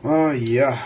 Yeah.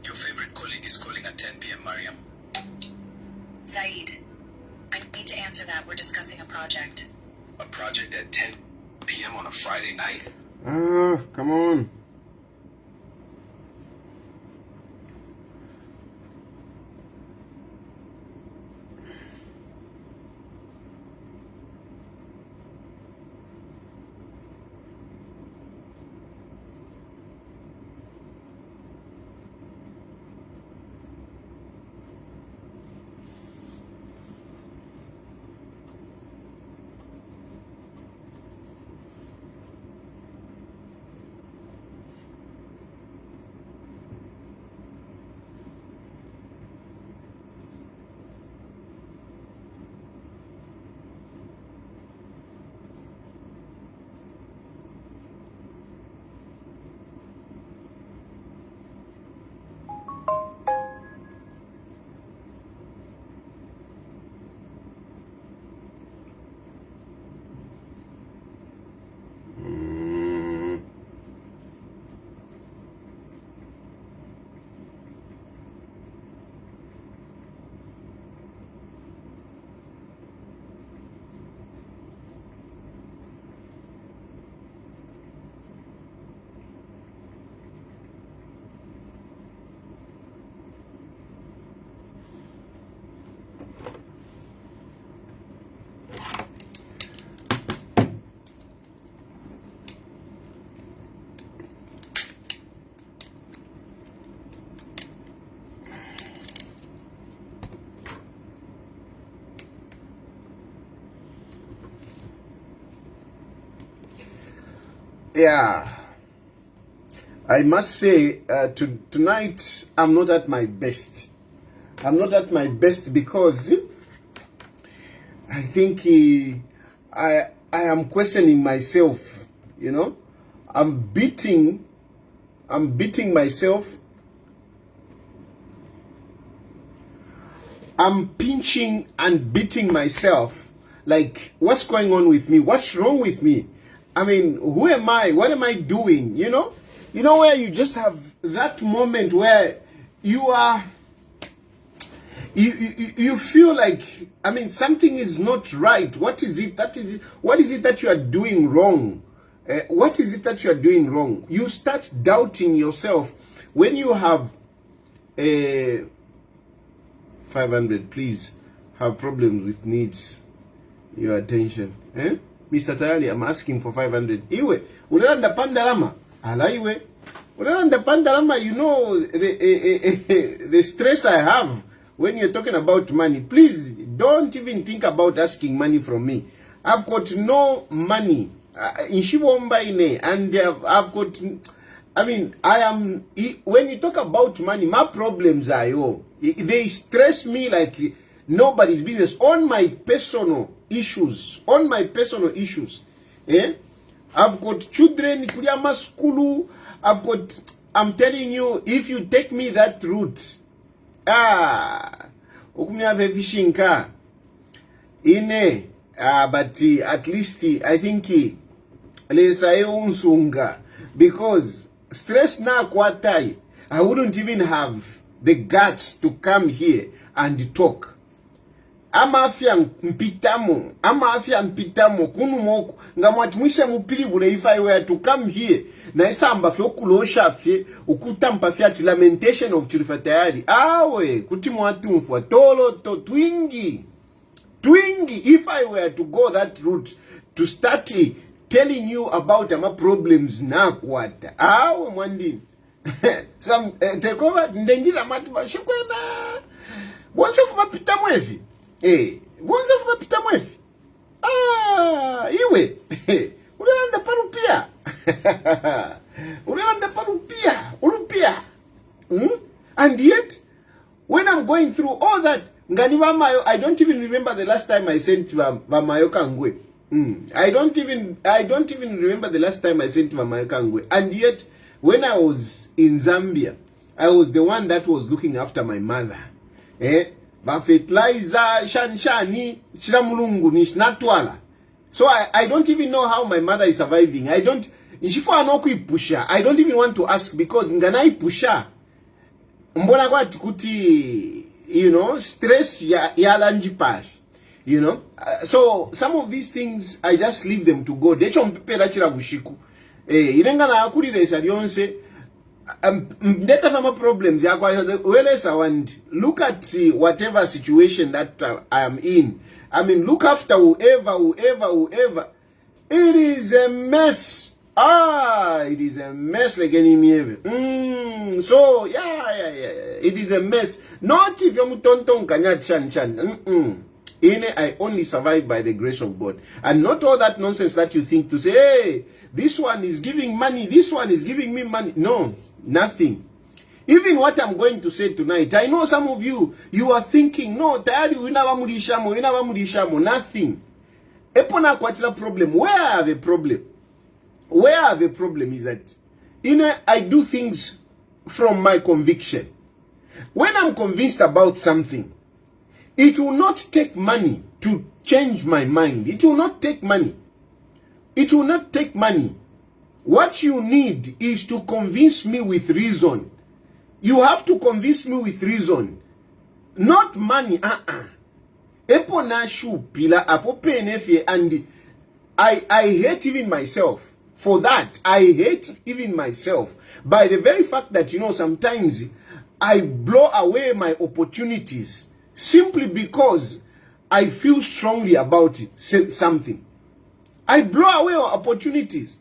Your favorite colleague is calling at 10 p.m., Mariam. Zaid, I need to answer that. We're discussing a project. A project at 10 p.m. on a Friday night? Come on. Yeah, I must say tonight I'm not at my best. I'm not at my best because I think I am questioning myself. You know, I'm beating myself. I'm pinching and beating myself. Like, what's going on with me? What's wrong with me? I mean, who am I? What am I doing? You know where you just have that moment where you are, you feel like, I mean, something is not right. What is it? What is it that you are doing wrong? What is it that you are doing wrong? You start doubting yourself when you have 500, please. Have problems with needs your attention. Mr. Tayali, I'm asking for 500. Iwe, unalanda pandalama. Ala iwe. Unalanda pandalama, you know the stress I have when you're talking about money. Please, don't even think about asking money from me. I've got no money. in Shibomba ine, and I've got, I mean, when you talk about money, my problems are, they stress me like nobody's business on my personal issues, eh? I've got children, Kuriama Skulu, I'm telling you, if you take me that route, Okumia fishing car, but at least I think because stress na kwatai, I wouldn't even have the guts to come here and talk. Amafia mpitamo kunumoku ngamwatimisha mupilibule if I were to come here na isamba fyo kulosha fye ukutampa fya lamentation of Chilufya Tayali awe kutimu atumfwa tolo to twingi if I were to go that route to start telling you about my problems na kwata awe mwandini some take over ndengila matuba shekwena bonse fuma pitamo evi bonse fuma pitamo evi iwe unalanda parupia urupia and yet when I'm going through all that I don't even remember the last time I sent Vamayo Kangwe. I don't even remember the last time I sent Vamayo Kangwe. And yet, when I was in Zambia, I was the one that was looking after my mother. Bafetliza, Shanshani, Shiramulungu, Nishnatwala. So I don't even know how my mother is surviving. I don't even want to ask because Nganai Pusha. Mbona kwa tikuti, stress ya lanjipash, so some of these things I just leave them to God. Decho mpepera chira bushiku. Irenga na akuri resa dionse. Ndeta fama problems ya kwa wele sawandi. Look at whatever situation that I am in. I mean, look after whoever. It is a mess. It is a mess like any ever. So yeah. It is a mess. Not if you're mutonton kanyat chan. I only survive by the grace of God. And not all that nonsense that you think to say, hey, this one is giving money, this one is giving me money. No, nothing. Even what I'm going to say tonight, I know some of you are thinking, no, Tayali, we never murishamo, nothing. Epona kwatila problem. Where I have a problem is that, I do things from my conviction. When I'm convinced about something, it will not take money to change my mind. It will not take money. What you need is to convince me with reason. You have to convince me with reason. Not money. Epo na shu pila apo penefie, and I hate even myself. For that, I hate even myself. By the very fact that, sometimes I blow away my opportunities simply because I feel strongly about something. I blow away opportunities.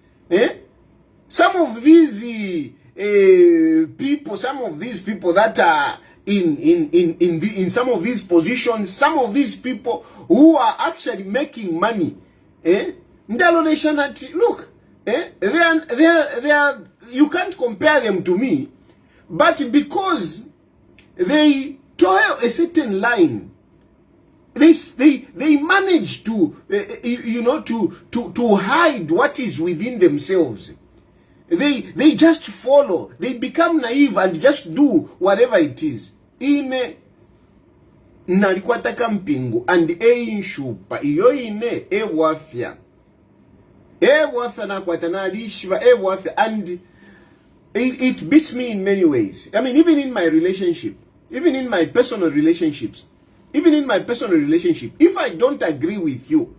Some of these people that are in some of these positions, some of these people who are actually making money. Look. They are, you can't compare them to me, but because they toil a certain line, they manage to to hide what is within themselves. They just follow. They become naive and just do whatever it is. Nalikwata kampingu and inshupa iyo ewafya. And it beats me in many ways. I mean, even in my relationship, even in my personal relationships, if I don't agree with you,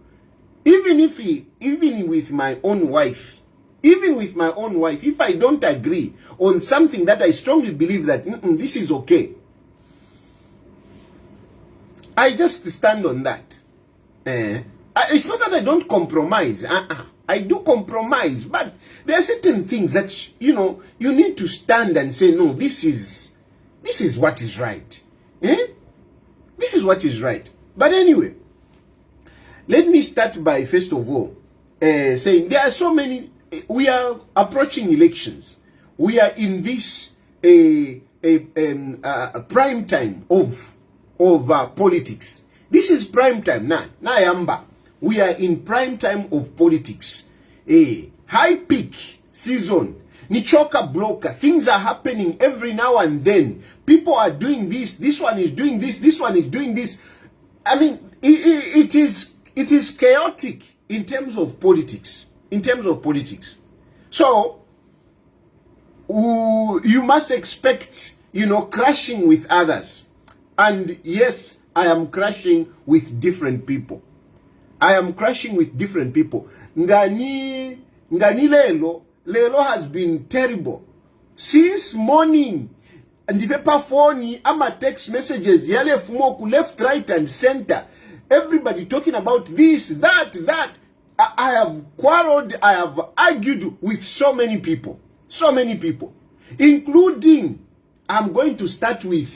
even with my own wife, if I don't agree on something that I strongly believe that this is okay, I just stand on that. It's not that I don't compromise. I do compromise, but there are certain things that you need to stand and say, no, this is what is right. This is what is right. But anyway, let me start by first of all saying there are so many. We are approaching elections. We are in this prime time of politics. This is prime time now. Yamba. We are in prime time of politics. A high peak season. Nichoka blocker. Things are happening every now and then. People are doing this. This one is doing this. This one is doing this. I mean, it is chaotic in terms of politics. So you must expect, crashing with others. And yes, I am crashing with different people. Ngani lelo has been terrible since morning. And if a phone, ama text messages, yale fumoku left, right, and center. Everybody talking about this, that. I have quarreled, I have argued with so many people, including, I'm going to start with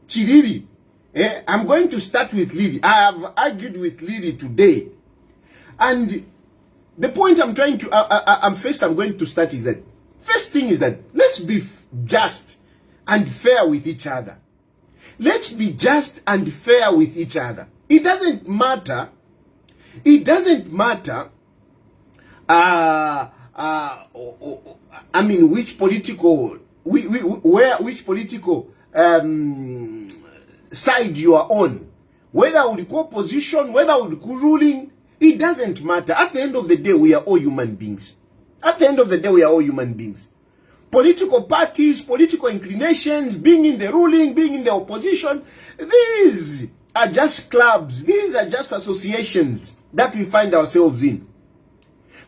Chiliri. I'm going to start with Lily. I have argued with Lily today. And the point I'm going to start is that, first thing is that, let's be just and fair with each other. Let's be just and fair with each other. It doesn't matter. I mean, which political, which political side you are on, whether ulikuwa opposition, whether ulikuwa ruling, it doesn't matter. At the end of the day, we are all human beings. Political parties, political inclinations, being in the ruling, being in the opposition, these are just clubs, these are just associations that we find ourselves in.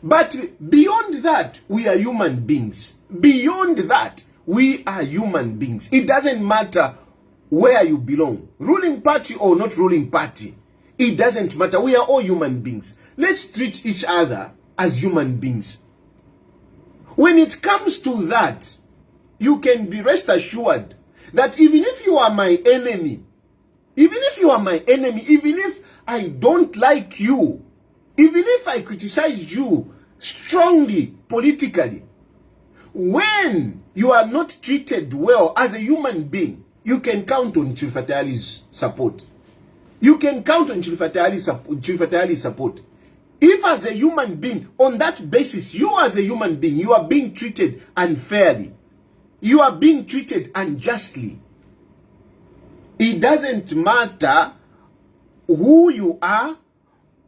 But beyond that, we are human beings. It doesn't matter where you belong, ruling party or not ruling party. It doesn't matter. We are all human beings. Let's treat each other as human beings. When it comes to that, you can be rest assured that even if you are my enemy, even if I don't like you, even if I criticize you strongly politically, when you are not treated well as a human being, you can count on Tayali's support. Support. If as a human being, on that basis, you as a human being, you are being treated unfairly, you are being treated unjustly, it doesn't matter who you are,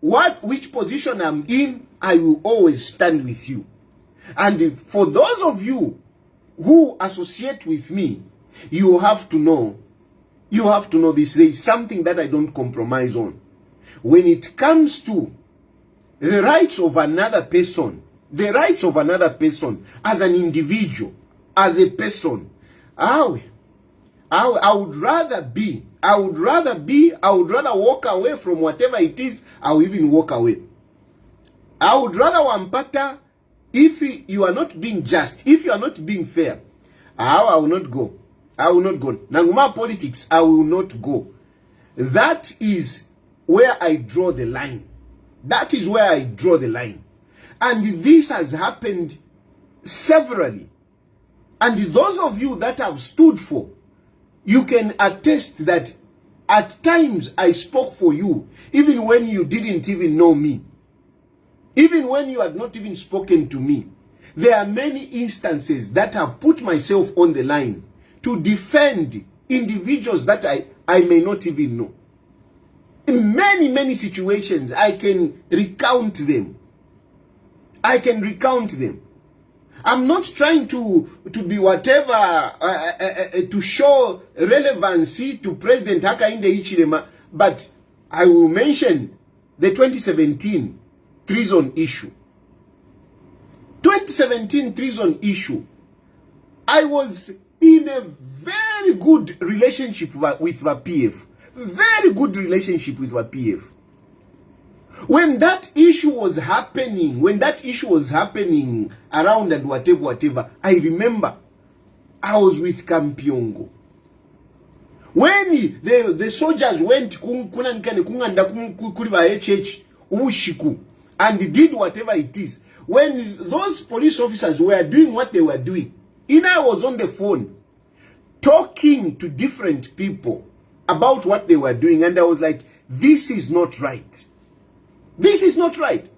which position I'm in, I will always stand with you. And for those of you who associate with me, you have to know this. There is something that I don't compromise on. When it comes to the rights of another person, as an individual, as a person, I would rather walk away from whatever it is. I will even walk away. I would rather wampata, if you are not being just, if you are not being fair, I will not go. Nanguma politics, I will not go. That is where I draw the line. And this has happened severally. And those of you that have stood for, you can attest that at times I spoke for you, even when you didn't even know me. Even when you had not even spoken to me. There are many instances that have put myself on the line to defend individuals that I may not even know. In many situations, I can recount them. I'm not trying to be whatever, to show relevancy to President Hakainde Hichilema, but I will mention the 2017 treason issue. 2017 treason issue. I was in a very good relationship with the PF. When that issue was happening, around and whatever, I remember I was with Kampiongo. When the soldiers went Ushiku and did whatever it is, when those police officers were doing what they were doing, Ina was on the phone talking to different people about what they were doing, and I was like, this is not right. This is not right.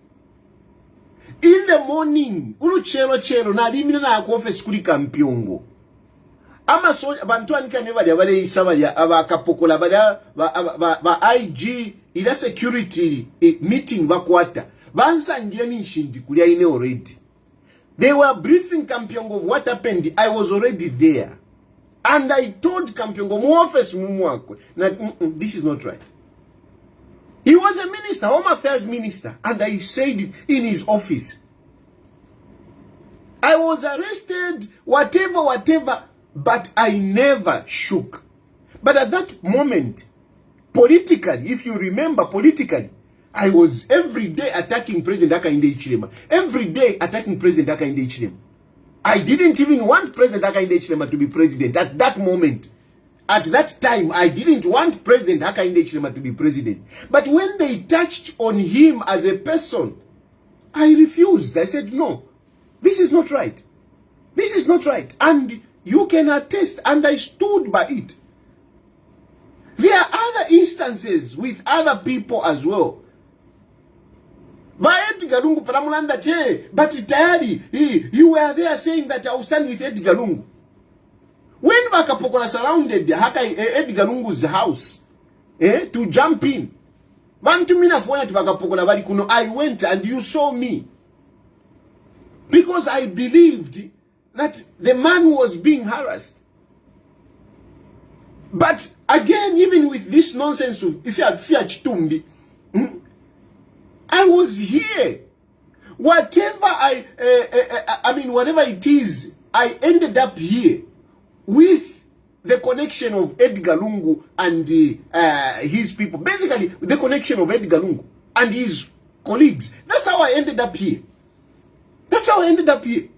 In the morning, chelo na limina na office kuli kampiongo. Ama so bantu anika neva dia bale isaba ya abakapokola ba IG ila security meeting bakwata. Bansa ngira ni nshindi kulia ine already. They were briefing Kampiongo of what happened. I was already there. And I told Kampiongo, this is not right. He was a minister, Home Affairs minister, and I said it in his office. I was arrested, whatever, but I never shook. But at that moment, politically, if you remember politically, I was every day attacking President Hakainde Hichilema. Every day attacking President Hakainde Hichilema. I didn't even want President Hakainde Hichilema to be president at that moment. At that time, I didn't want President Hakainde Hichilema to be president. But when they touched on him as a person, I refused. I said, no, this is not right. This is not right. And you can attest, and I stood by it. There are other instances with other people as well. But Tayali, you were there saying that I will stand with Edgar Lungu. When Bakapokola surrounded Edgar Lungu's house to jump in, I went and you saw me. Because I believed that the man was being harassed. But again, even with this nonsense of if you have fear Chitumbi, I was here. Whatever whatever it is, I ended up here with the connection of Edgar Lungu and his people. Basically, the connection of Edgar Lungu and his colleagues. That's how I ended up here. That's how I ended up here.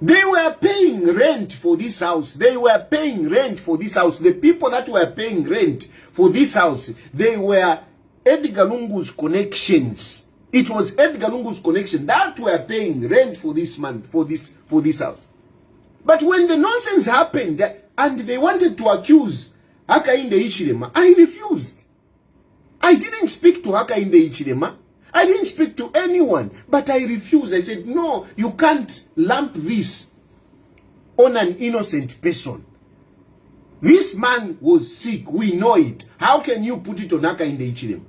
They were paying rent for this house. They were paying rent for this house. The people that were paying rent for this house, they were Edgar Lungu's connections. It was Edgar Lungu's connection that were paying rent for this month, for this house. But when the nonsense happened and they wanted to accuse Hakainde Hichilema, I refused. I didn't speak to Hakainde Hichilema. I didn't speak to anyone, but I refused. I said, no, you can't lump this on an innocent person. This man was sick. We know it. How can you put it on Hakainde Hichilema?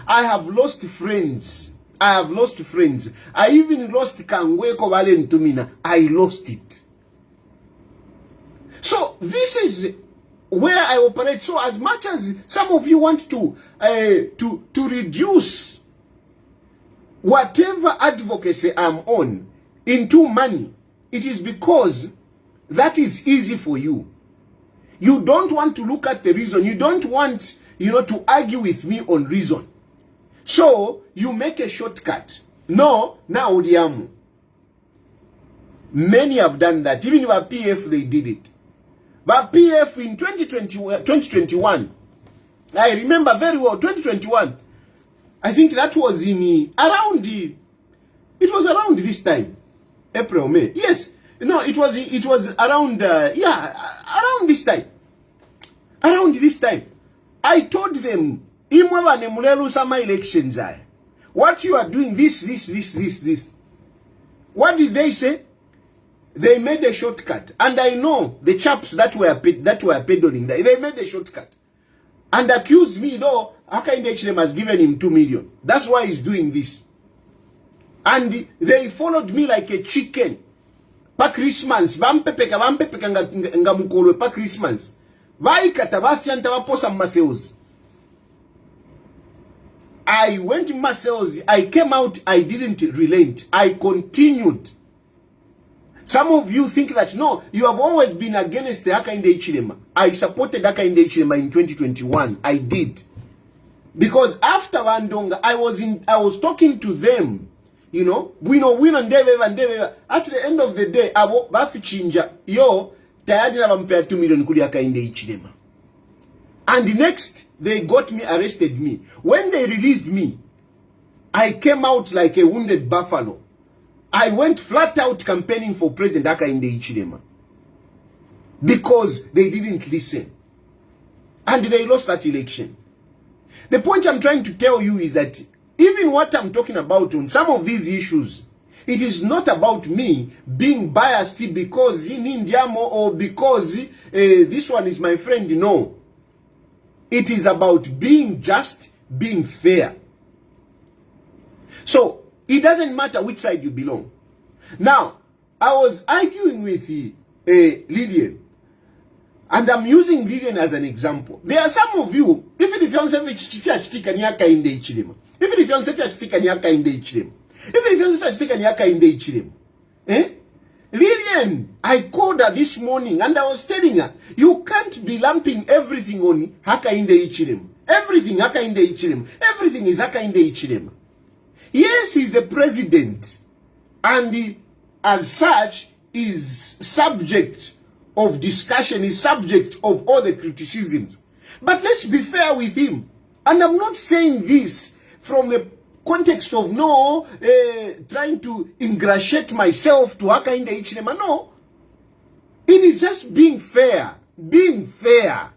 I have lost friends. I even lost Kangweko Valentumina. I lost it. So this is where I operate. So as much as some of you want to reduce whatever advocacy I'm on into money, it is because that is easy for you. You don't want to look at the reason. You don't want, to argue with me on reason. So you make a shortcut. No, now Odiamu. Many have done that. Even with PF, they did it. But PF in 2021, I remember very well, 2021, I think that was in around this time, April, May. Yes, no, it was around around this time. Around this time, I told them, elections are. What you are doing, this. What did they say? They made a shortcut, and I know the chaps that were peddling there. They made a shortcut and accused me, though Hakainde Hichilema has given him 2 million. That's why he's doing this. And they followed me like a chicken. Pa Christmas, vampepeka ngamukolwe pa Christmas. Vaikata vafianta vaposa maseos. I went in Marcels. I came out. I didn't relent. I continued. Some of you think that, no, you have always been against the Hakainde Hichilema. I supported Hakainde Hichilema in 2021. I did. Because after Wandonga, I was talking to them. At the end of the day, Tayali navampea 2 million kuli Hakainde Hichilema. And next, they got me, arrested me. When they released me, I came out like a wounded buffalo. I went flat out campaigning for President Hakainde Hichilema. Because they didn't listen. And they lost that election. The point I'm trying to tell you is that even what I'm talking about on some of these issues, it is not about me being biased because in Indiamo or because this one is my friend. No. It is about being just, being fair. So, it doesn't matter which side you belong. Now, I was arguing with Lillian. And I'm using Lillian as an example. There are some of you, even if you don't say Hakainde Hichilema, even if you don't say Hakainde Hichilema, even if you don't say Hakainde Hichilema, Lillian, I called her this morning and I was telling her, you can't be lumping everything on Hakainde Hichilema. Everything Hakainde Hichilema. Everything is Hakainde Hichilema. Yes, he's the president, and he, as such, is subject of discussion, is subject of all the criticisms. But let's be fair with him. And I'm not saying this from the context of trying to ingratiate myself to Hakainde Hichilema. No. It is just being fair. Being fair.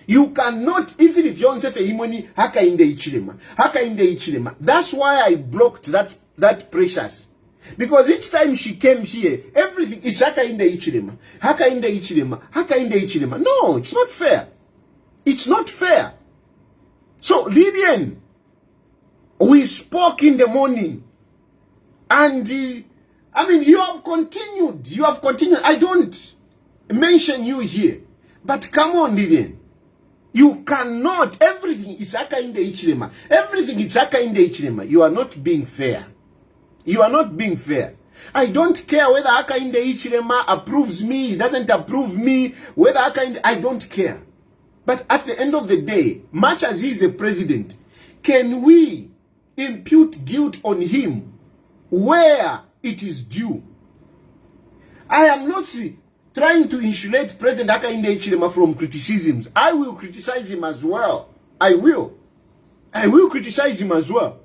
You cannot, even if you don't say Himoni Hakainde Hichilema. Hakainde Hichilema. That's why I blocked that Precious. Because each time she came here, everything, it's Hakainde Hichilema. Hakainde Hichilema. Hakainde Hichilema. No, it's not fair. It's not fair. So, Lillian, we spoke in the morning. And, I mean, you have continued. You have continued. I don't mention you here. But come on, Lillian. You cannot, everything is Hakainde Hichilema. Everything is Hakainde Hichilema. You are not being fair. You are not being fair. I don't care whether Hakainde Hichilema approves me, doesn't approve me, whether Hakainde, I don't care. But at the end of the day, much as he is a president, can we impute guilt on him where it is due? I am not trying to insulate President Hakainde Hichilema from criticisms. I will criticize him as well. I will criticize him as well.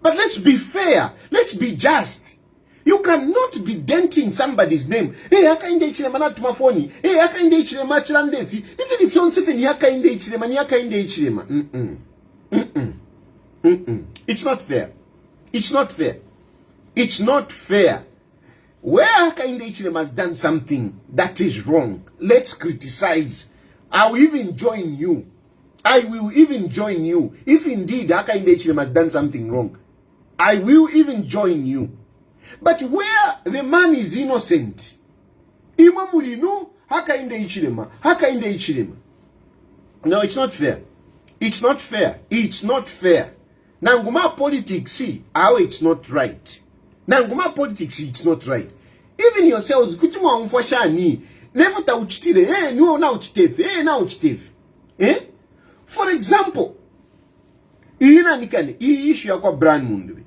But let's be fair. Let's be just. You cannot be denting somebody's name. Hey, Hakainde Hichilema na tumafoni. Hey, Hakainde Hichilema chilandefi. Even if you don't say ni Hakainde Hichilema, ni Hakainde Hichilema. It's not fair. It's not fair. It's not fair. Where Hakainde Hichilema has done something that is wrong, let's criticize. I will even join you. I will even join you. If indeed Hakainde Hichilema has done something wrong, I will even join you. But where the man is innocent, Imamulinu, Hakainde Hichilema, Hakainde Hichilema. No, it's not fair. It's not fair. It's not fair. Nanguma politics, see how it's not right. Nanguma politics, it's not right. Even yourselves, kuchuma umfashani, never ta uchitile, no na uchitefe, na uchitefe. For example, ina nikane, issue ya kwa brand Mundubile.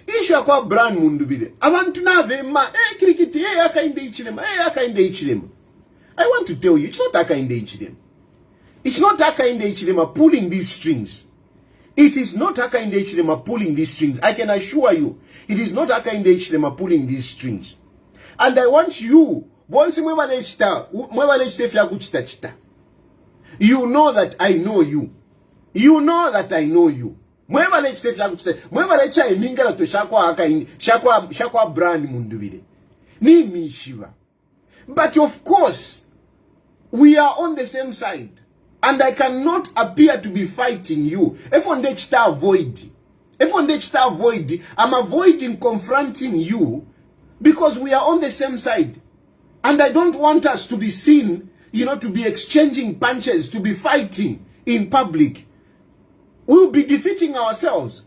Issue ya kwa brand Mundubile. Abantu na vema, krikiti, Hakainde Hichilema, Hakainde Hichilema. I want to tell you, it's not Hakainde Hichilema. It's not Hakainde Hichilema pulling these strings. It is not Hakainde Hichilema pulling these strings. I can assure you, it is not Hakainde Hichilema pulling these strings. And I want you, once you know that I know you. You know that I know you. Shakwa brand Mundubile. Ni mishiva. But of course, we are on the same side. And I cannot appear to be fighting you. If on that avoid, I'm avoiding confronting you because we are on the same side. And I don't want us to be seen, to be exchanging punches, to be fighting in public. We'll be defeating ourselves.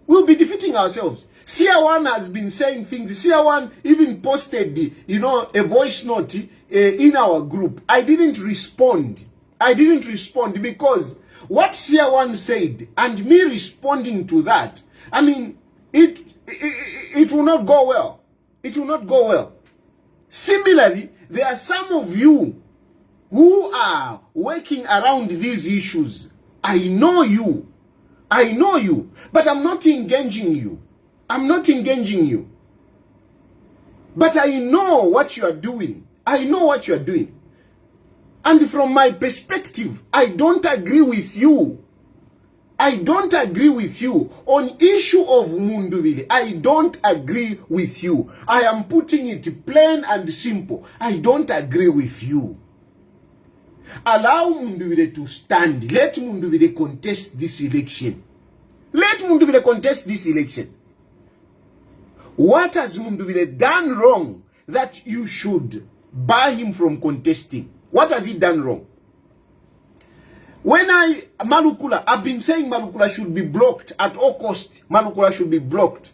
We'll be defeating ourselves. Sia1 has been saying things. Sia1 even posted, a voice note in our group. I didn't respond. Because what Sia1 said and me responding to that, I mean, it will not go well. It will not go well. Similarly, there are some of you who are working around these issues. I know you, but I'm not engaging you. I'm not engaging you. But I know what you are doing. I know what you are doing. And from my perspective, I don't agree with you. I don't agree with you on issue of Mundubile. I don't agree with you. I am putting it plain and simple. I don't agree with you. Allow Mundubile to stand. Let Mundubile contest this election. Let Mundubile contest this election. What has Mundubile done wrong that you should bar him from contesting? What has he done wrong? When Malukula, I've been saying Malukula should be blocked at all cost. Malukula should be blocked.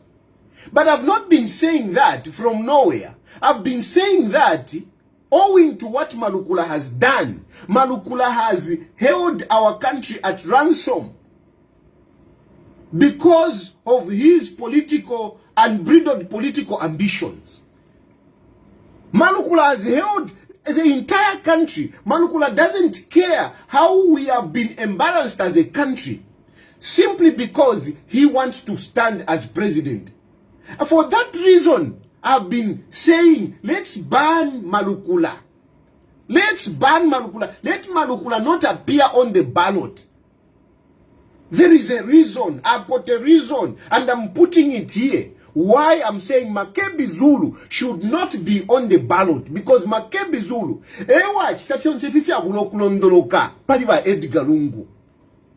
But I've not been saying that from nowhere. I've been saying that owing to what Malukula has done. Malukula has held our country at ransom because of his political, unbridled political ambitions. Malukula has held the entire country. Malukula doesn't care how we have been embarrassed as a country simply because he wants to stand as president. For that reason, I've been saying, let's ban Malukula. Let's ban Malukula. Let Malukula not appear on the ballot. There is a reason. I've got a reason, and I'm putting it here. Why I'm saying Makebi Zulu should not be on the ballot, because Makebi Zulu,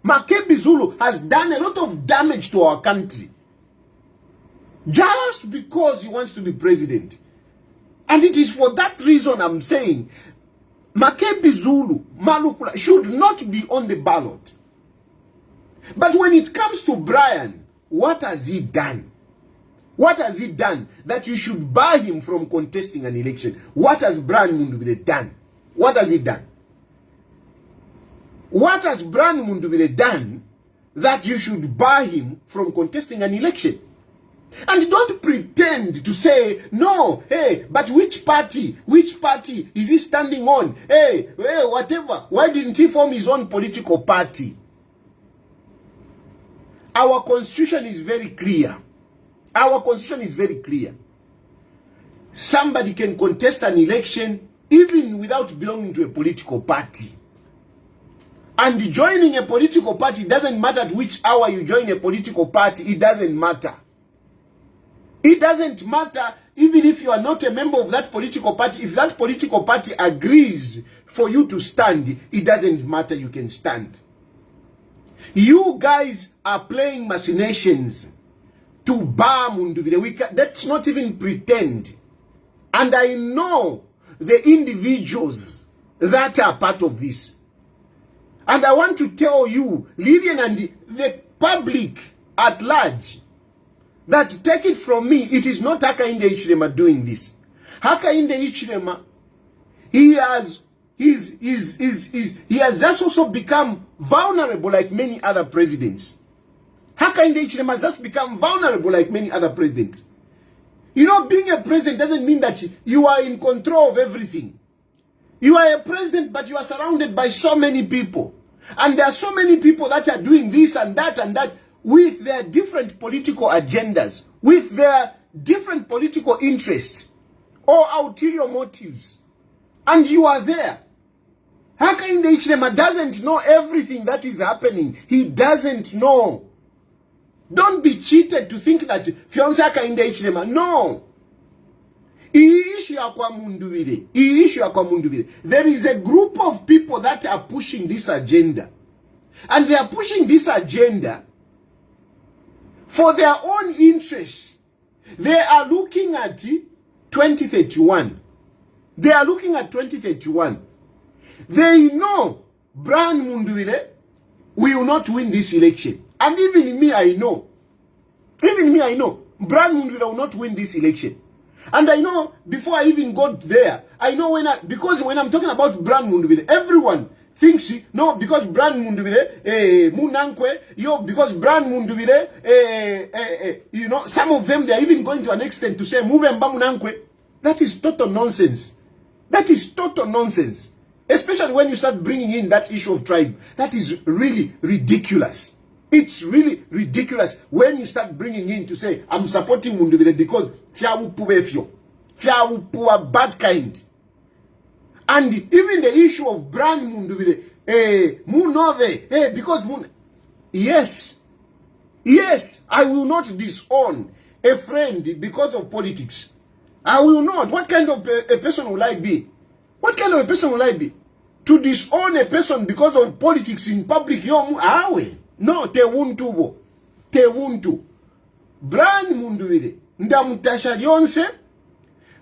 Makebi Zulu has done a lot of damage to our country just because he wants to be president. And it is for that reason I'm saying Makebi Zulu, Malukula should not be on the ballot. But when it comes to Brian, what has he done? What has he done that you should bar him from contesting an election? What has Brian Mundubile done? What has he done? What has Brian Mundubile done that you should bar him from contesting an election? And don't pretend to say, no, hey, but which party is he standing on? Hey, whatever. Why didn't he form his own political party? Our constitution is very clear. Our constitution is very clear. Somebody can contest an election even without belonging to a political party. And joining a political party doesn't matter at which hour you join a political party. It doesn't matter. It doesn't matter even if you are not a member of that political party. If that political party agrees for you to stand, it doesn't matter, you can stand. You guys are playing machinations to bar Mundubile. Let's not even pretend. And I know the individuals that are part of this. And I want to tell you, Lillian and the public at large, that take it from me, it is not Hakainde Hichilema doing this. Hakainde Hichilema, he has just also become vulnerable like many other presidents. Hakainde Hichilema has just become vulnerable like many other presidents. You know, being a president doesn't mean that you are in control of everything. You are a president, but you are surrounded by so many people. And there are so many people that are doing this and that with their different political agendas, with their different political interests or ulterior motives. And you are there. Hakainde Hichilema doesn't know everything that is happening. He doesn't know. Don't be cheated to think that fiancé Hakainde Hichilema. No. There is a group of people that are pushing this agenda. And they are pushing this agenda for their own interests. They are looking at 2031. They are looking at 2031. They know Brian Mundubile will not win this election. And even me, I know. Even me, I know. Brian Mundubile will not win this election. And I know, before I even got there, I know because when I'm talking about Brian Mundubile, everyone thinks, no, because Brian Mundubile, Munankwe, because Brian Mundubile, you know, some of them, they are even going to an extent to say, Mubemba Munankwe. That is total nonsense. That is total nonsense. Especially when you start bringing in that issue of tribe. That is really ridiculous. It's really ridiculous when you start bringing in to say, I'm supporting Mundubile because Fiawupu bad kind. And even the issue of brand Mundubile, Munove, because yes, I will not disown a friend because of politics. I will not. What kind of a person will I be? What kind of a person will I be? To disown a person because of politics in public? No, te wuntu. Brian Mundubile, ndamutasha yonse,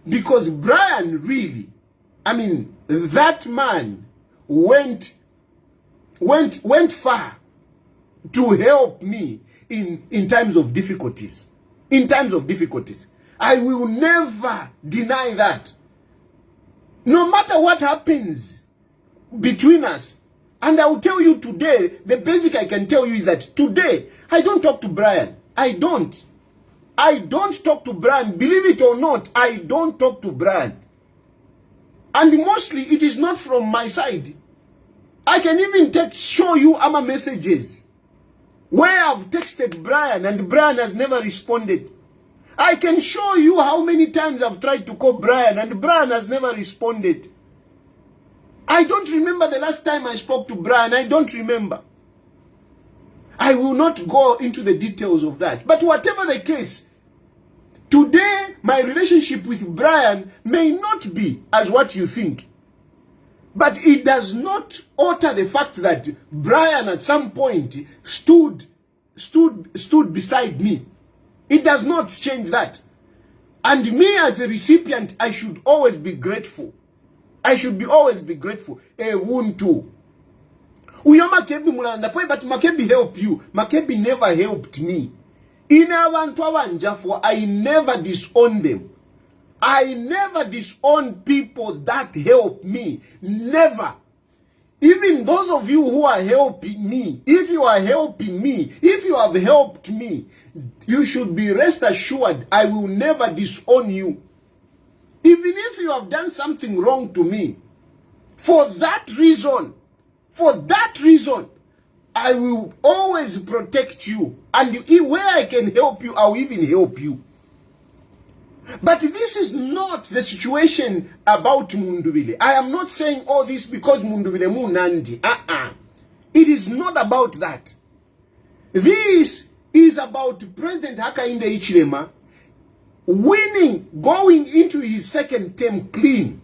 because Brian really, I mean, that man went far to help me in times of difficulties. In times of difficulties. I will never deny that. No matter what happens between us. And I will tell you today, the basic I can tell you is that today, I don't talk to Brian. I don't talk to Brian. Believe it or not, I don't talk to Brian. And mostly, it is not from my side. I can even show you our messages where I've texted Brian and Brian has never responded. I can show you how many times I've tried to call Brian and Brian has never responded. I don't remember the last time I spoke to Brian. I don't remember. I will not go into the details of that. But whatever the case, today my relationship with Brian may not be as what you think. But it does not alter the fact that Brian at some point stood beside me. It does not change that. And me as a recipient, I should always be grateful. I should always be grateful. Wuntu. Uyo Makebi mulanda pwe, but Makebi help you. Makebi never helped me. In abantu awanjafo, I never disown them. I never disown people that help me. Never. Even those of you who are helping me, if you are helping me, if you have helped me, you should be rest assured I will never disown you. Even if you have done something wrong to me, for that reason, I will always protect you. And where I can help you, I will even help you. But this is not the situation about Mundubile. I am not saying all this because Mundubile Munandi. It is not about that. This is about President Hakainde Hichilema winning, going into his second term clean.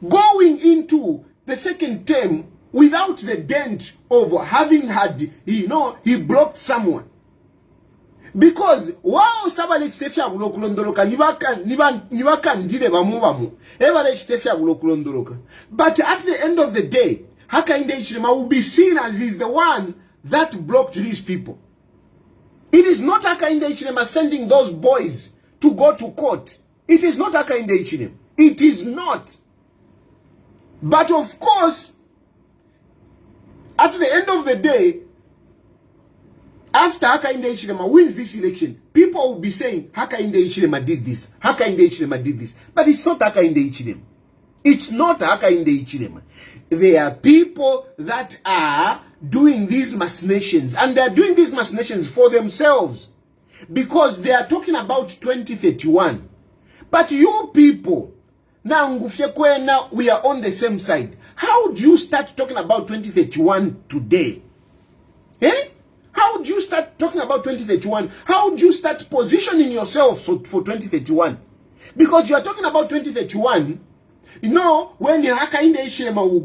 Going into the second term without the dent of having had, he blocked someone. Because wow stabale Chilufya bulokulondoloka nibaka ndile bamu ebale Chilufya bulokulondoloka. But at the end of the day, Hakainde Hichilema will be seen as is the one that blocked these people. It is not Hakainde Hichilema sending those boys to go to court. It is not Hakainde Hichilema. It is not. But of course, at the end of the day, after Hakainde Hichilema wins this election, people will be saying, Hakainde Hichilema did this. Hakainde Hichilema did this. But it's not Hakainde Hichilema. It's not Hakainde Hichilema. There are people that are doing these machinations. And they are doing these machinations for themselves. Because they are talking about 2031. But you people, now we are on the same side. How do you start talking about 2031 today? Eh? How do you start talking about 2031? How do you start positioning yourself for 2031? Because you are talking about 2031, when Hakainde Hichilema will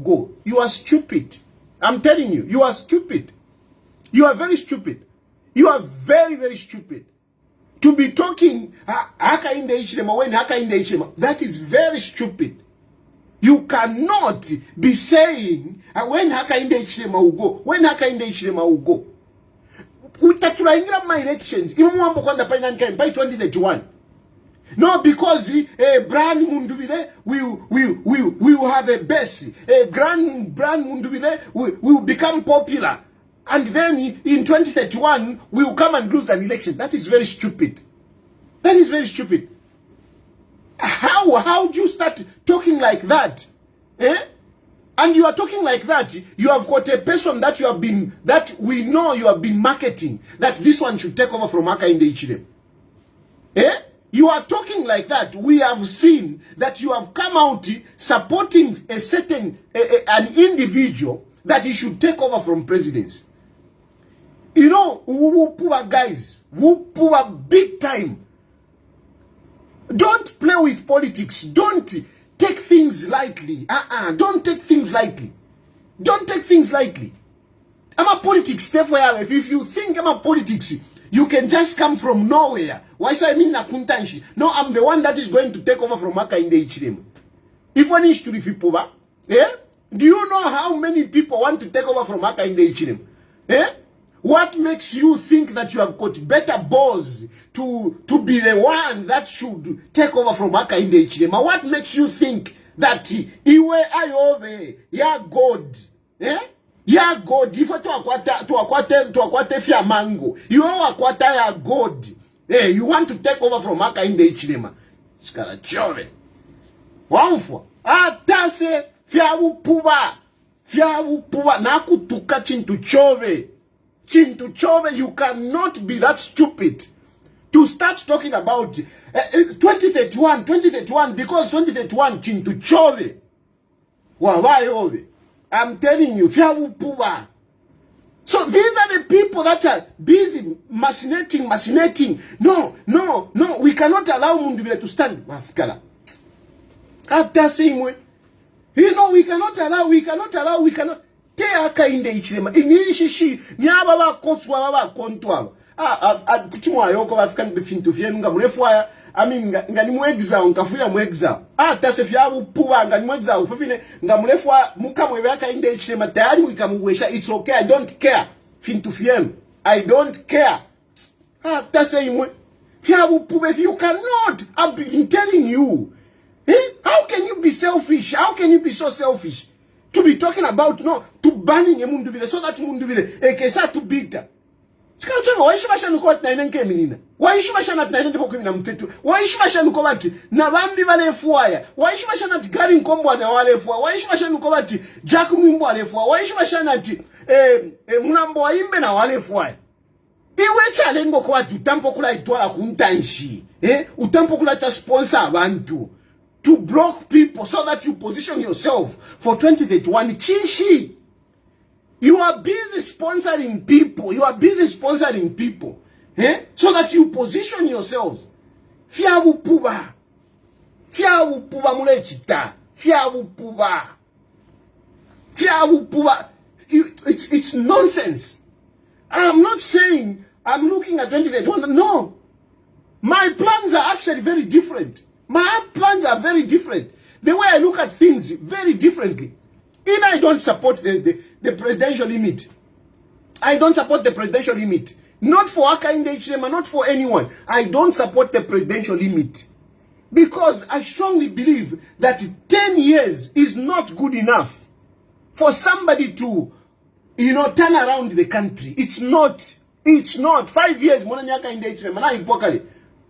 go, you are stupid. I'm telling you, you are stupid. You are very stupid. You are very, very stupid. To be talking Hakainde Hichilema when Hakainde Hichilema, that is very stupid. You cannot be saying when Hakainde Hichilema will go. When Hakainde Hichilema will go. Utatulaingira my elections. Imuambo kwanda by 2031. No, because Brian Mundubile will have a base. Brian Mundubile will become popular. And then in 2031, we will come and lose an election. That is very stupid. That is very stupid. How do you start talking like that? Eh? And you are talking like that. You have got a person that we know you have been marketing, that this one should take over from Hakainde Hichilema. Eh? You are talking like that. We have seen that you have come out supporting a certain an individual that he should take over from presidency. You know, who poor guys, who poor big time. Don't play with politics. Don't take things lightly. Don't take things lightly. Don't take things lightly. I'm a politics step for your life. If you think I'm a politics, you can just come from nowhere. Why say I mean nakuntanshi? No, I'm the one that is going to take over from Hakainde Hichilema. If one is to Rifipoba, eh? Do you know how many people want to take over from Hakainde Hichilema? Eh? What makes you think that you have got better balls to be the one that should take over from Hakainde Hichilema? What makes you think that iwe ayove ya God, eh? Ya God, if to akwate fia mango, you akwata ya God, eh? You want to take over from Hakainde Hichilema? Skala chove. Wamfwa. Atase fia upuba na kutuka chintu chove. Chintu chove, you cannot be that stupid to start talking about 2031 because 2031 chintu chove. Wawayove. I'm telling you, fiawupuba. So these are the people that are busy machinating. No, we cannot allow Mundubile to stand. Mafikala. After saying way, you know, we cannot allow. Te Hakainde Hichilema inishishi nyaba ba koswa baba kontwa kuchimwa yoko bafikani befintu fyenu nga mulefwa ngani mwegza onkafuya mwegza tase fyabu puba ngani mwegza ufufine nga mulefwa mukamwe Hakainde Hichilema tayari wikamuwesha. It's okay, I don't care fintu fyenu, I don't care. Tase imwe fyabu puba. If you cannot, I've been telling you, how can you be selfish? How can you be so selfish to be talking about to banning Mundubile so that Mundubile ekesa to bita? Sikala chama waishibasha nuko ati nainenke minina. Waishibasha nati nainende fokumi na mtetu. Waishibasha nuko bati na bambi wale fuaya. Waishibasha nati gari nkombo na wale fuaya. Waishibasha nuko bati jaku mwimbo wale fuaya. Waishibasha nati munambo wa imbe na wale fuaya. Iwe chalengo kwa watu utampo kula ituala kuntanshi. Utampo kula ta sponsor abantu to block people so that you position yourself for 2031. Chishi. You are busy sponsoring people. So that you position yourselves. Fiawupuba mulechita. Fiawupuba. It's nonsense. I'm not saying I'm looking at 2031. No. My plans are actually very different. My plans are very different. The way I look at things very differently. And I don't support the presidential limit. I don't support the presidential limit. Not for Hakainde Hichilema, not for anyone. I don't support the presidential limit. Because I strongly believe that 10 years is not good enough for somebody to, turn around the country. It's not. 5 years, Hakainde Hichilema.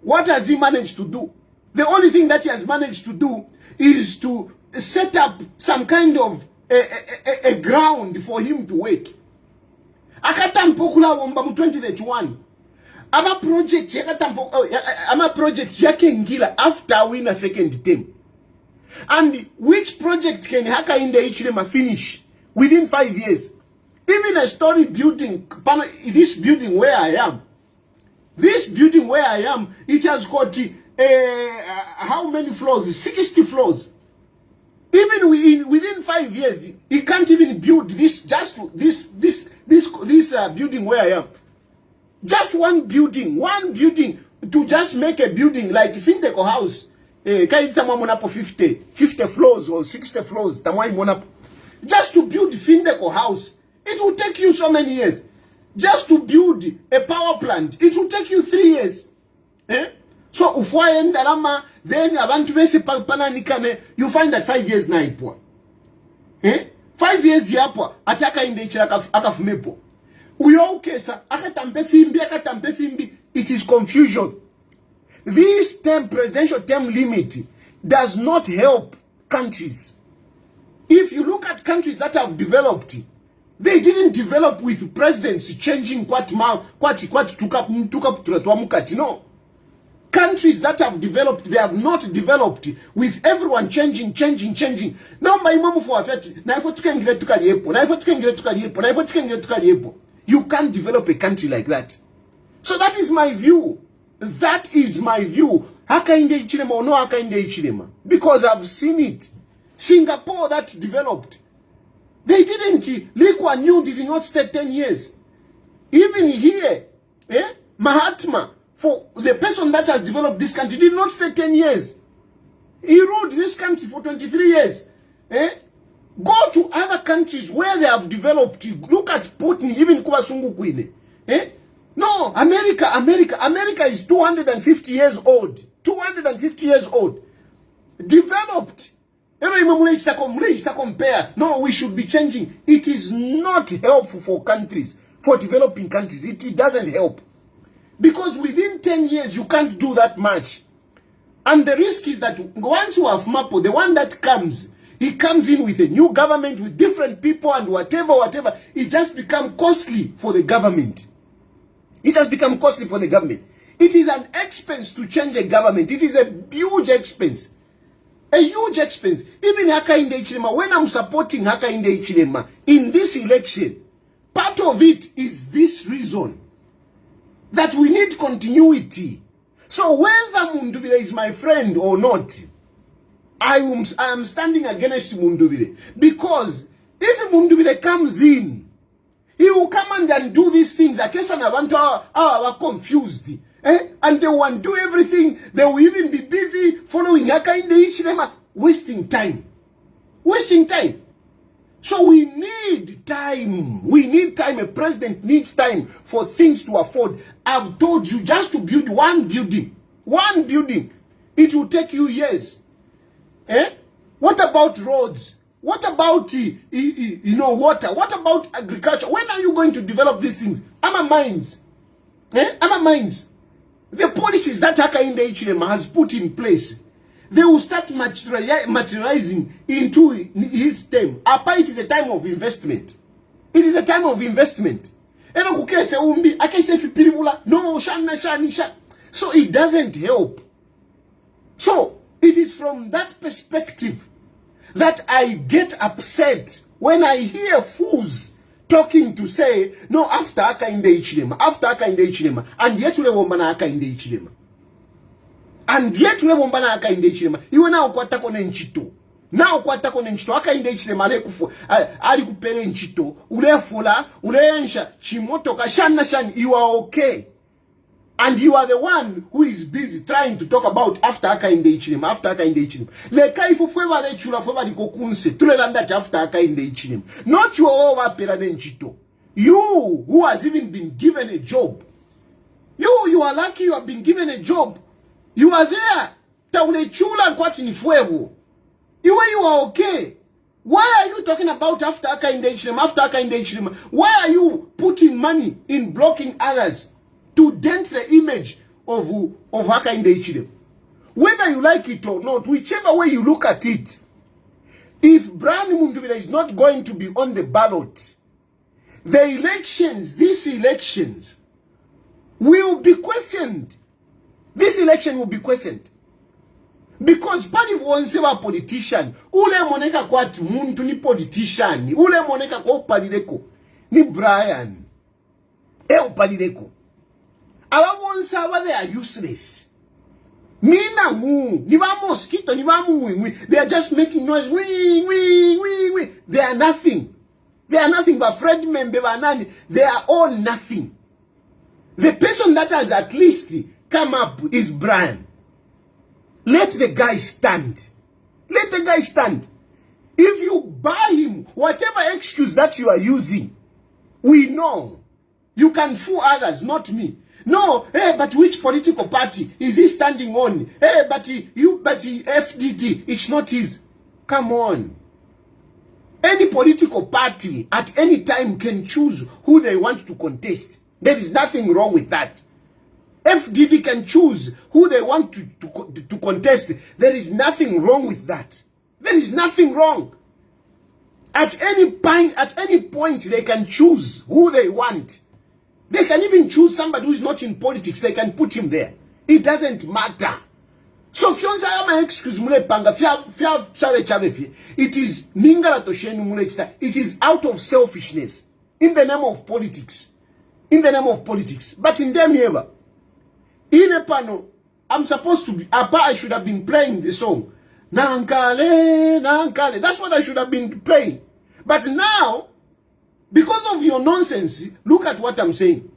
What has he managed to do? The only thing that he has managed to do is to set up some kind of a ground for him to work. Akatampokula womba mu 2031. Ama project yake ngila after win a second term. And which project can Hakainde Hichilema finish within 5 years? Even a story building, this building where I am, it has got how many floors? 60 floors. Even within 5 years, he can't even build this building where I am. Just one building to just make a building like Findeco house. 50 floors or 60 floors. Just to build Findeco house, it will take you so many years. Just to build a power plant, it will take you 3 years. So ufuaye ndalama, then abantu bese pananikane, you find that 5 years na ipwa. 5 years yapwa, ati Hakainde Hichilema akafumepo. Uyo ukesa, akatampe fimbi, it is confusion. This presidential term limit does not help countries. If you look at countries that have developed, they didn't develop with presidents changing no. Countries that have developed, they have not developed with everyone changing. Now my mom for you can't develop a country like that. So that is my view. That is my view. Hakainde Hichilema or no Hakainde Hichilema? Because I've seen it. Singapore that developed. They didn't. Lee Kuan Yew did not stay 10 years. Even here, Mahatma, for the person that has developed this country, did not stay 10 years. He ruled this country for 23 years. Go to other countries where they have developed. Look at Putin, even Kubasungu Kwine. No, America is 250 years old. 250 years old. Developed. Compare. No, we should be changing. It is not helpful for countries, for developing countries. It doesn't help. Because within 10 years, you can't do that much. And the risk is that once you have Mapo, the one that comes, he comes in with a new government, with different people and whatever. It just becomes costly for the government. It has become costly for the government. It is an expense to change a government. It is a huge expense. A huge expense. Even Hakainde Hichilema, when I'm supporting Hakainde Hichilema in this election, part of it is this reason. That we need continuity. So whether Mundubile is my friend or not, I am standing against Mundubile. Because if Mundubile comes in, he will come and do these things. I guess are confused. And they want to do everything. They will even be busy following Hakainde Hichilema, wasting time. Wasting time. So we need time. We need time. A president needs time for things to afford. I've told you, just to build one building, it will take you years. What about roads? What about water? What about agriculture? When are you going to develop these things? Mines. Mines. The policies that Hakainde Hichilema has put in place, they will start materializing into his term. Apa, it is a time of investment. It is a time of investment. No, so it doesn't help. So it is from that perspective that I get upset when I hear fools talking to say, no, after Hakainde Hichilema, and yet we won't Hakainde Hichilema. And yet we won't Hakainde Hichilema. You are now quite nchito. Now quite nchito. Hakainde Hichilema ali kupere nchito. Ule fula, ule ensha, chimoto kashana shan. You are okay. And you are the one who is busy trying to talk about after Hakainde Hichilema, after Hakainde Hichilema. Leka ifu fweba le chula fweba liko kunse. Tulelanda after Hakainde Hichilema. Not you over perane nchito. You who has even been given a job. You are lucky you have been given a job. You are there. Taune chula nkwati ni fwebo. You are okay. Why are you talking about after Hakainde Hichilema, after Hakainde Hichilema? Why are you putting money in blocking others to dent the image of Hakainde Hichilema? Whether you like it or not, whichever way you look at it, if Brian Mundubile is not going to be on the ballot, the elections, these elections, will be questioned. This election will be questioned. Because party won't say a politician. Ule moneka kwa muntu ni politician. Ule moneka kwa upalideko. Ni Brian. Upalideko. Our ones they are useless. Mina mu. Ni ba mosquito, ni ba mu. They are just making noise. Wee. They are nothing. They are nothing but Fred Membe Banani. They are all nothing. The person that has at least come up is Brian. Let the guy stand. Let the guy stand. If you buy him, whatever excuse that you are using, we know. You can fool others, not me. No, but which political party is he standing on? But FDD, it's not his. Come on. Any political party at any time can choose who they want to contest. There is nothing wrong with that. FDD can choose who they want to contest. There is nothing wrong with that. There is nothing wrong. At any point, they can choose who they want. They can even choose somebody who is not in politics. They can put him there. It doesn't matter. So fionsa ama excuse mule panga fia chave. It is ningala tosheni mule chita. It is out of selfishness in the name of politics. In the name of politics. But in them ever. In a panel, I'm supposed to be I should have been playing the song. Nankale, Nankale. That's what I should have been playing. But now, because of your nonsense, look at what I'm saying.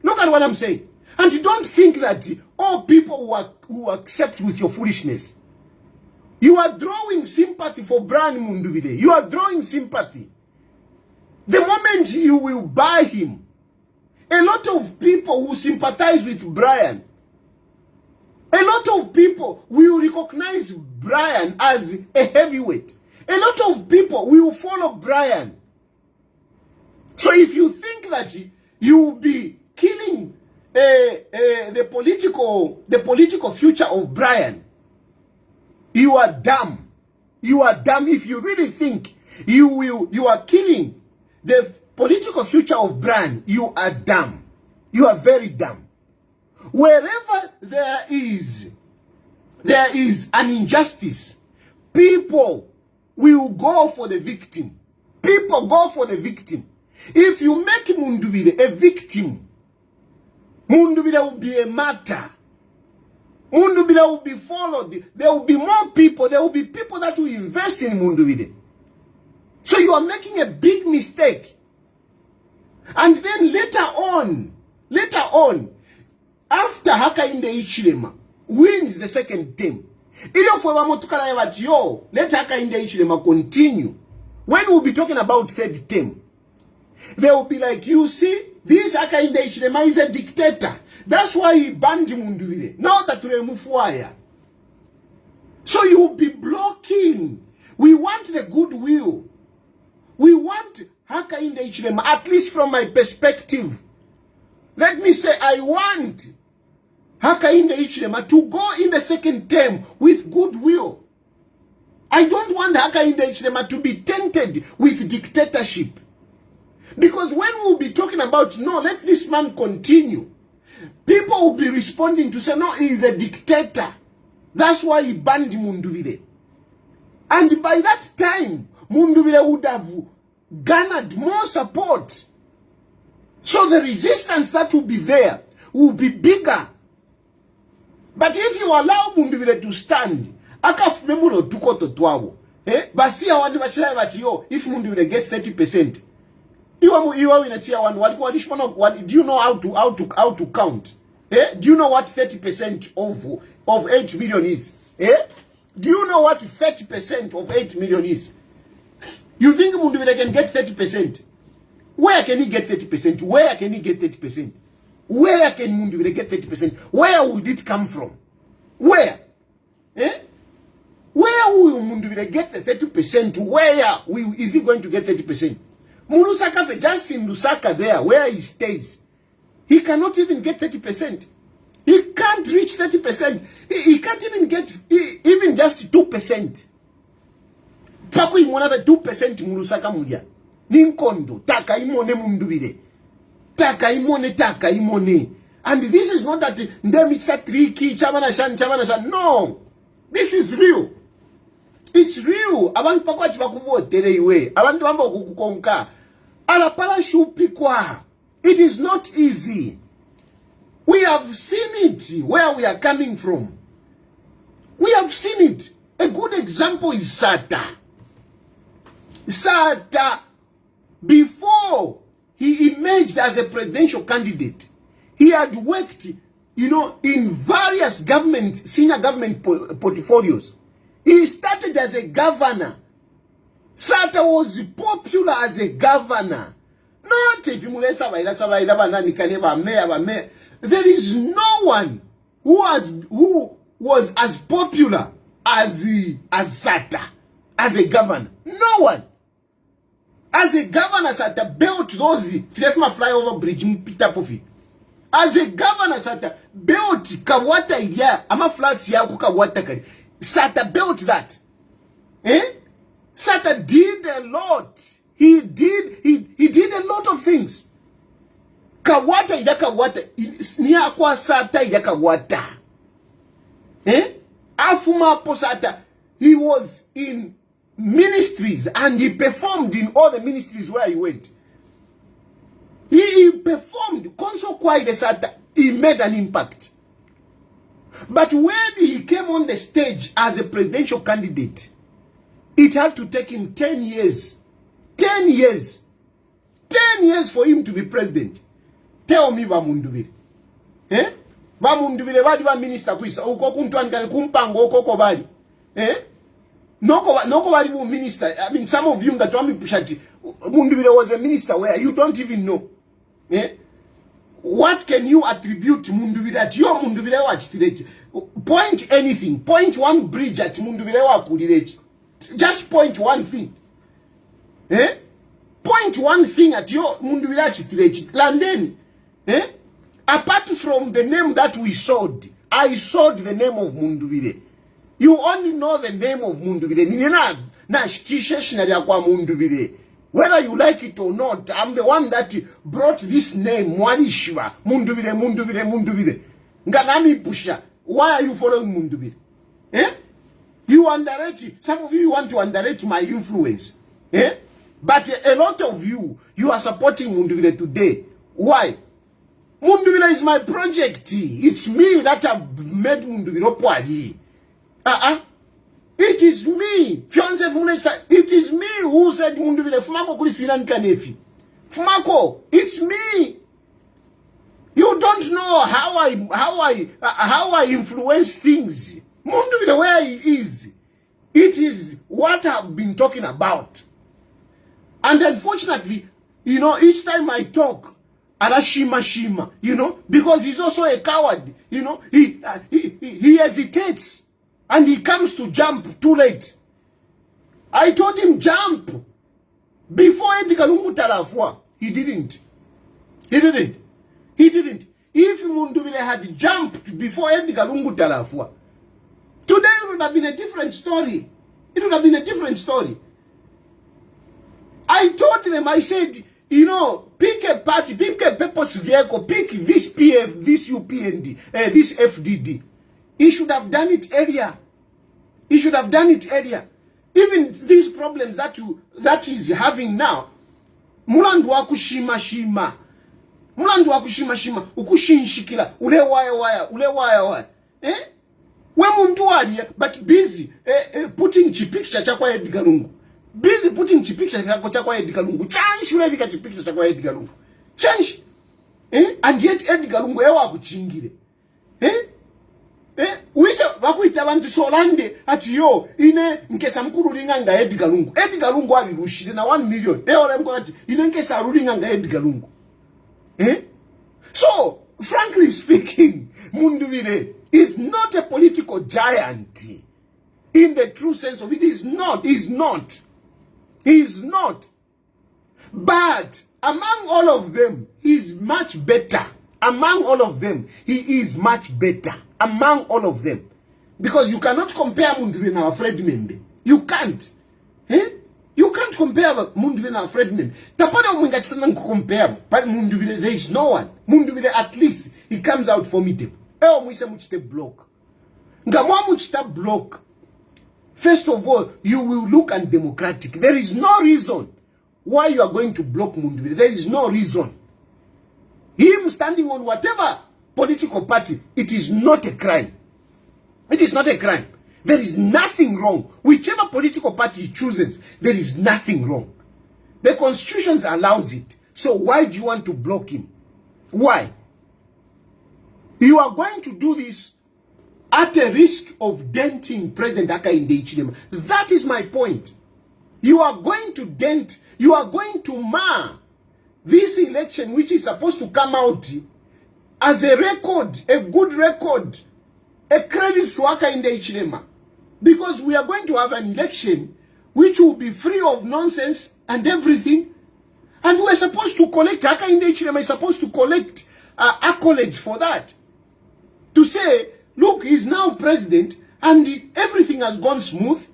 Look at what I'm saying. And you don't think that all people who accept with your foolishness. You are drawing sympathy for Brian Mundubile. You are drawing sympathy. The moment you will buy him, a lot of people who sympathize with Brian, a lot of people will recognize Brian as a heavyweight. A lot of people will follow Brian. So if you think that you will be killing the political future of Brian, you are dumb. You are dumb if you really think you are killing the political future of Brian. You are dumb. You are very dumb. Wherever there is an injustice, people will go for the victim. People go for the victim. If you make Mundubile a victim, Mundubile will be a martyr. Mundubile will be followed. There will be more people. There will be people that will invest in Mundubile. So you are making a big mistake. And then later on, after Hakainde Hichilema wins the second term, let Hakainde Hichilema continue. When we'll be talking about third term, they will be like, you see, this Hakainde Hichilema is a dictator. That's why he banned Mundubile. Now that we remove wire. So you will be blocking. We want the goodwill. We want Hakainde Hichilema, at least from my perspective. Let me say, I want Hakainde Hichilema to go in the second term with goodwill. I don't want Hakainde Hichilema to be tainted with dictatorship. Because when we'll be talking about, no, let this man continue, people will be responding to say, no, he is a dictator. That's why he banned Mundubile. And by that time, Mundubile would have garnered more support. So the resistance that will be there will be bigger. But if you allow Mundubile to stand, akafumemuno tukoto twabo. Basi awandi bachira bati yo, if Mundubile gets 30%. Do you know how to count? Do you know what 30% of 8 million is? Do you know what 30% of 8 million is? You think Mundubile can get 30%? Where can he get 30%? Where can he get 30%? Where can Mundubile get 30%? Where would it come from? Where? Where will Mundubile get the 30%? Where is he going to get 30%? Murusaka, just in Lusaka there, where he stays, he cannot even get 30%. He can't reach 30%. He can't even get even just 2%. Pako imonave 2% Murusaka mudia. Ninkondo, taka imone Mundubile. Taka imone. And this is not that them it's a tricky, chabana shan. No. This is real. It's real. Abantu pakwa chibakuvotere iwe. Abantu bamba kukukonka. Alapala shupikwa. It is not easy. We have seen it where we are coming from. We have seen it. A good example is Sata. Sata, before he emerged as a presidential candidate, he had worked, in various senior government portfolios. He started as a governor. Sata was popular as a governor. Not if you there is no one who was as popular as Sata as a governor. No one. As a governor, Sata built those flyover bridge in Peter Puffy. As a governor, Sata built Kawata Idia, ama flats ya Kawata Kari. Sata built that. Sata did a lot. He did a lot of things. Kawata Ida Kawata. Nia kwa Sata Ida Kawata. Afuma Posata. He was in ministries and he performed in all the ministries where he went. He performed. He made an impact. But when he came on the stage as a presidential candidate, it had to take him 10 years. 10 years. 10 years for him to be president. Tell me Mundubile. Mundubile wadi wa minister kwisa. Uko kumtuanikane kumpango uko bali. Noko bali bu minister. I mean, some of you that wami pushati. Mundubile was a minister where you don't even know. What can you attribute to Mundubile at your Mundubile watch? Point anything. Point one bridge at Mundubile wa. Just point one thing. Point one thing at your Mundubile London. Apart from the name that we sold, I sold the name of Mundubile. You only know the name of Mundubile. Mundubile. Whether you like it or not, I'm the one that brought this name, Mwanishiwa. Mundubile. Nganami Pusha. Why are you following Mundubile? You underrate. Some of you want to underrate my influence. But a lot of you are supporting Mundubile today. Why? Mundubile is my project. It's me that have made Mundubile. It is me. It is me who said Mundubile. Fumako kuli filan kanefi. Fumako, it's me. You don't know how I influence things. Mundubile where he is. It is what I've been talking about. And unfortunately, each time I talk, Shima, because he's also a coward, he hesitates and he comes to jump too late. I told him jump before Edikalungu Tarafwa. He didn't. If Mundubile had jumped before Edikalungu Tarafwa, today it would have been a different story. I told them, I said, pick a party, pick a purpose vehicle, pick this PF, this UPND, this FDD. He should have done it earlier. Even these problems that he's having now, Mulandu wa kushima. Ukushinshikila, ule waya. We muntu wali, but busy putting picture chakwa Edikalungu. Busy putting picture chakwa Edikalungu. Change ulevika picture chakwa Edikalungu. Change. And yet Edikalungu ewa kuchingile. Wise wakuita bantu solande ati yo ine nkesa mkuru linganga Edikalungu wali lushide na 1 million. Ole mko ati ine nkesa linganga Edikalungu. So, frankly speaking, Mundubile is not a political giant in the true sense of it. He is not. But among all of them, he is much better. Among all of them, he is much better. Among all of them. Because you cannot compare Mundubile na Fred Membe. You can't. You can't compare Mundubile na Fred Membe. Tapana mwingachitana compare. But Mundubile, there is no one. Mundubile, at least, he comes out formidable. Mwise muchite block. Ngamwa muchita block. First of all, you will look undemocratic. There is no reason why you are going to block Mundubile. There is no reason. Him standing on whatever political party, it is not a crime. It is not a crime. There is nothing wrong. Whichever political party he chooses, there is nothing wrong. The Constitution allows it. So why do you want to block him? Why? You are going to do this at a risk of denting President Hakainde Hichilema. That is my point. You are going to dent, you are going to mar this election, which is supposed to come out as a record, a good record, a credit to Hakainde Hichilema. Because we are going to have an election which will be free of nonsense and everything. And we're supposed to collect, Hakainde Hichilema is supposed to collect accolades for that. To say, look, he's now president and everything has gone smooth.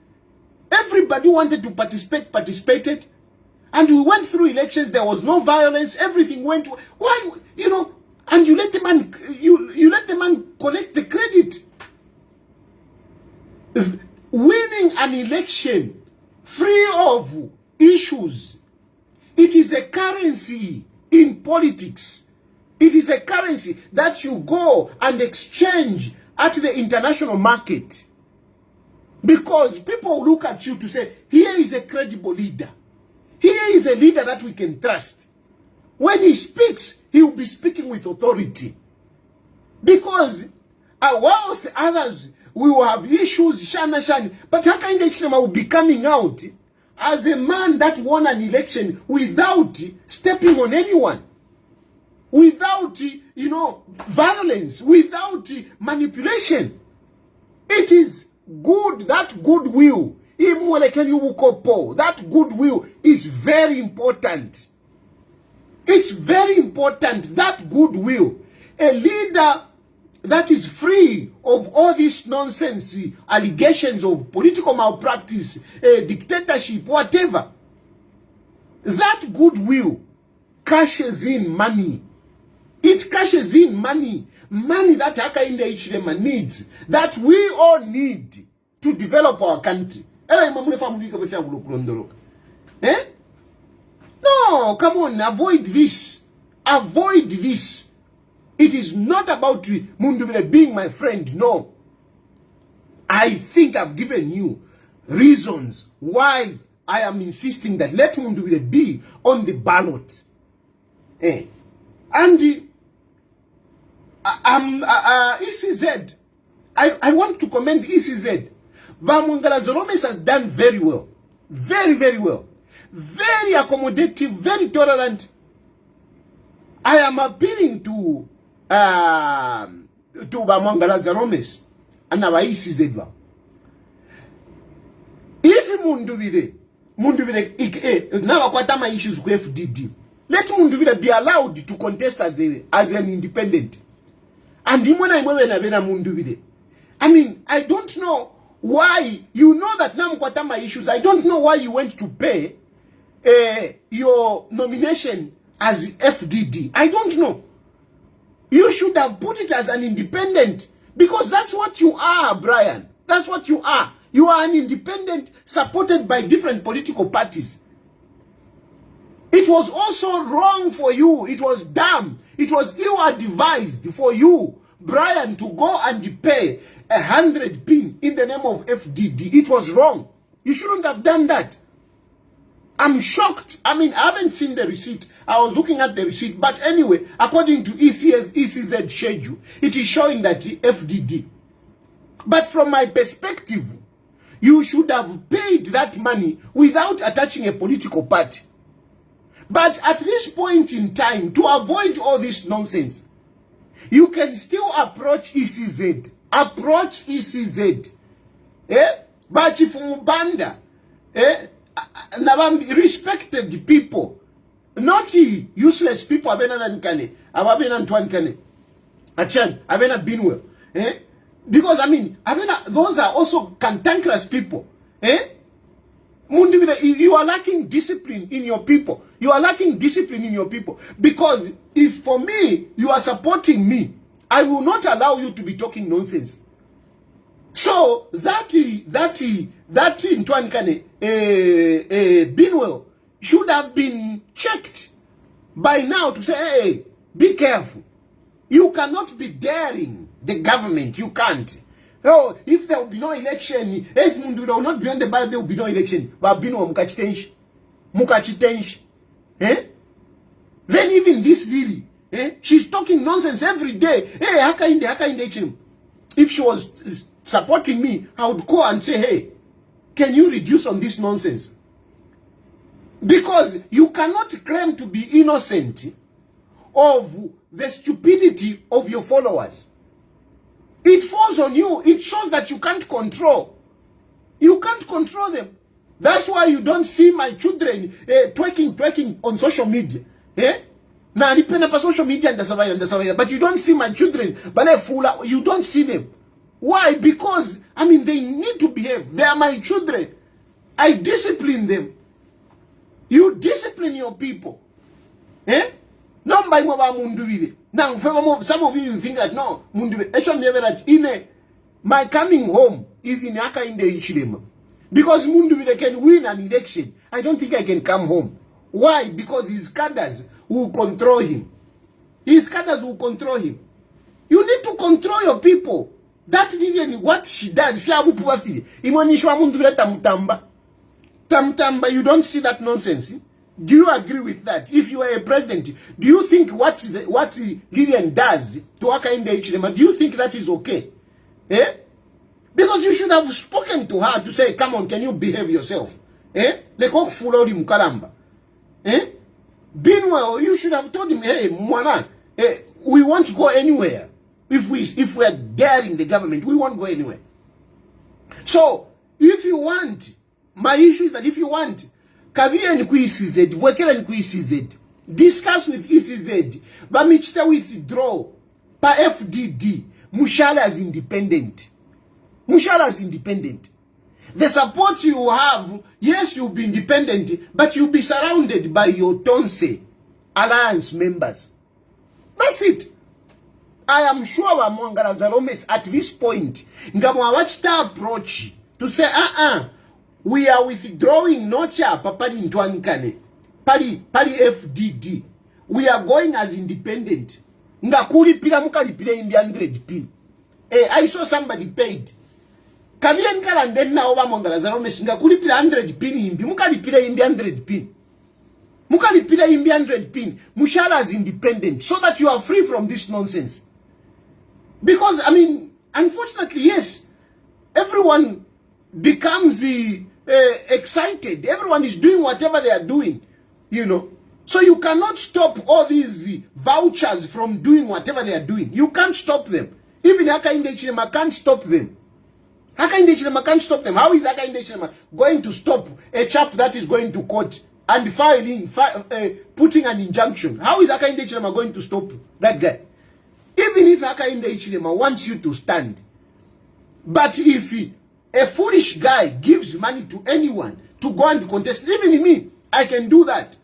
Everybody wanted to participated. And we went through elections. There was no violence. Everything went. Why, you know? And you let the man, you let the man collect the credit. Winning an election free of issues, it is a currency in politics. It is a currency that you go and exchange at the international market. Because people look at you to say, here is a credible leader. Here is a leader that we can trust. When he speaks, he will be speaking with authority. Because whilst others will have issues, shana. But Hakainde Hichilema will be coming out as a man that won an election without stepping on anyone. Without, you know, violence, without manipulation. It is good, that goodwill. That goodwill is very important. It's very important, that goodwill. A leader that is free of all this nonsense, allegations of political malpractice, dictatorship, whatever. That goodwill cashes in money. It cashes in money. Money that Hakainde Hichilema needs. That we all need to develop our country. Eh? No, come on, avoid this. Avoid this. It is not about Mundubile being my friend, no. I think I've given you reasons why I am insisting that let Mundubile be on the ballot. Eh? And ECZ, I want to commend ECZ. Bamwangala Zoromes has done very well. Very, very well. Very accommodative, very tolerant. I am appealing to Bamwangala Zoromes and our ECZ. If Mundubile now kwatama issues with FDD, let Mundubile be allowed to contest as an independent. And Mundubile. I mean, I don't know why, you know that Namukwatama issues, I don't know why you went to pay your nomination as FDD. I don't know. You should have put it as an independent, because that's what you are, Brian. That's what you are. You are an independent supported by different political parties. It was also wrong for you. It was dumb. It was ill-advised for you, Brian, to go and pay 100 pin in the name of FDD. It was wrong. You shouldn't have done that. I'm shocked. I mean, I haven't seen the receipt. I was looking at the receipt. But anyway, according to ECZ schedule, it is showing that FDD. But from my perspective, you should have paid that money without attaching a political party. But at this point in time, to avoid all this nonsense, you can still approach ECZ. Approach ECZ. But if Mubanda, respected people, not useless people, because I mean, those are also cantankerous people. Mundubile, you are lacking discipline in your people. You are lacking discipline in your people. Because if for me, you are supporting me, I will not allow you to be talking nonsense. So that in Twankane, Binwell should have been checked by now to say, hey, be careful. You cannot be daring the government. You can't. Oh, if there will be no election, if Mundubile will not be on the ballot, there will be no election. But Binwell mukachitenshi. Then even this lady, she's talking nonsense every day. Hey, Hakainde. If she was supporting me, I would go and say, hey, can you reduce on this nonsense? Because you cannot claim to be innocent of the stupidity of your followers. It falls on you. It shows that you can't control. You can't control them. That's why you don't see my children twerking on social media. Now, depend on social media and the survivor, but you don't see my children. But you don't see them. Why? Because, I mean, they need to behave. They are my children. I discipline them. You discipline your people. Eh? Now, some of you think that, no, Mundubile, my coming home is in Hakainde Hichilema. Because Mundubile can win an election. I don't think I can come home. Why? Because his cadres will control him. His cadres will control him. You need to control your people. That even what she does. Tamtamba, you don't see that nonsense. Do you agree with that? If you are a president, do you think what Lillian does to Hakainde Hichilema, do you think that is okay? Eh? Because you should have spoken to her to say, come on, can you behave yourself? Eh? Eh? Meanwhile, you should have told him, hey, Mwana, we won't go anywhere. If we are there in the government, we won't go anywhere. So, if you want, my issue is that if you want, Kavia and ECZ, Wekera and ECZ, discuss with ECZ, Bamichita withdraw, pa FDD, Mushala is independent. Mushala is independent. The support you have, yes, you'll be independent, but you'll be surrounded by your Tonse Alliance members. That's it. I am sure Wamwangala Zaromes at this point, Ngamwawachita approach to say, we are withdrawing Nocha Papadi Ntwankane, Pari FDD. We are going as independent. Ngakuli pila mukali pila imbi 100 pin. I saw somebody paid. Kavian Kalandena over Mongala Messinga Kulipila 100 pin imbi, Mukalipila imbi 100 pin. Mukalipila imbi 100 pin. Mushala is independent so that you are free from this nonsense. Because, I mean, unfortunately, yes, everyone becomes excited. Everyone is doing whatever they are doing, you know. So you cannot stop all these vouchers from doing whatever they are doing. You can't stop them. Even Hakainde Hichilema can't stop them. Hakainde Hichilema can't stop them. How is Hakainde Hichilema going to stop a chap that is going to court and putting an injunction? How is Hakainde Hichilema going to stop that guy? Even if Hakainde Hichilema wants you to stand, but if a foolish guy gives money to anyone to go and contest, even me, I can do that.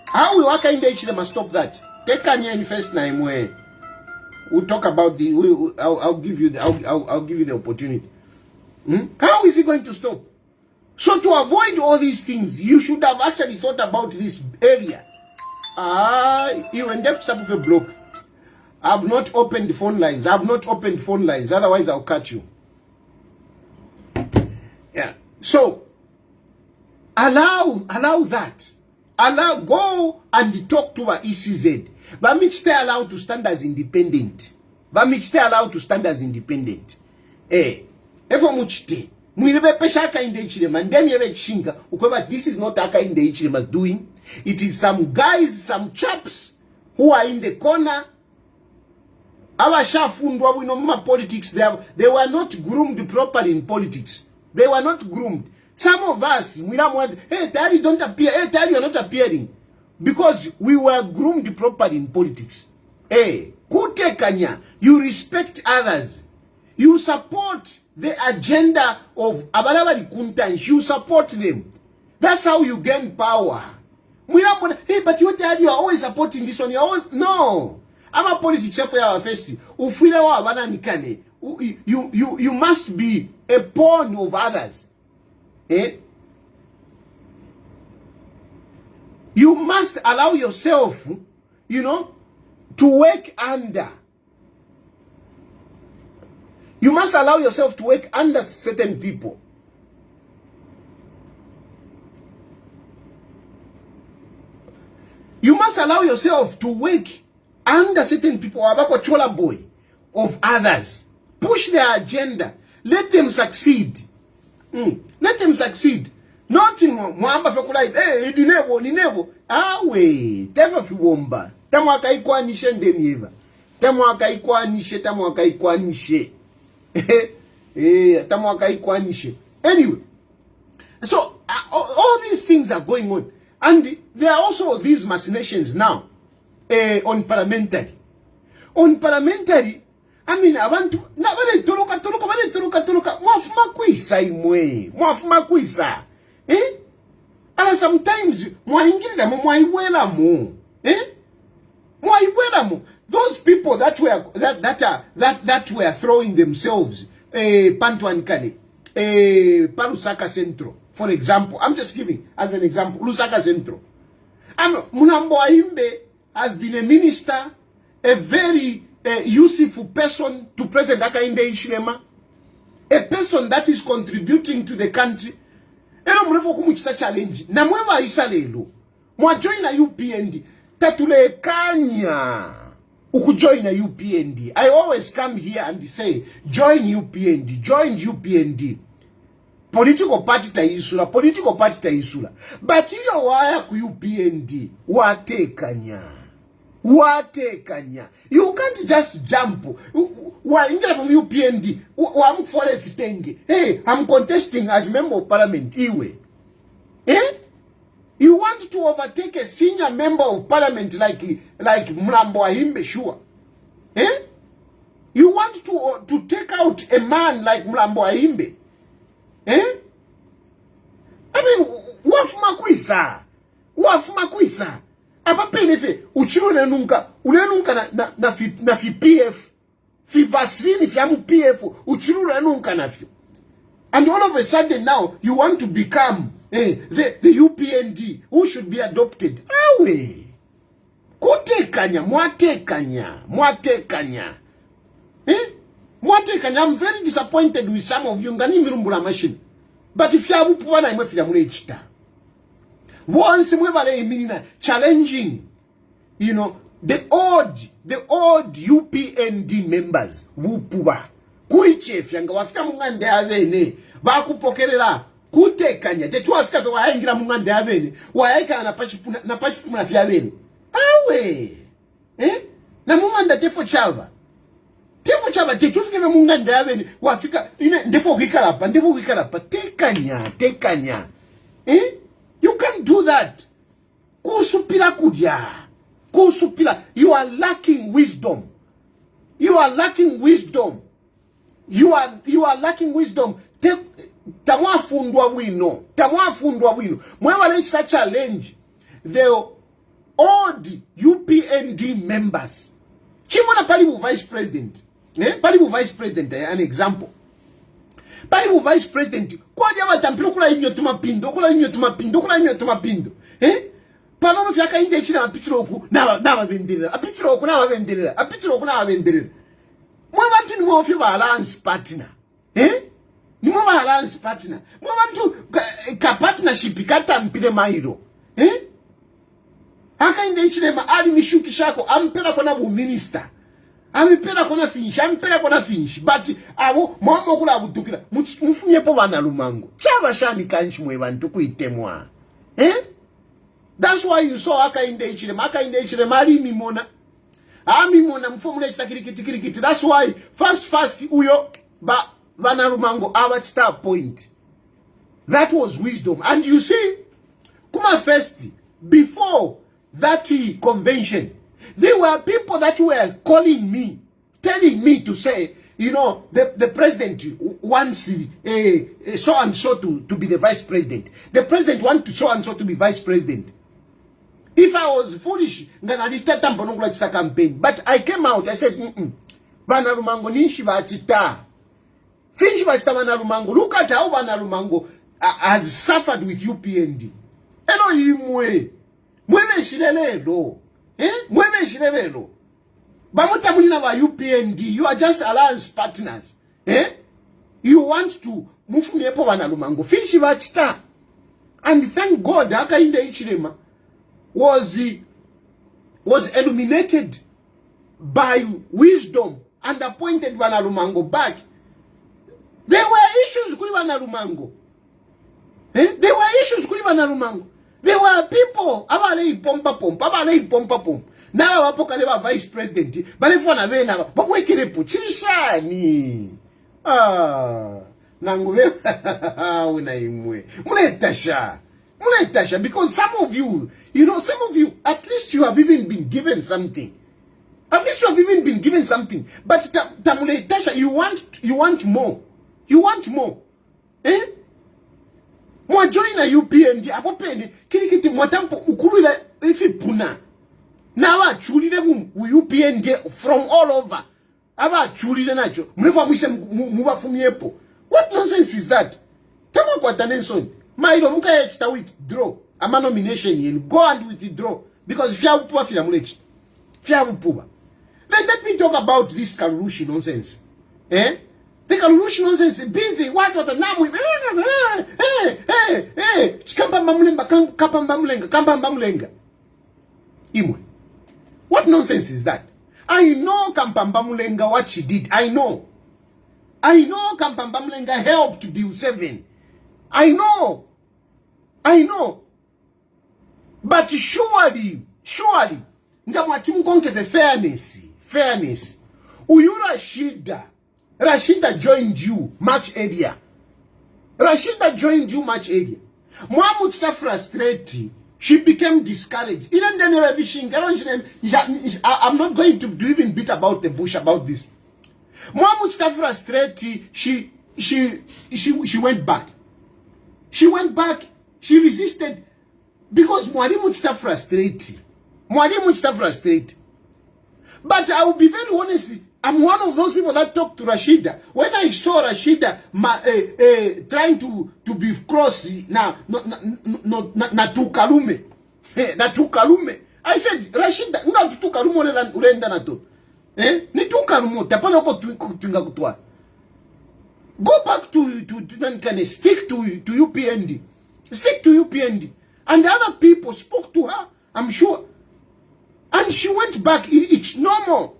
How will Hakainde Hichilema stop that? Take Kanye in first time where we'll talk about I'll give you the opportunity. How is he going to stop? So to avoid all these things, you should have actually thought about this area. You end up with a block. I've not opened the phone lines. Otherwise, I'll cut you. Yeah. So allow that. Go and talk to our ECZ. But me stay allowed to stand as independent. Efo muchite. Mwilebe pesha Hakainde Hichilema. And then yebe chinga. Ukweba, this is not Hakainde Hichilema's doing. It is some guys, some chaps who are in the corner. Our shafundwa, we know politics. They were not groomed properly in politics. They were not groomed. Some of us, we don't want, hey, Tayali, don't appear. Hey, Tayali, you're not appearing. Because we were groomed properly in politics. Hey, Kute Kanya, you respect others. You support the agenda of Abalabari Kuntans. You support them. That's how you gain power. We don't want, hey, but you are always supporting this one. You always, no. I'm a politics for our first. You must be a pawn of others. Eh? You must allow yourself, you know, to work under. You must allow yourself to work under certain people. You must allow yourself to work under certain people, abako chola boy, of others. Push their agenda. Let them succeed. Let them succeed. Nothing mwamba fekulai, hey, ninevo. We, tefa fiwomba. Tamu akaikwanishe ndemieva. Tamu akaikwanishe. Tamu akaikwanishe. Anyway, so all these things are going on. And there are also these machinations now. on parliamentary. On parliamentary, I mean, abantu na bale toloka mwafuma kwisa imwe mwafuma kwisa ala sometimes mwaingirira mu mwaiwela mu mwaiwela mu those people that were throwing themselves Pantwankane Palusaka Centro, for example. I'm just giving as an example Lusaka Centro. Mulambo Hakainde has been a minister, a very useful person to President Hakainde Hichilema, a person that is contributing to the country. Ero mrefu kumuchita challenge. Na mwema isa lelo. Mwa join na UPND. Tatule kanya. Ukujoin na UPND. I always come here and say, join UPND. Join UPND. Political party ta isula. But iyo waya ku UPND. Wate kanya. You can't just jump. Ingela from UPND. I'm for everything. Hey, I'm contesting as member of parliament. Iwe. You want to overtake a senior member of parliament like Mulambo Hakainde, sure. You want to take out a man like Mulambo Hakainde. I mean, wafuma kwisa. Apa penefe uchiro nunca na fi PF fi vaseline fi amu PF uchiro nunca na fi. And all of a sudden now you want to become the UPND who should be adopted. Awe kutekanya mwatekanya I'm very disappointed with some of you ngani mirumbula machine. But if you have upwana imwe fila mule chita once mwebale iminina challenging, you know, the old UPND members wupuba kuichefya nga wafika mungande avene bakupokerera kutekanya tetu wafika fe waingira mungande avene waika na pachipuna vya avene awe na mumanda tefo chava tetu fike mungande avene wafika ndefo kuikalapa tekanya you can't do that. Kusupila kudya. You are lacking wisdom. You are lacking wisdom. Tamwa fundwa wino. Mwewa lechita challenge the old UPND members. Chimona palibu vice president. Palibu vice president, an example. Palibu vice president. Kwa diya tampilo kula inyo tumapindo. Panono fi Hakainde Hichilema apitiro oku na venderera. Mwe bantu ni mwe ba alliance partner. Ni mwe ba alliance partner. Mwe bantu ka partnership kata mpile mairo. Hakainde Hichilema ali mishukishako ampela kona bu minister. Amipela kona finish. But abo mwambo kula abutukira. Mufunye po bana lumango. Chaba shani kanshi mwe bantu kuitemwa. That's why you saw Hakainde Hichilema ali mimona. Mimona mfomule chita kirikiti. That's why first uyo bana lumango abachita point. That was wisdom. And you see, kuma first, before that convention, there were people that were calling me, telling me to say, you know, the president wants so and so to be the vice president. The president wants so and so to be vice president. If I was foolish, then I start a campaign. But I came out, I said, Bana Lumango nishi bachita. Finish bachita Bana Lumango. Look at how Bana Lumango has suffered with UPND. Elo imwe. Mweme shilelelo. Mweme shilelelo. Bamuta mulina wa UPND. You are just alliance partners. You want to move nepo Bana Lumango. Finish bachita. And thank God, Hakainde Hichilema was illuminated by wisdom and appointed Bana Lumango back. There were issues kuli Bana Lumango. There were issues kuli Bana Lumango. There were people abale pompa. Na wapo kale ba vice president. Bale fona vena ba wekelepo chirishani. Nangule una imwe. Muleta sha. Muletasha, because some of you, at least you have even been given something. At least you have even been given something. But Tamuletasha, you want more. You want more. Eh? Mwa join a UPND, apopene, kirikiti mwatampo ukulula ifi puna. Na aba chulile UPND from all over. Aba chulile nacho. Mrefa mwise mubafumiepo. What nonsense is that? Tama kwa Tanenson. Mailo muka yechita withdraw. Ama nomination yen. Go and withdraw. Because if you have poor fila mulech. If you have poor. Then let me talk about this Kalurushi nonsense. Eh? The Kalurushi nonsense is busy. What the namu? Hey. Kampambamulenga. Imwe. What nonsense is that? I know Kampambamulenga what she did. I know Kampambamulenga helped Bill 7. I know. But surely, ndamwatimu konke the fairness. Uyu Rashida joined you much earlier. Mwamu chita frustrated. She became discouraged. I'm not going to even beat about the bush about this. Mwamu chita frustrated. She went back. She resisted because mwalimu chita frustrated. But I will be very honest. I'm one of those people that talk to Rashida. When I saw Rashida trying to be cross na tukalume, I said, Rashida, nga tukalume ulenda na to. Ni tukalume, tapana ko tunga kutwa. Go back to stick to UPND. Stick to UPND. And the other people spoke to her, I'm sure. And she went back. It's normal.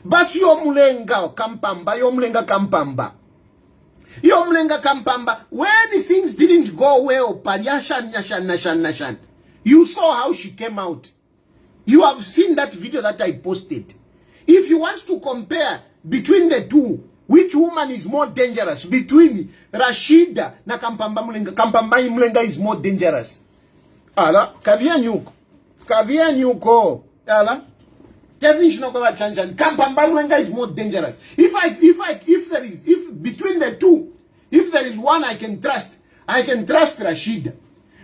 But Yomulenga Kampamba, when things didn't go well, Nashan, you saw how she came out. You have seen that video that I posted. If you want to compare between the two, which woman is more dangerous? Between Rashida na Kampamba Mulenga is more dangerous. Ala, kavia nyuko. Ala. Kampamba Mulenga is more dangerous. If between the two, if there is one I can trust Rashida.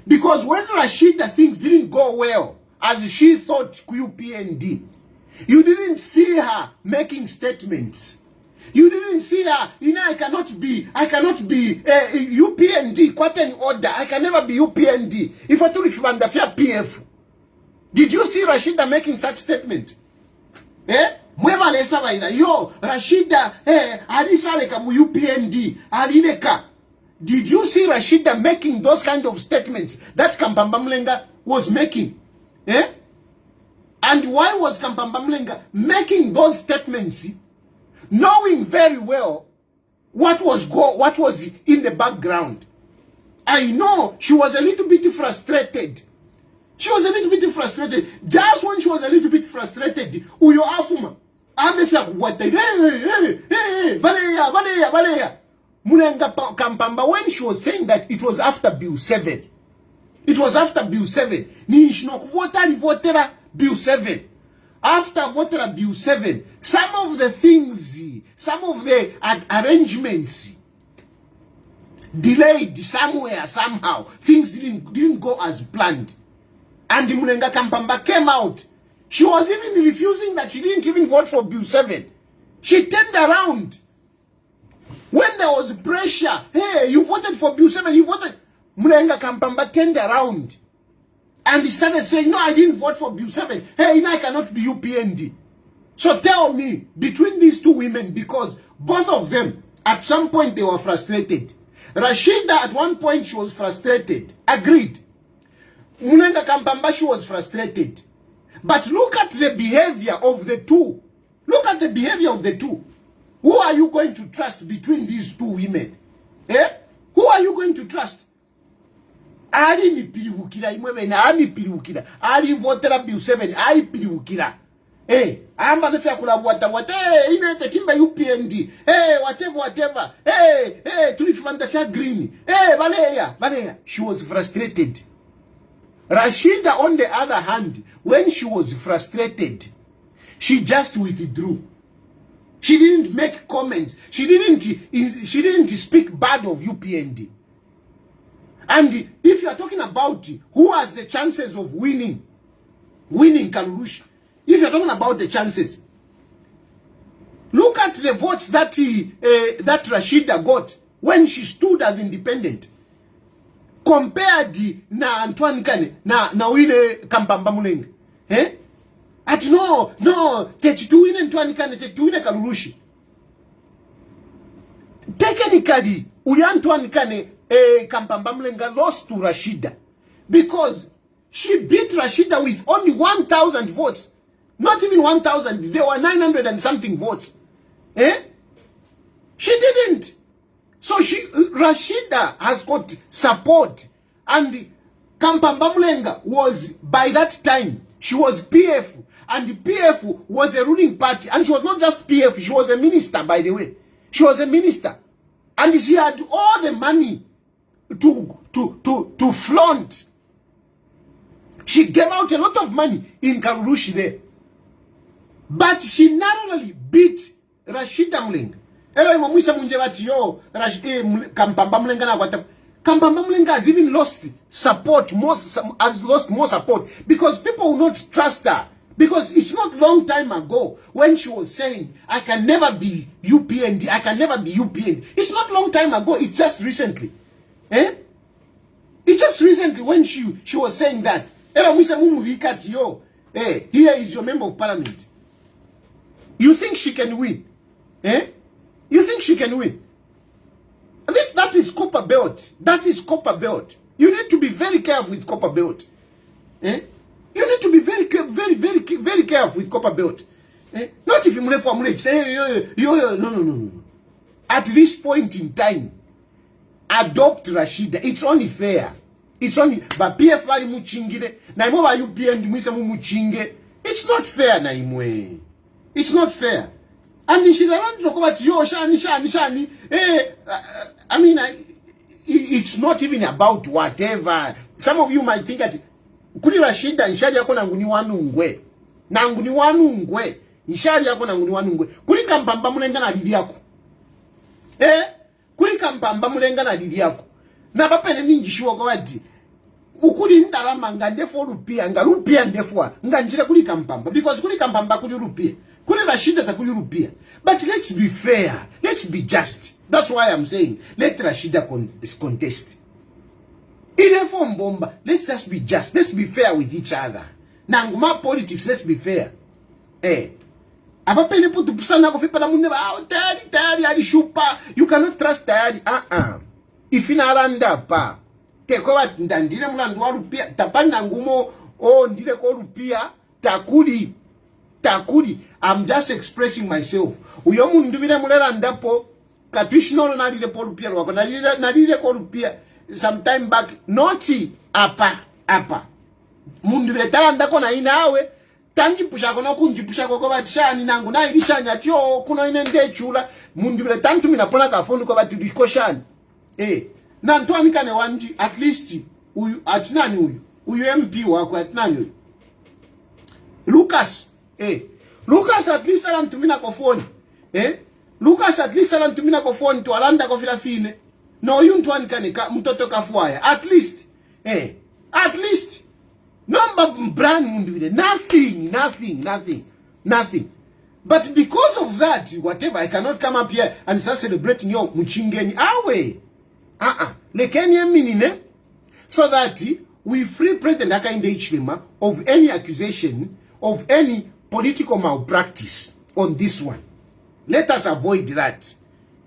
Because when Rashida things didn't go well, as she thought UPND, you didn't see her making statements. You didn't see her, I cannot be UPND, quite an order. I can never be UPND. If I told you under PF. Did you see Rashida making such statement? Mweba lesa baina. Yo, Rashida, alisaleka mu UPND, alileka. Did you see Rashida making those kind of statements that Kampamba Mulenga was making? And why was Kampamba Mulenga making those statements, knowing very well what was in the background? I know she was a little bit frustrated. Just when she was a little bit frustrated, uyo afuma amefia kuwata baleya Mulenga Kampamba, when she was saying that it was after Bill 7. It was after Bill 7. Ni votera Bill 7. After votera Bill 7, some of the things, some of the arrangements delayed somewhere, somehow. Things didn't go as planned. And Mulenga Kampamba came out. She was even refusing that she didn't even vote for Bill 7. She turned around. When there was pressure, hey, you voted for Bill 7, you voted. Mulenga Kampamba turned around. And he started saying, no, I didn't vote for Bill 7. Hey, I cannot be UPND. So tell me, between these two women, because both of them, at some point, they were frustrated. Rashida, at one point, she was frustrated. Agreed. Mulenga Kampamba, she was frustrated. But look at the behavior of the two. Look at the behavior of the two. Who are you going to trust between these two women? Who are you going to trust? Ali ni piliwukira imwebe na ami piliwukira. Ali votera Bill 7, ali piliwukira. amba nefya kulabwata what inete timba UPND whatever tulifanda fya green baleya. She was frustrated. Rashida, on the other hand, when she was frustrated, she just withdrew. She didn't make comments. She didn't speak bad of UPND. And if you are talking about who has the chances of winning Kalurushi, if you are talking about the chances, look at the votes that that Rashida got when she stood as independent. Compared na Antoine Kane na wile Kampamba Mulenge. At no, tetuine Antoine Kane, tetuine Kalurushi. Technically, uli Antoine Kane Kampamba Mulenga lost to Rashida because she beat Rashida with only 1,000 votes. Not even 1,000, there were 900 and something votes. She didn't. So Rashida has got support, and Kampamba Mulenga was, by that time, she was PF, and the PF was a ruling party, and she was not just PF, she was a minister, by the way. She was a minister, and she had all the money to flaunt. She gave out a lot of money in Kalurushi there, but she narrowly beat Rashida Mulenga. Kampamba Mulenga has even lost support, has lost more support because people will not trust her. Because it's not long time ago when she was saying, I can never be UPND, I can never be UPND. It's not long time ago, it's just recently. It's just recently when she was saying that. Here is your member of parliament. You think she can win? You think she can win? That is copper belt. That is copper belt. You need to be very careful with copper belt. You need to be very careful with copper belt. Not if you say, no. At this point in time, adopt Rashida. It's only fair. It's only, but PF vali muchingire. Na imo ba UPND mwisa muchinge. It's not fair na imwe. It's not fair. And shani. I mean, it's not even about whatever. Some of you might think that kuli Rashida nshari yako nanguni wanungwe. Nanguni wanungwe. Nshari yako nanguni wanungwe. Kuli Kampamba Mulenga na didi yako. Kuli Kampamba Mulenga na didi yako. Na bapene ninjishuwa kwa wadi. Ukuli ndalama nga ndefo rupia. Nga rupia ndefo. Nga njire kuli Kampamba. Because kuli Kampamba kuli rupia. Kuli Rashida takuli rupia. But let's be fair. Let's be just. That's why I'm saying, let Rashida contest. In a form bomba, let's just be just. Let's be fair with each other. Nanguma politics, let's be fair. Abapene putu pusana ko fipa na munne ba Tayali ali shupa. You cannot trust Tayali. If inaranda pa. Teko wat ndandile mulandu wa rupia. Tapanda ngumo ndile ko rupia. Takuli. I'm just expressing myself. Uyo Mundubile mulera ndapo katwishinolo nalile po rupia lwako. Nalile ko rupia sometime back. Noti apa. Mundubile talandako na inawe. Tanjipusha kono kunjipusha koko batishani nangu na ilishanya ati kuna inende chula. Mundubile tantu minapona kafonu kwa batu dikoshani. Na Antoine Kane wanji at least uyu atinani uyu. Uyu MP wako atinani uyu. Lucas at least alantumina kofoni. Lucas at least alantumina kofoni to alanda kofila fine. No uyu Antoine Kane mtoto kafuaya. At least. Number brand Mundubile. Nothing. But because of that, whatever, I cannot come up here and start celebrating your muchingeni. Awe. Lekenya minine. So that we free President Hakainde Hichilema of any accusation of any political malpractice on this one. Let us avoid that.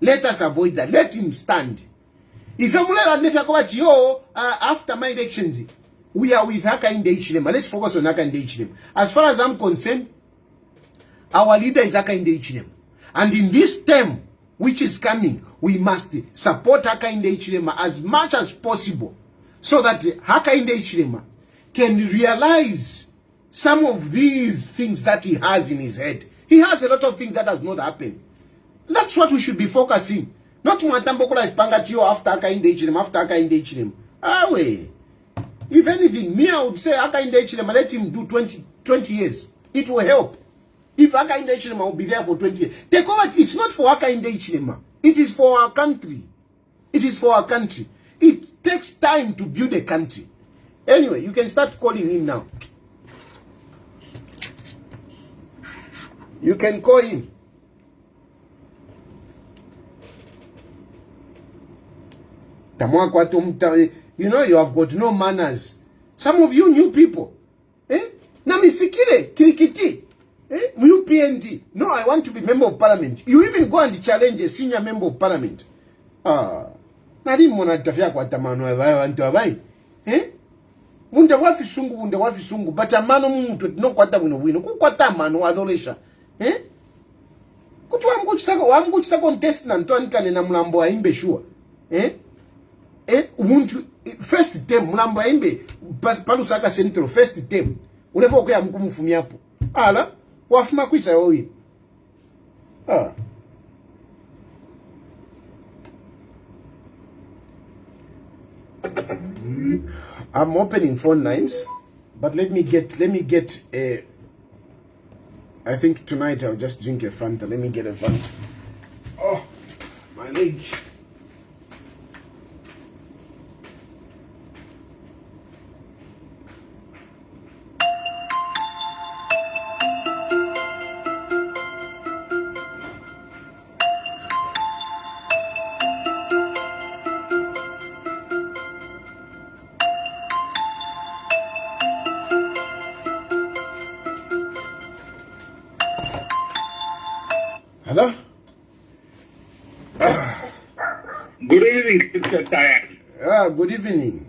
Let him stand. If you're after my elections, we are with Hakainde Hichilema. Let's focus on Hakainde Hichilema. As far as I'm concerned, our leader is Hakainde Hichilema. And in this term, which is coming, we must support Hakainde Hichilema as much as possible so that Hakainde Hichilema can realize some of these things that he has in his head. He has a lot of things that has not happened. That's what we should be focusing. Not Matambokola Pangatio after Hakainde Hichilema, after Hakainde Hichilema. If anything, me, I would say Hakainde Hichilema, let him do 20 years. It will help. If Hakainde Hichilema will be there for 20 years. Take over, it's not for Hakainde Hichilema. It is for our country. It is for our country. It takes time to build a country. Anyway, you can start calling him now. You can call him. You know, you have got no manners. Some of you new people. Namifikire, kirikiti. You PND. No, I want to be member of parliament. You even go and challenge a senior member of parliament. Nari mona tafia kwa tamano wantu abai. Bunda wafi sungu. Bata mano muntu no kwata wino. Kukwata mano adoresha. Kutu wamu chitako contest na ntoanikane na mlambo wa imbe shua. Umuntu first term mlambo wa imbe palu saka centro first term. Ulefa okuya mkumufumi hapo. Ala, wafuma kuisa yoyi. I'm opening phone lines, but let me get a. I think tonight I'll just drink a Fanta. Let me get a Fanta. Oh, my leg. Hello? Good evening, Mr. Tayali. Good evening.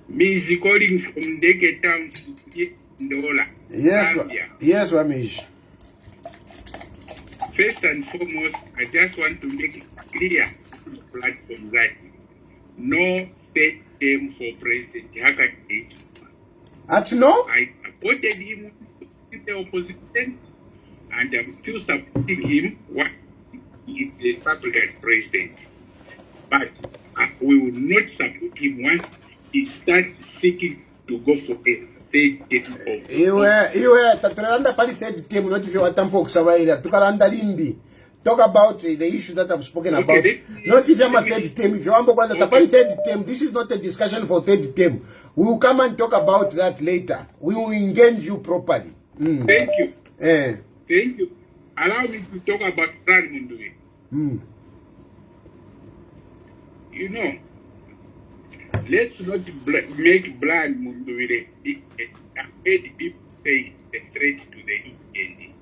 Me is calling from Deke Town, Ndola. Yes, Wamish. First and foremost, I just want to make it clear to the platform that no third term for President Hakainde. At no? I supported him in the opposition, and I'm still supporting him while he is the South African president. But we will not support him once he starts seeking to go for a third term of Iwe taturanda pali third term not if you want tampo kusawaira tukalanda limbi. Talk about the issues that I've spoken about. Not if you have a third term. If you want to third term, this is not a discussion for third term. We will come and talk about that later. We will engage you properly. Thank you. Thank you. Allow me to talk about Mundubile. You know, let's not make blind Mundubile. I've heard people say it's a threat to the UPND.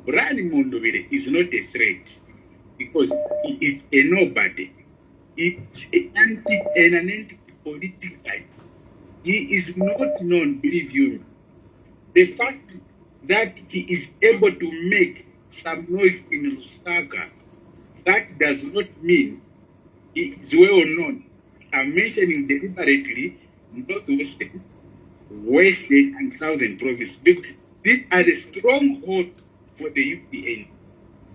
Brian Mundubile is not a threat because he is a nobody. It's an anti-political guy. He is not known, believe you. The fact that he is able to make some noise in Lusaka, that does not mean he is well known. I'm mentioning deliberately Northwestern, Western, and Southern province because these are the strongholds for the UPN.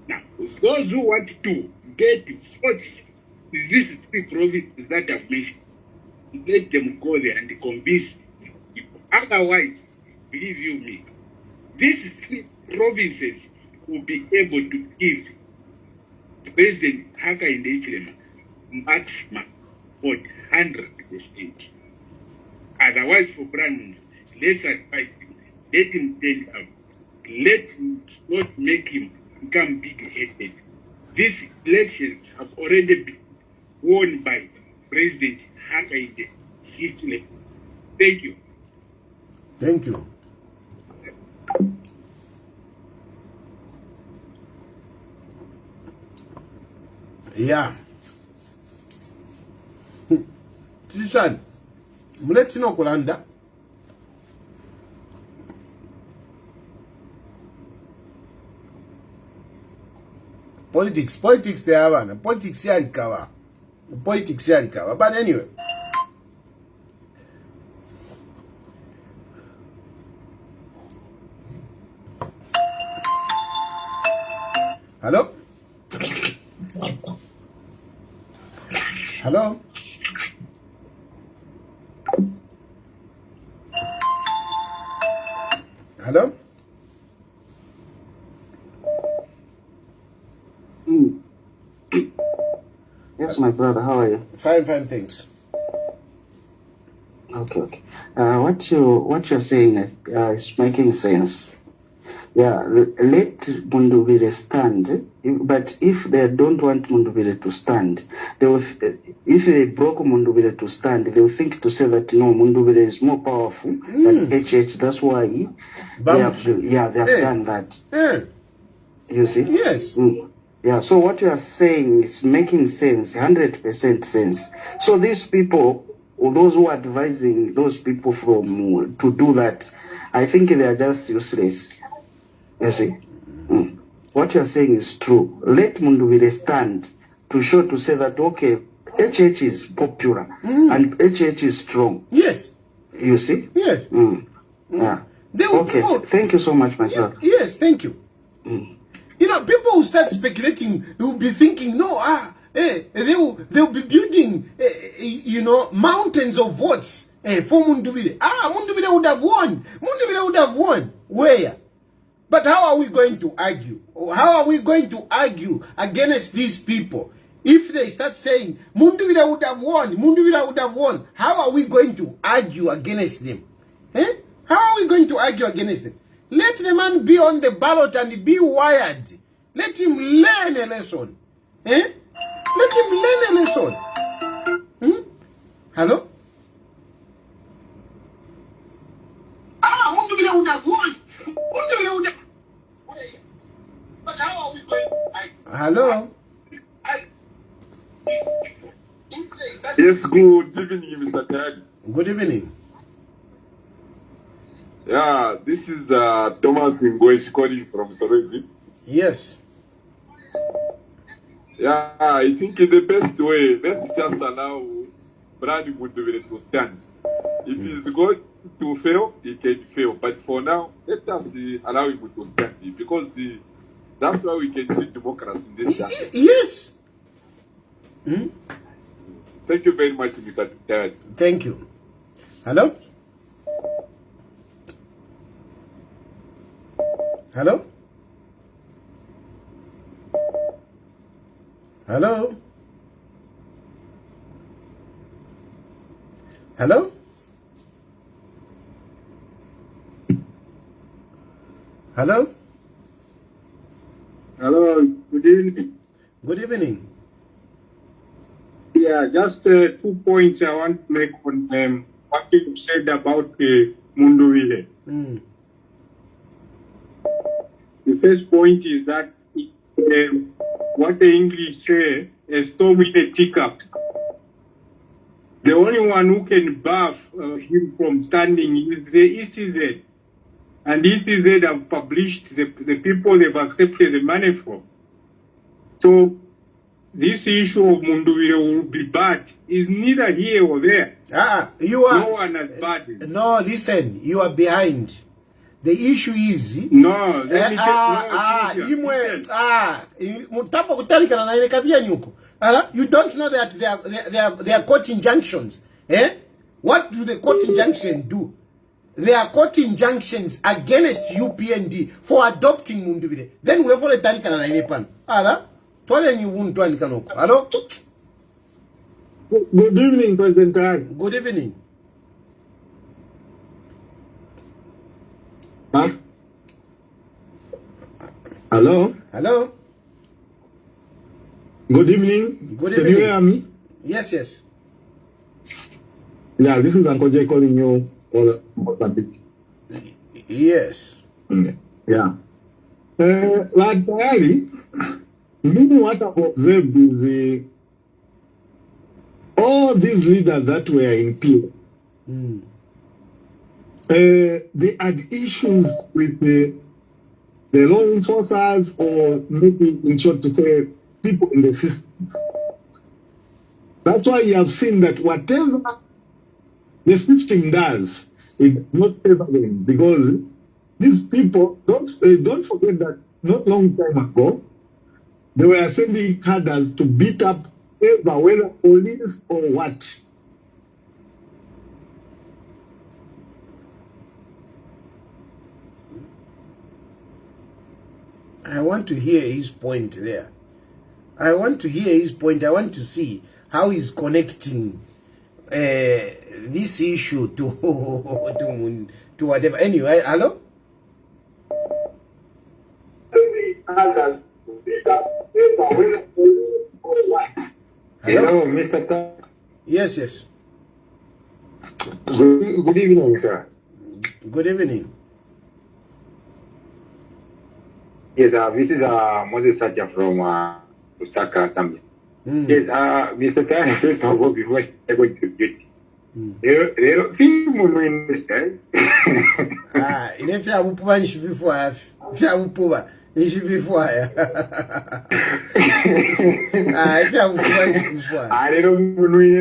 Now, those who want to get votes in these three provinces that I've mentioned, let them go there and convince people. Otherwise, believe you me, these three provinces will be able to give President Hakainde Hichilema maximum 100%. Otherwise, for Brandon, let's advise him, let him stand up. Let's not make him become big-headed. These elections have already been won by President Hakainde Hichilema. Thank you. Thank you. Yeah. Tishan, muletino kulanda. Politics, they have one. Politics here recover. But anyway, Hello? Hello? Hello? Yes, my brother, how are you? Fine, thanks. Okay. What you're saying is making sense. Yeah, let Mundubile stand. But if they don't want Mundubile to stand, if they broke Mundubile to stand, they will think to say that no, Mundubile is more powerful than HH. That's why they have done that. You see? Yes. Yeah, so what you are saying is making sense, 100% sense. So these people, or those who are advising those people to do that, I think they are just useless. You see? What you are saying is true. Let Mundubile stand to say that, okay, HH is popular and HH is strong. Yes. You see? Yes. Yeah. Okay. Thank you so much, my brother. Yes, thank you. You know, people who start speculating, they will be thinking, they'll be building, mountains of votes for Mundubile. Mundubile would have won. Mundubile would have won. Where? But how are we going to argue? How are we going to argue against these people? If they start saying, Mundubile would have won, Mundubile would have won, how are we going to argue against them? How are we going to argue against them? Let the man be on the ballot and be wired. Let him learn a lesson. Let him learn a lesson. Hello? Mundubile would have won. Mundubile would have... But how are we going to... Hello? Yes, good evening, Mr. Tayali. Good evening. Yeah, this is Thomas Ngwesh calling from Sorezi. Yes. Yeah, I think the best way, let's just allow Brad Mundubile to stand. If he's going to fail, he can fail. But for now, let us allow him to stand because that's why we can see democracy in this country. Yes. Thank you very much, Mr. Tayali. Thank you. Hello? Hello? Hello? Hello? Hello? Hello, good evening. Good evening. Yeah, just 2 points I want to make on what you said about Mundubile. The first point is that what the English say, a storm in a teacup. The only one who can buff him from standing is the ECZ. And ECZ have published the people they've accepted the money from. So this issue of Mundubile will be bad is neither here or there. You are... No one has bad. No, listen, you are behind. The issue is... No, let me you don't know that they are court injunctions. What do the court injunctions do? They are court injunctions against UPND for adopting Mundubile. Then we follow Talikana na inepan. Hello? Good evening, President Tayali. Good evening. Huh? Hello? Hello? Good evening. Good Can evening. you hear me? Yes. Yeah, this is Uncle Jay calling you on Mozambique. Yes. Yeah. Like Tayali, what I've observed is all these leaders that were in peer, they had issues with the law enforcers, or maybe in short to say people in the systems. That's why you have seen that whatever the system does, it not favor them, because these people don't forget that not long time ago They were sending cadres to beat up whether police or what. I want to hear his point there. I want to hear his point. I want to see how he's connecting this issue to whatever. Anyway, hello? Hello, Mr. Ta. Yes, yes. Good evening, sir. Good evening. Yes, this is Moses Sacha from Osaka Assembly. Yes, Mr. Ta, first of all, before I go to get If you have a punch before, if you have a poor, if you before, if you have a punch before, I don't know, if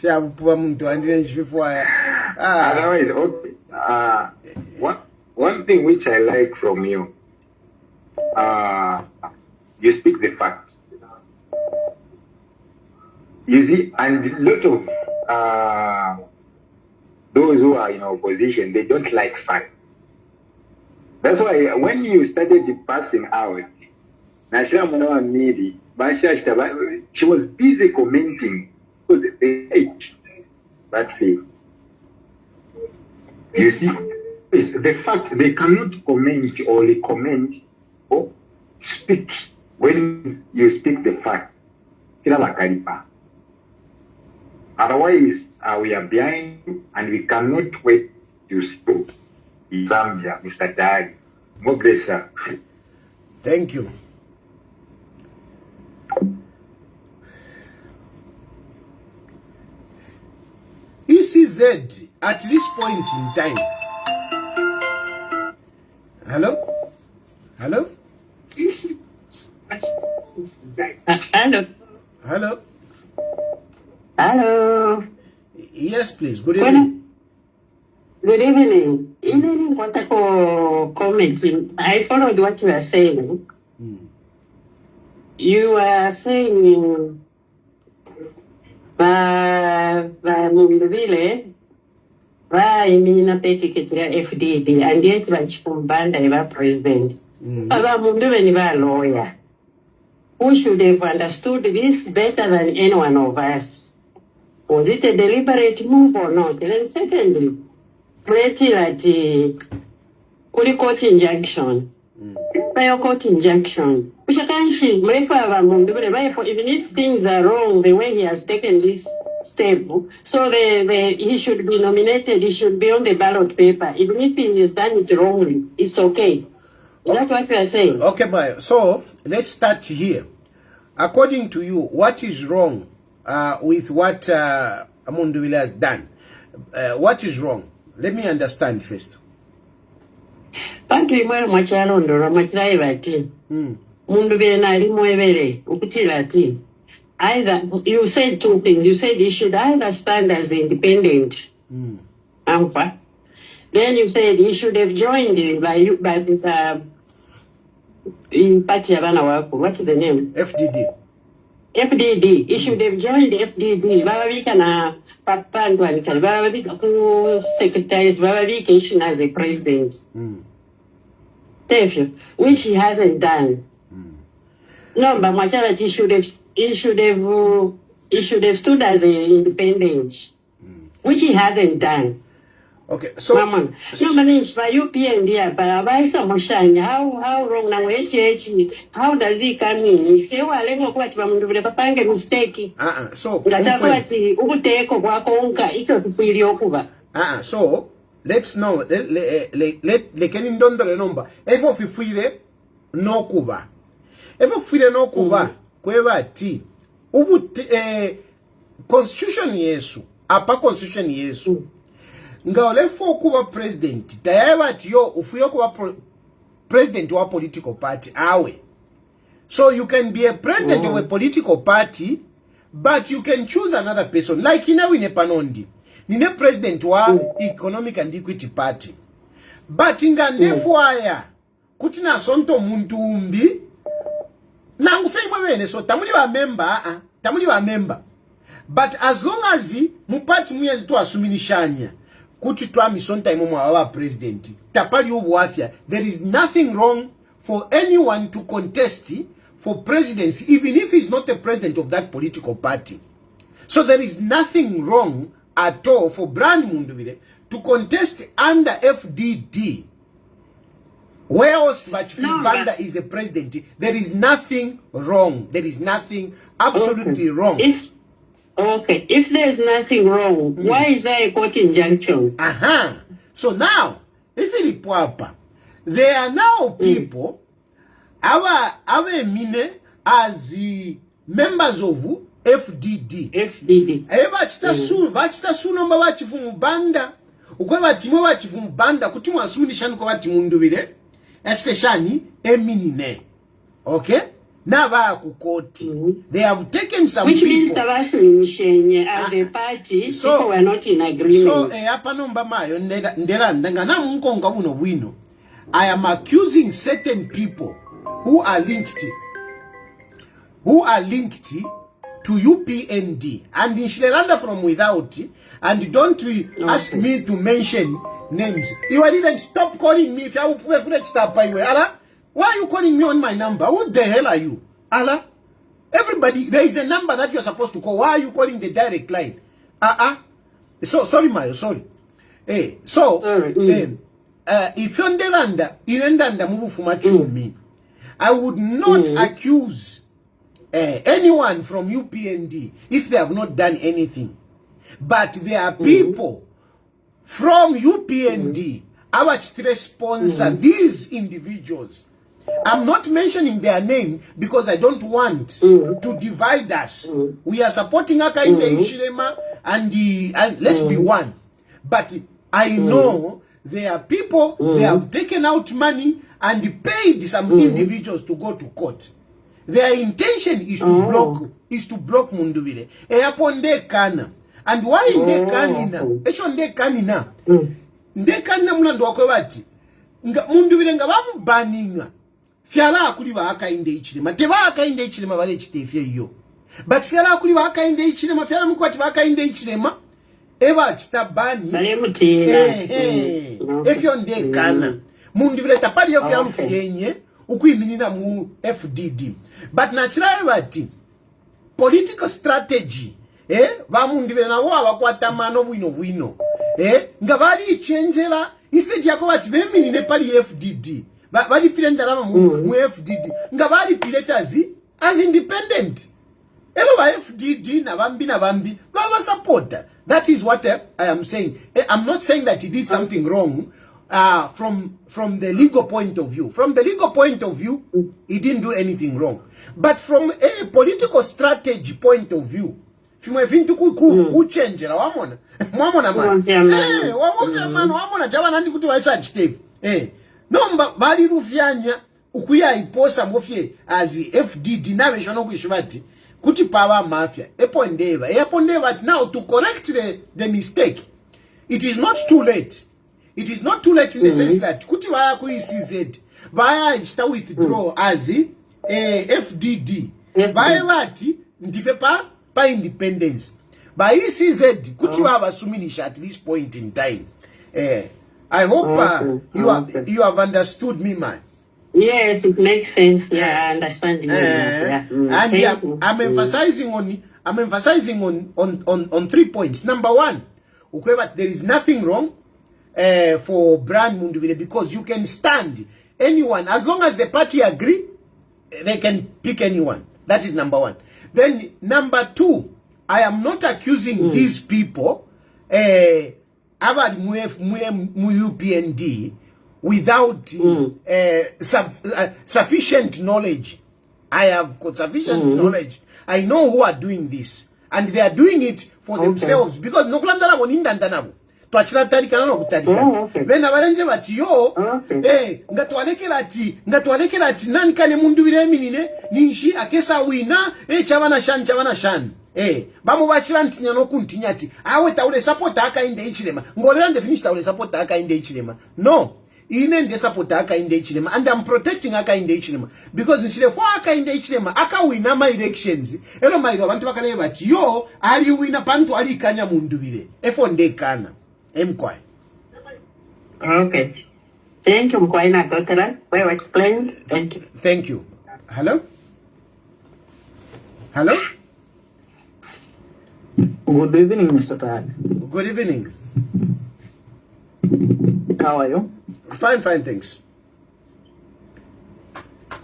you have a poor to understand before. Otherwise, okay. One thing which I like from you, you speak the facts. You see, and a lot of those who are in opposition, they don't like facts. That's why when you started passing out, she was busy commenting because they hate that thing. You see, the fact they cannot comment or comment or speak when you speak the fact. Otherwise, we are behind and we cannot wait to see Zambia, Mr. Tayali. More grace, sir. Thank you. ECZ at this point in time. Hello? Hello? Hello. Hello? Hello. Yes, please. Good evening. Good evening. Evening, what I commenting. I followed what you were saying. You were saying Mundubile imina petikitira FDD and yet vachipumbanda iva president. Mundubile ni va lawyer who should have understood this better than any one of us. Was it a deliberate move or not? And then secondly, pretty that kuli court injunction. Prior court injunction. Even if things are wrong the way he has taken this step, so he should be nominated, he should be on the ballot paper. Even if he has done it wrongly, it's okay. That's what we are saying. Okay, Maya. So let's start here. According to you, what is wrong with what Mundubile has done? What is wrong? Let me understand first. Either you said two things. You said he should either stand as independent. Then you said he should have joined by this in party what is the name? FDD. FDD. He should have joined FDD. Secretary as a president. Which he hasn't done. No, but Macharati he should have stood as an independent, which he hasn't done. Okay, so no, but it's by UPND, but how wrong now? How does he come in? If you are level what a mistake. So so let's know. Let can in the number. If of you no kuba. If of you no kuba, kweva ti. Constitution yesu. Apa constitution yesu. Ngaole for kuba president. Tayali yo ufuyo kuba president wa political party awe. So you can be a president of a political party, but you can choose another person. Like in a Panondi. Nine president wa Economic and Equity Party. but ingandefwaya kuti nasonto muntu umbi nangu feimwe bene so tamuli ba member but as long as mupati muyezi to asuminishanya kuti twamisonta imo mwa president tapali obwafya, there is nothing wrong for anyone to contest for presidency even if he's not the president of that political party. So there is nothing wrong at all for Brian Mundubile to contest under FDD. Where else Banda is the president? There is nothing wrong. There is nothing absolutely wrong. If there is nothing wrong, why is there a court injunction? So now, if it is there are now people, our mine as the members of FDD. Bachita su nomba bachifu mbanda. Ukwe batimo bachifu mbanda kutimu asumini shani kwa bati Mundubile. Achite shani eminine. Okay? Nava kukoti. They have taken some which people. Which means Tabashu as a party, people were not in agreement. So, hapa nomba mayo, ndera ndangana mkonga uno wino. I am accusing certain people who are linked to UPND and in Shirelanda from without, and don't ask me to mention names. You didn't stop calling me. If you why are you calling me on my number? Who the hell are you? Allah? Everybody, there is a number that you're supposed to call. Why are you calling the direct line? So sorry, Mayo, sorry. If you're Irendanda move from me, I would not accuse anyone from UPND if they have not done anything. But there are people from UPND, our sponsor these individuals. I'm not mentioning their name because I don't want to divide us. We are supporting Hakainde, Hichilema, and let's be one. But I know there are people, they have taken out money and paid some individuals to go to court. Their intention is to block Mundubile. Eyaponde kana. And why in the kanina? Echon de kanina. Nde kanina mulando wakwebati. Mundubile nga bamu baninga. Fiala akuli ba Hakainde Hichilema. Teba Hakainde Hichilema bale chitefye yo. But fiala akuli ba Hakainde Hichilema, fiala mkwati ba Hakainde Hichilema. Eba chitabani. Efyon de kana. Mundubile tapari yo fialu fiyenye. Ukuiminina mu FDD. But naturally bati political strategy Mundubile na wa wakwata mano wino nga bali changela instead yako bati beminine pali FDD bali pilendala mu FDD nga bali piletazi as independent elo ba FDD na bambi baba supporter. That is what I am saying. I'm not saying that he did something wrong from the legal point of view. From the legal point of view, he didn't do anything wrong. But from a political strategy point of view, change bali rufyanya ukuya iposa mofye as FDD nawe shono kuishubati kuti power mafia epondeva now to correct the mistake. It is not too late. It is not too late in the sense that kuti vaya ku CZ vaya chita withdraw as FDD vaya vati ndife pa independence by CZ kuti vava suminisha at this point in time. I hope you have understood me, man. Yes, it makes sense. Yeah, I understand. And I'm emphasizing on 3 points. Number one, there is nothing wrong for Brian Mundubile because you can stand anyone as long as the party agree. They can pick anyone. That is number one. Then number two, I am not accusing these people about UPND without sufficient knowledge. I have got sufficient knowledge. I know who are doing this, and they are doing it for themselves because no kulandala bonindandanabo. Twachira tarikana no kutarikana. Bena balenje bati yo ngatwalekela ati nani kane Mundubile minine ninshi akesa wina chavana shan. Bamu bachira ntinya no kuntinyati awe taule support Hakainde Hichilema ngolera nde finish taule support Hakainde Hichilema. No, inende support Hakainde Hichilema, and I'm protecting Hakainde Hichilema because instead for Hakainde Hichilema akawina my elections elo mairo abantu bakale bati yo ali wina pantu ali kanya Mundubile efonde kana emkwai. Okay. Thank you, Mkwaina Dotera. Well explained. Thank you. Thank you. Hello? Hello? Good evening, Mr. Tayali. Good evening. How are you? Fine, thanks.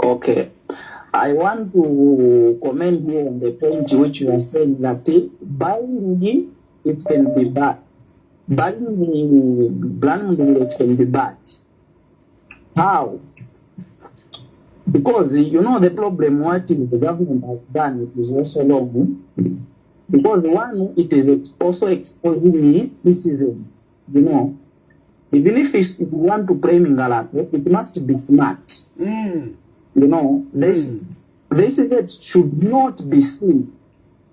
Okay. I want to comment here on the point which you are saying that buying it can be bad. Buying brand it can be bad. How? Because you know the problem what the government has done is also long. Because one, it is also exposing criticism. You know, even if you want to play Mingalato, it must be smart. You know, this should not be seen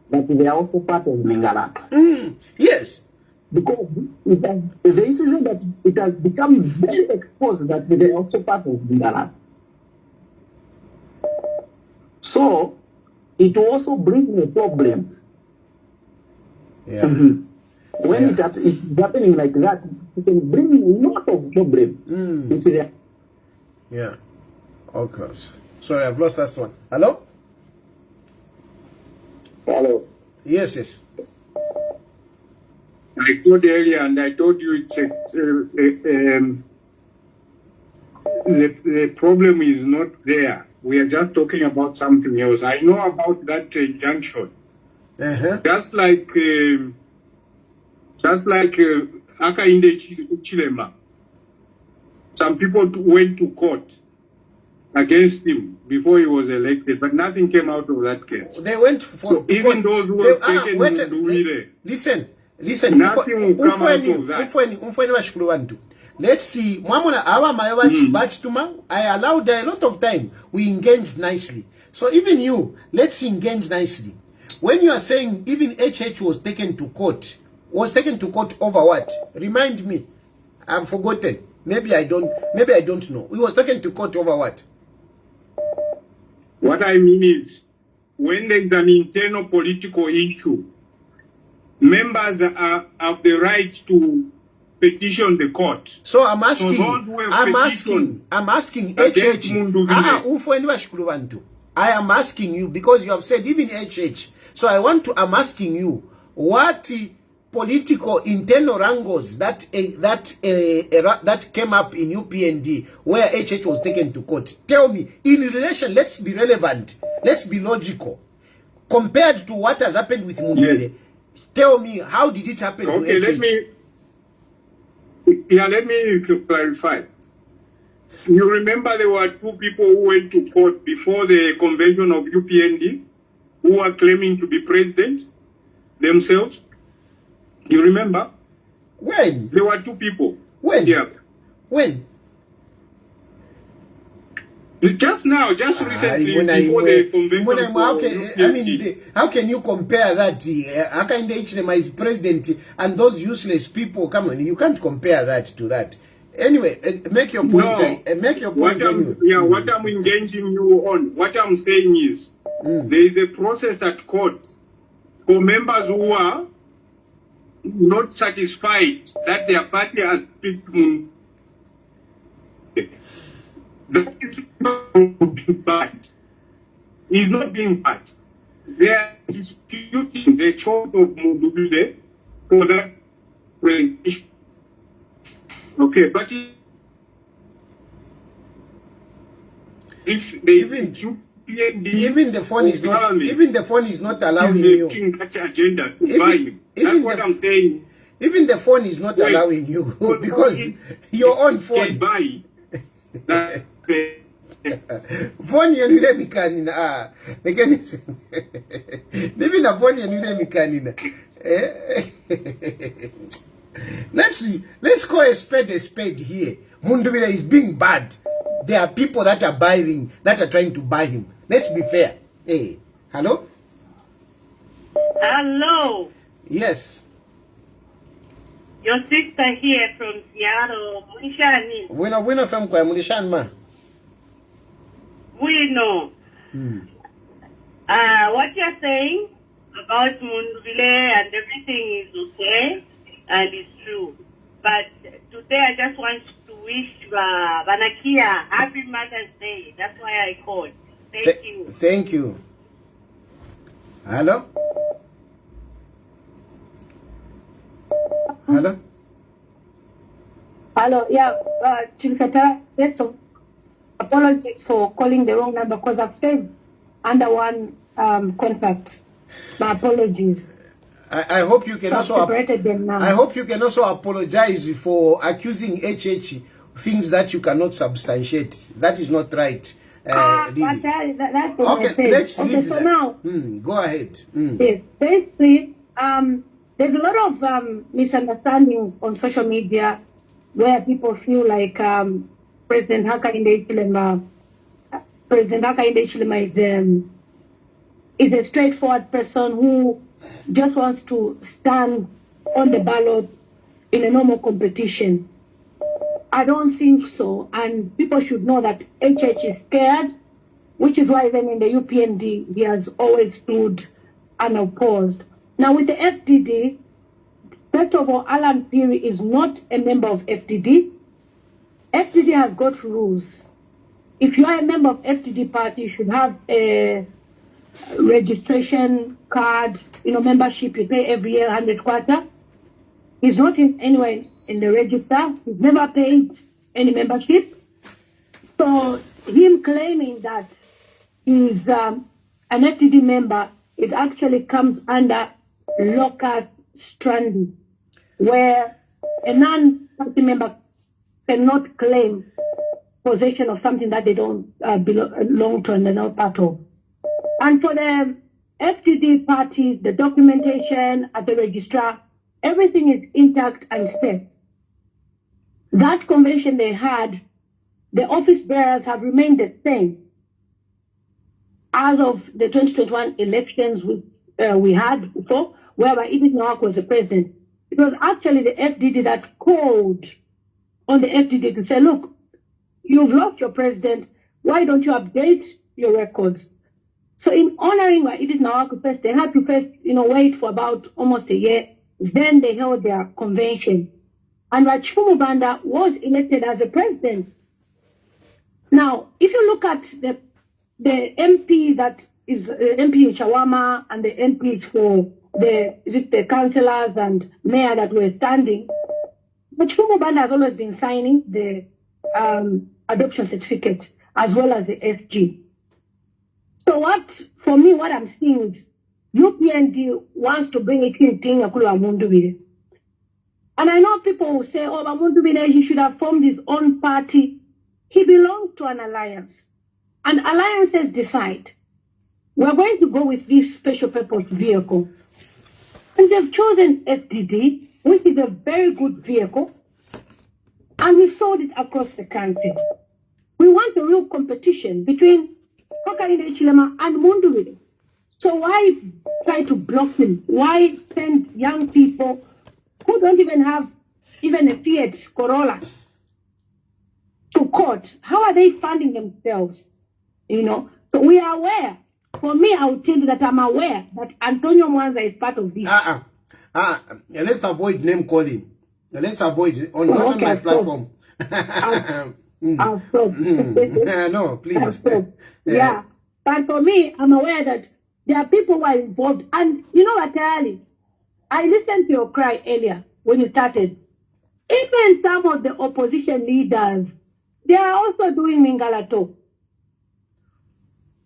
that they are also part of Mingalato. Yes. Because this is that it has become very exposed that they are also part of Mingalato. So, it also brings a problem. Yeah. When it's happening like that, it can bring a lot of problem. Yeah. Okay. Sorry, I've lost that one. Hello? Hello. Yes. I told earlier, and I told you it's the problem is not there. We are just talking about something else. I know about that junction. Just like Hakainde Hichilema, some people went to court against him before he was elected, but nothing came out of that case. They went for so even those who were taken Mundubile. Listen. Nothing will come out of that. Let's see. I allowed a lot of time. We engaged nicely. So even you, let's engage nicely. When you are saying even HH was taken to court over what? Remind me. I've forgotten. Maybe I don't know. He was taken to court over what? What I mean is, when there's an internal political issue, members have the right to petition the court. So I'm asking HH. I am asking you because you have said even HH. So I'm asking you what political internal wrangles that came up in UPND where HH was taken to court. Tell me, in relation, let's be relevant, let's be logical. Compared to what has happened with Mundubile, yes. Tell me, how did it happen to HH? Let me clarify. You remember there were two people who went to court before the convention of UPND who were claiming to be president themselves? You remember? When? There were two people. When? Yeah. When? Just now, just recently, before the convention. How can you compare that? Hakainde Hichilema is president and those useless people, come on, you can't compare that to that. Anyway, make your point. Make your point. What I'm engaging you on, what I'm saying is, there is a process at court for members who are not satisfied that their party has picked Mundubile. That is not being bad. It's not being bad. They are disputing the choice of Mundubile for that presentation. Okay, but if they even the phone is not allowing you. Agenda to buy him. That's what I'm saying. Even the phone is not allowing you because your own phone. Phone yanule mikanina. Even the phone yanule mikanina. Let's call a spade here. Mundubile is being bad. There are people that are trying to buy him. Let's be fair. Hey, hello? Hello. Yes. Your sister here from Seattle, Mulishani. Bueno fam kwa Mulishani ma. We know. What you're saying about Mundubile and everything is okay and it's true. But today I just want to wish Vanakia happy Mother's Day. That's why I called. Thank you. Thank you. Hello? Hello? Hello, yeah, Chilufya, first of apologies for calling the wrong number because I've saved under one contact. My apologies. I hope you can so separated them now. I hope you can also apologize for accusing HH things that you cannot substantiate. That is not right. That's what okay, let's leave so that. Now, go ahead. Yes, basically, there's a lot of misunderstandings on social media where people feel like President Hakainde Hichilema is a straightforward person who just wants to stand on the ballot in a normal competition. I don't think so, and people should know that HH is scared, which is why even in the UPND he has always stood unopposed. Now with the FDD, first of all, Alan Peary is not a member of FDD. FDD has got rules. If you are a member of FDD party, you should have a registration card, membership you pay every year, 100 kwacha. He's not anywhere in the register. He's never paid any membership. So him claiming that he's an FDD member, it actually comes under locus strandi, where a non-party member cannot claim possession of something that they don't belong to and they're not part of. And for the FDD party, the documentation at the registrar, everything is intact and safe. That convention they had, the office bearers have remained the same as of the 2021 elections we had before, whereby Edith Nawak was the president. It was actually the FDD that called on the FDD to say, look, you've lost your president. Why don't you update your records? So in honoring Edith Nawak first, they had to first, wait for about almost a year. Then they held their convention. And Chifumu Banda was elected as a president. Now, if you look at the MP that is MP in Chawama and the MPs for the councillors and mayor that were standing, Chifumu Banda has always been signing the adoption certificate as well as the SG. So for me, what I'm seeing is UPND wants to bring it in Mundubile. And I know people will say, oh, Mundubile, he should have formed his own party. He belongs to an alliance. And alliances decide. We're going to go with this special purpose vehicle. And they've chosen FDD, which is a very good vehicle. And we sold it across the country. We want a real competition between Hakainde Hichilema and Mundubile. So why try to block him? Why send young people who don't even have even a Fiat Corolla to court? How are they funding themselves? So we are aware. For me, I will tell you that I'm aware that Antonio Mwanza is part of this. Let's avoid name calling. Let's avoid on my platform. I'll stop. No, please. Yeah. But for me, I'm aware that there are people who are involved. And you know what, Tayali? I listened to your cry earlier when you started. Even some of the opposition leaders, they are also doing Mingalato.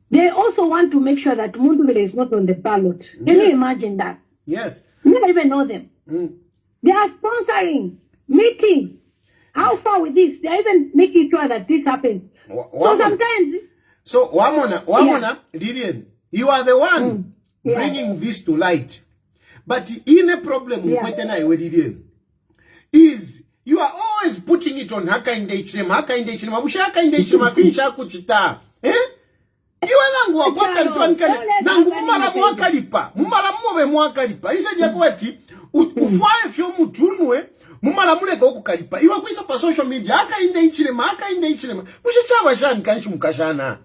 They also want to make sure that Mundubile is not on the ballot. Can you imagine that? Yes. You don't even know them. They are sponsoring meetings. How far with this? They are even making sure that this happens. So sometimes... So, Wamona, Lilian, you are the one bringing this to light. But in a problem is you are always putting it on Hakainde Hichilema, Hakainde Hichilema, finisha kuchita. Iwe nangu wakwaka ntuanikale, nangu mumala mwakalipa, mumala mwe mwakalipa. Isa jakwati, ufaye fyo mutunwe, mumala muleka okukalipa iwa kuisa pa social media Hakainde Hichilema mushe chava shani kanshi mukashana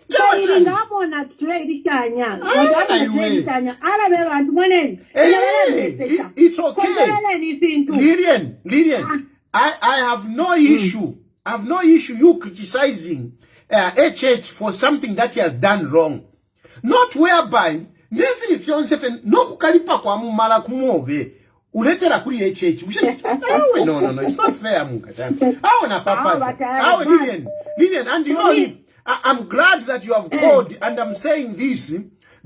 chava shani ngabona trade chanya ala be bantu moneni it's okay Lilian I have no issue you criticizing HH for something that he has done wrong, not whereby never fiance no kukalipa kwa mumala kumove uletera kuri HH no it's not fair mukachana na papa Lilian and you know I'm glad that you have called and I'm saying this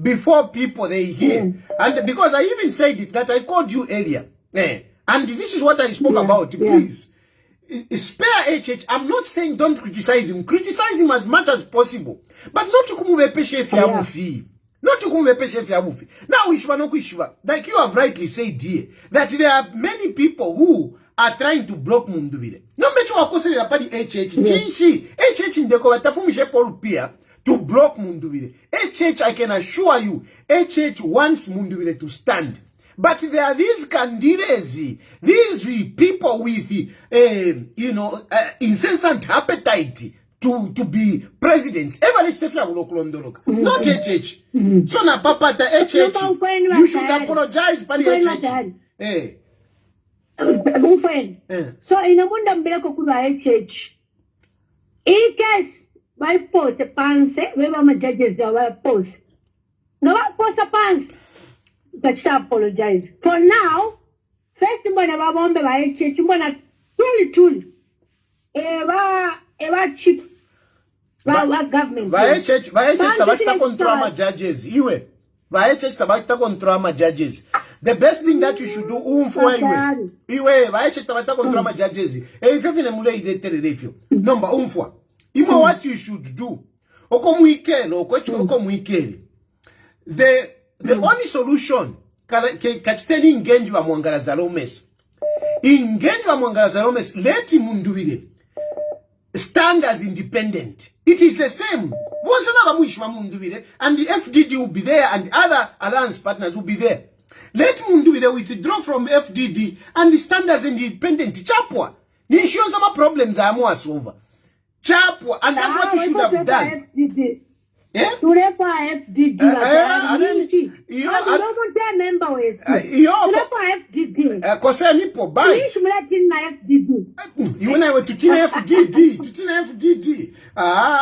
before people they hear and because I even said it that I called you earlier and this is what I spoke about. Please spare HH. I'm not saying don't criticize him as much as possible, but not to kumubepeshe fyabufi. Not to kumubepeshe fyabufi. Now ishwa no kuishwa, like you have rightly said here, that there are many people who are trying to block Mundubile. No mecho wakosele la padi HH. Jinshi HH ndeko watafumishe polu pia to block Mundubile. HH, I can assure you, HH wants Mundubile to stand. But there are these candidates, these people with, incessant appetite to be presidents. Not HH. So na papa ta HH, you should apologize for the HH. So in a Mundubile kukuba HH. In case my post pants, we were my judges our post. No post a pants. But I apologize. For now, first mbona babombe ba HH mbona truly eva cheap ba government ba HH tabata control ma judges iwe ba HH tabata control ma judges. The best thing that you should do umfwa iwe ba HH tabata control ma judges if you feel mule idetere refio number umfwa imo what you should do oko muikele the only solution kachiteni ingenji wa mwangaraza lomes. Ingenji wa mwangaraza lomes, let Mundubile stand as independent. It is the same. And the FDD will be there and other alliance partners will be there. Let Mundubile withdraw from FDD and stand as independent. Chapwa. Nishion some problems are more over. Chapwa. And that's what you should have done. To refer FDD, you don't member with FDD. You and I were to FDD.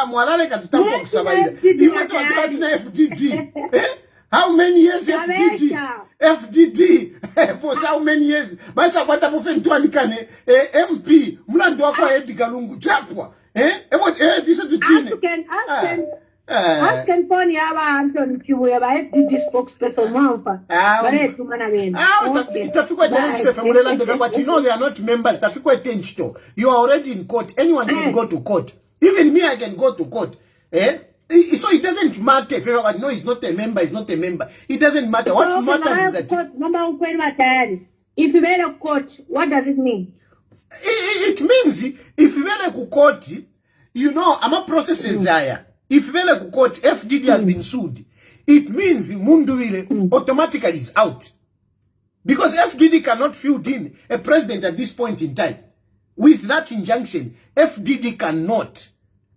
Mwalale katutampo kusabaida. You want to FDD. How many years FDD? For how many years? Basa kwa tapofentu alikane MP. Mulando wako Edgar Lungu chapwa. This is the Ask Anthony Anton Chilufya ba FDD spokesperson mwampa. But you know they are not members. You are already in court. Anyone can go to court. Even me, I can go to court. So it doesn't matter if everyone knows he's not a member, It doesn't matter. What matters is that if you were a court, what does it mean? It means if you were a court, you know, I'm a process there. If Vele court FDD has been sued, it means Mundubile automatically is out. Because FDD cannot field in a president at this point in time. With that injunction, FDD cannot.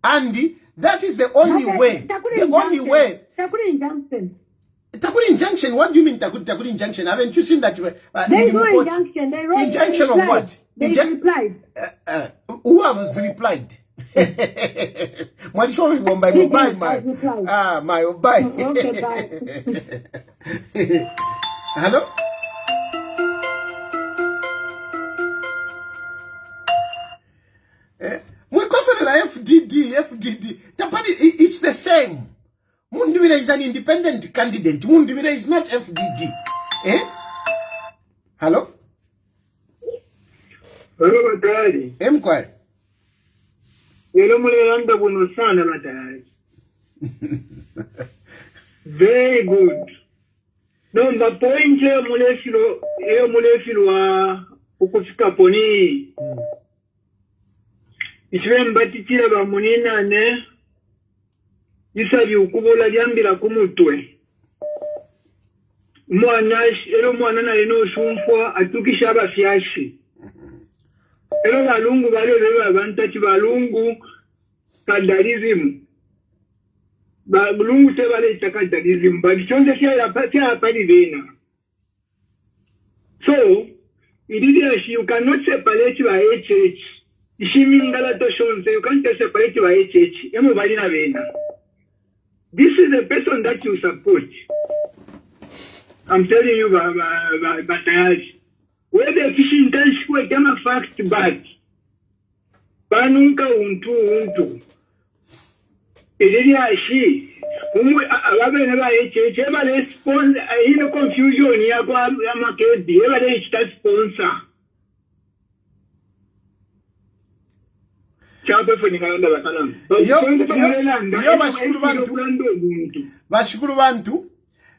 And that is the only way. The only way. Takuri injunction. Takuri injunction? What do you mean Takuri injunction? Haven't you seen that? There is no injunction. Injunction of what? They replied. Who has replied? Malisho my bye my bye. Okay, bye. Hello? FDD. Tapani, it's the same. Mundubile is an independent candidate. Mundubile is not FDD. Hello? Hello, Tayali. Mkwai. Very good. No, the point mulefilo wa ukufika poni. Ishwe mbatitira ba munina ne. Isabi ukubola lyambira kumutwe. Mwana na leno shumfwa atukisha abafyashi. Ero balungu balole abantu ki balungu kandalism. Balungu te bale kandalism. But chonde kya pali vena. So, you cannot separate by HH. You can't separate by HH. This is the person that you support. I'm telling you, Tayali. Where the fishing tank will come a fact back. Banunka untu. Iliya shi. Ababe never HH. Ever respond. In confusion. Yagwa yamakedi. Ever HH sponsor. Bashukuru bantu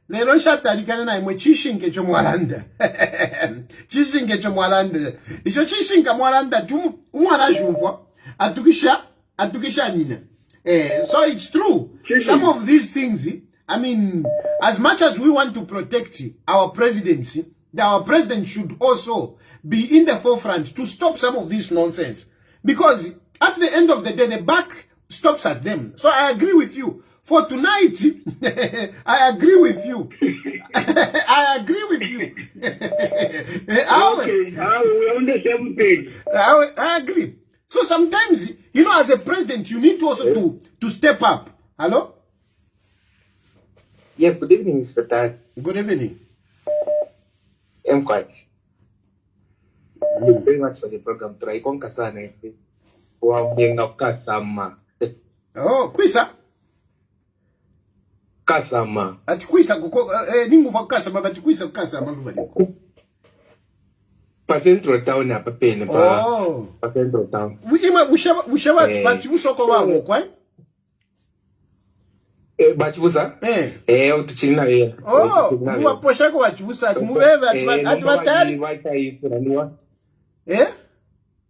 lero nshatarikana naye mwe chishinge cyo mwalanda chishinge cyo mwalanda icho chishinga mwalanda tu umwana jumva atukisha nyina so it's true. Some of these things, I mean, as much as we want to protect our presidency, our president should also be in the forefront to stop some of this nonsense, because at the end of the day, the buck stops at them. So I agree with you. For tonight, I agree with you. I agree with you. Okay, we're on the same page. I agree. So sometimes, you know, as a president, you need to also to step up. Hello? Yes, good evening, Mr. Tad. Good evening. I'm quite. Thank you very much for the program. Try Konkasane. Oh, Kwisa? Kasama. Ati Kwisa ningu va Kasama, but Kwisa Kasama lubali. Pa Central Town hapa pene pa. Pa Central Town. Ushaba bachibusoko wabo kwa? Bachibusa? Utuchina ye. Muwa poshako bachibusa. Mubebe ati batari.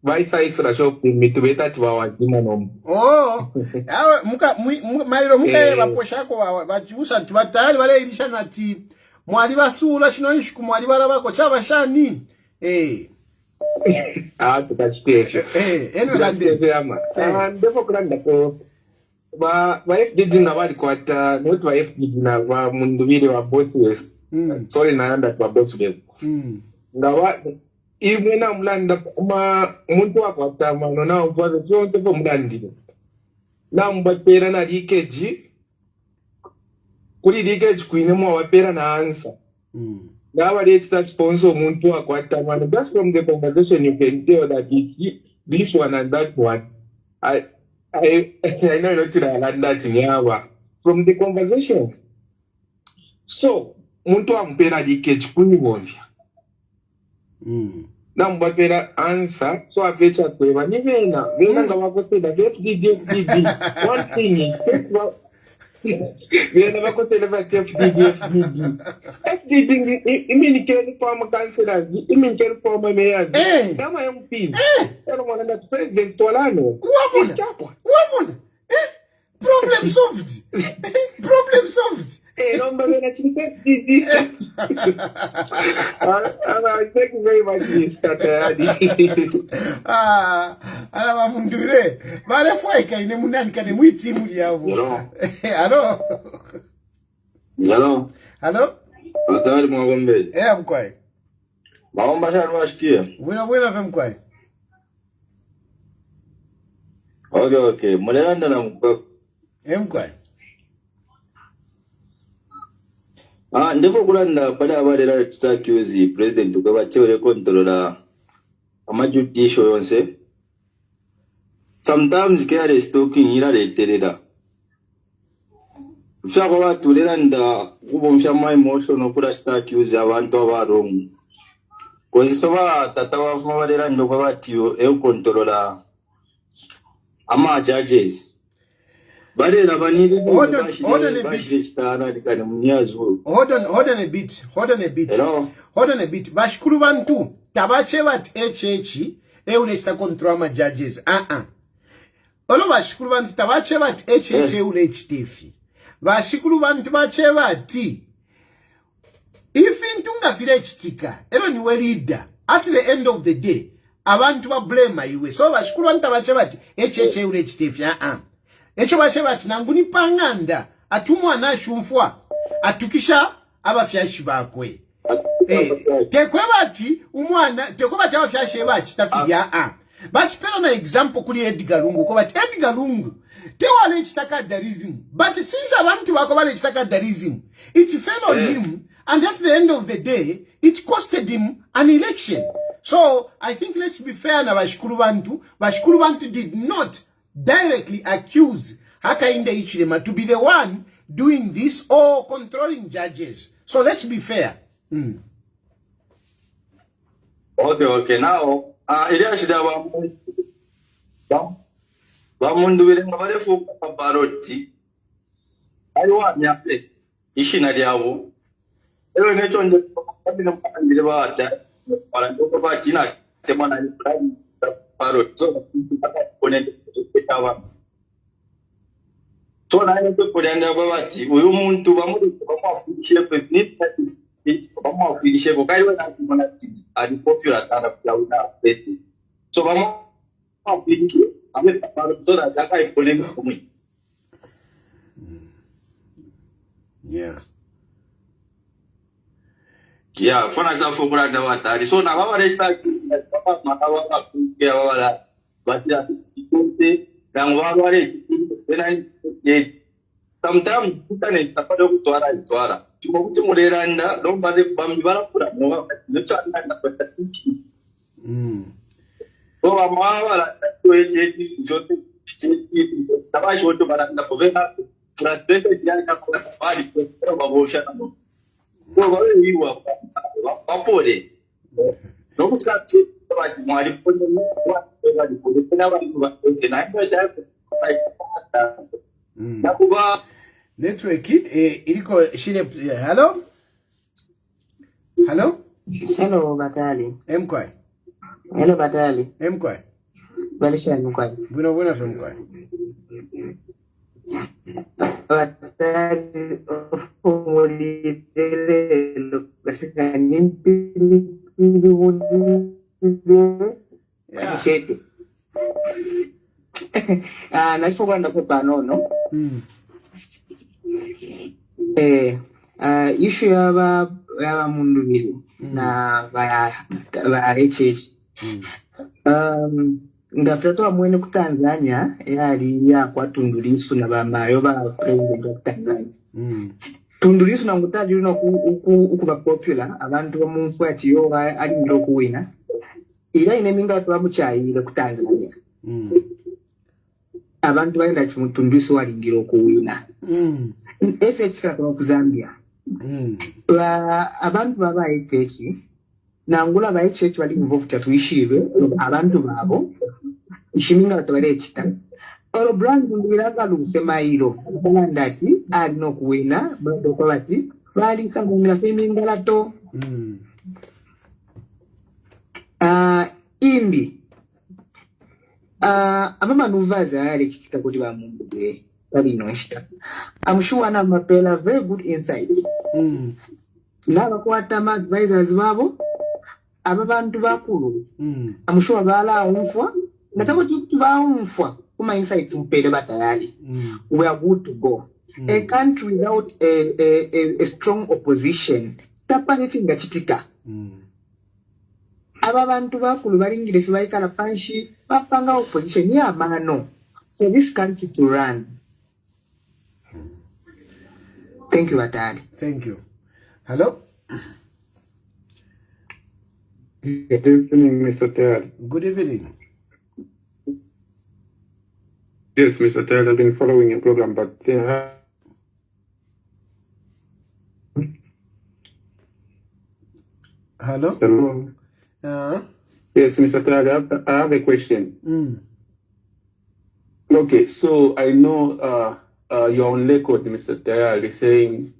Vaisa isura shopping mitubeta tiwawajima nomu. Mairo muka baposhako bachibusa tibatari wale ilisha nati mwali basura shinonishku mwali balabako chaba shani. Tukachitesho. Eno lande. Ndefo kulanda ko ba FDG na wali kwata not wa FDG na wa Mundubile wa both ways. Sorry naanda kwa both ways. Ngawa imwe na mlanda muntu wakwata mano na upaze chonte po mlandile. Na mbatera na leakage. Kuli leakage kuine mwa wapera na answer. Now that sponsor muntu wakwata mano. Just from the conversation you can tell that it's this one and that one. I know not to that in from the conversation. So muntu wampera leakage kuni wonvya. Na mbapera answer so apecha kweva ni vena nga wakosela FDD. One thing is vena wakosela va FDD imini kele former councillors imini kele former mayors kama MPs ero mwana na president tolano wamona problem solved. Problem solved. Thank you very much, Mr. Tayali. Ala Mundubile. Bale fwa ikaine munani kane mwiti muli yavu. Hello. Hello. Hello. Atari mwagombe. Mkwai. Maomba shari washikia. Wina fe mkwai. Okay. Mulelanda na mkwai. Mkwai. Ndefo kulanda pale abalera tutakiwezi president ukaba teore controller amajudisho yonse. Sometimes care stalking ira reterera. Ushaka watu leranda kubo mshama emotion okura tutakiwezi abantu abarongo. Kozi soba tatawa fuma balera ndo kwa batiyo controller ama judges. Hold on a bit. Bashukuru bantu tabache bat HH eulesa control judges. Olo bashukuru bantu tabache bat HH eulechTF. Bashukuru bantu bache bati if intunga village tika elo niwe leader at the end of the day abantu ba blame iwe so bashikulu bantu bache bati echeche ule chitifya echo bache bati nanguni panganda atumwana shumfwa atukisha abafyashi bakwe tekwe bati umwana tekwe bati abafyashi bachi tafya but pela na example kuli Edgar Lungu ko bati Edgar Lungu te wale chitaka darism but since abantu bako wale chitaka darism it fell on him and at the end of the day it costed him an election. So I think let's be fair na bashikulu bantu did not directly accuse Hakainde Hichilema to be the one doing this or controlling judges. So let's be fair. Okay. Now, area should have Mundubile ngabale fuka paroti. Ayo nyape ishina lyabo. Ewe necho nje kabina mpangire bata. Para ndoko ba China temana ni paroti. So komponente etawa. So na ene komponente babati uyu muntu bamufundishe pevnit bamufundishe bokayo na kimona ari popular tana plauna peti. So bamufundishe ame paroti so na daka iponenge kumwi. Yeah, for example, for the water. So now our resta papa matawa kuya wala batia tikute nangwale then sometimes kutane tapado kutwara chuma kuti mureranda lombare bambi barapura no nechana na patati so amawala toje jote tabashi woto baranda kovena fratello ya kwa bali kwa babosha no wale hiwa wapole no kutati baji mwali pone wali pole kuna wali na ndio nakuba network iliko shile. Hello Batali mkwai hello Batali mkwai balisha mkwai buena mkwai Batali umulitele katika nimpi sheti nachokwenda kupanono issue yaba Mundubile na ba HH ngafika mwene ku Tanzania yali ya kwa Tundu Lissu na bamayo ba president wa Tanzania Tundu Lissu na ngutaji uno ukuba popular abantu bamunfu ati yo ali ngiro kuwina ila ineminga watu bamuchayire ku Tanzania abantu baenda Tundu Lissu wali ngiro kuwina effects ka ku Zambia abantu baba HH nangula ba HH wali involved atuishibe abantu babo ishiminga watu bale chita oro brand ngiraga lusema hilo ndati alino kuwina bado kwa bati bali sangumira feminga to imbi amama nuvaza yale kitika kuti ba Mundubile bali noshita I'm sure na mapela very good insights laba kwata advisors babo ababantu bakulu I'm sure bala umfwa natako tuba umfwa kuma insights mpele batayali we are good to go. A country without a strong opposition tapanifinga chitika ababantu bakulu balingire fibaikala panshi bapanga opposition ya mano for this country to run. Thank you Batali. Thank you. Hello. Good evening, Mr. Tayali. Good evening. Yes, Mr. Tayali, I've been following your program, but Hello. Yes, Mr. Tayali, I have a question. Okay, so I know you're on record, Mr. Tayali, saying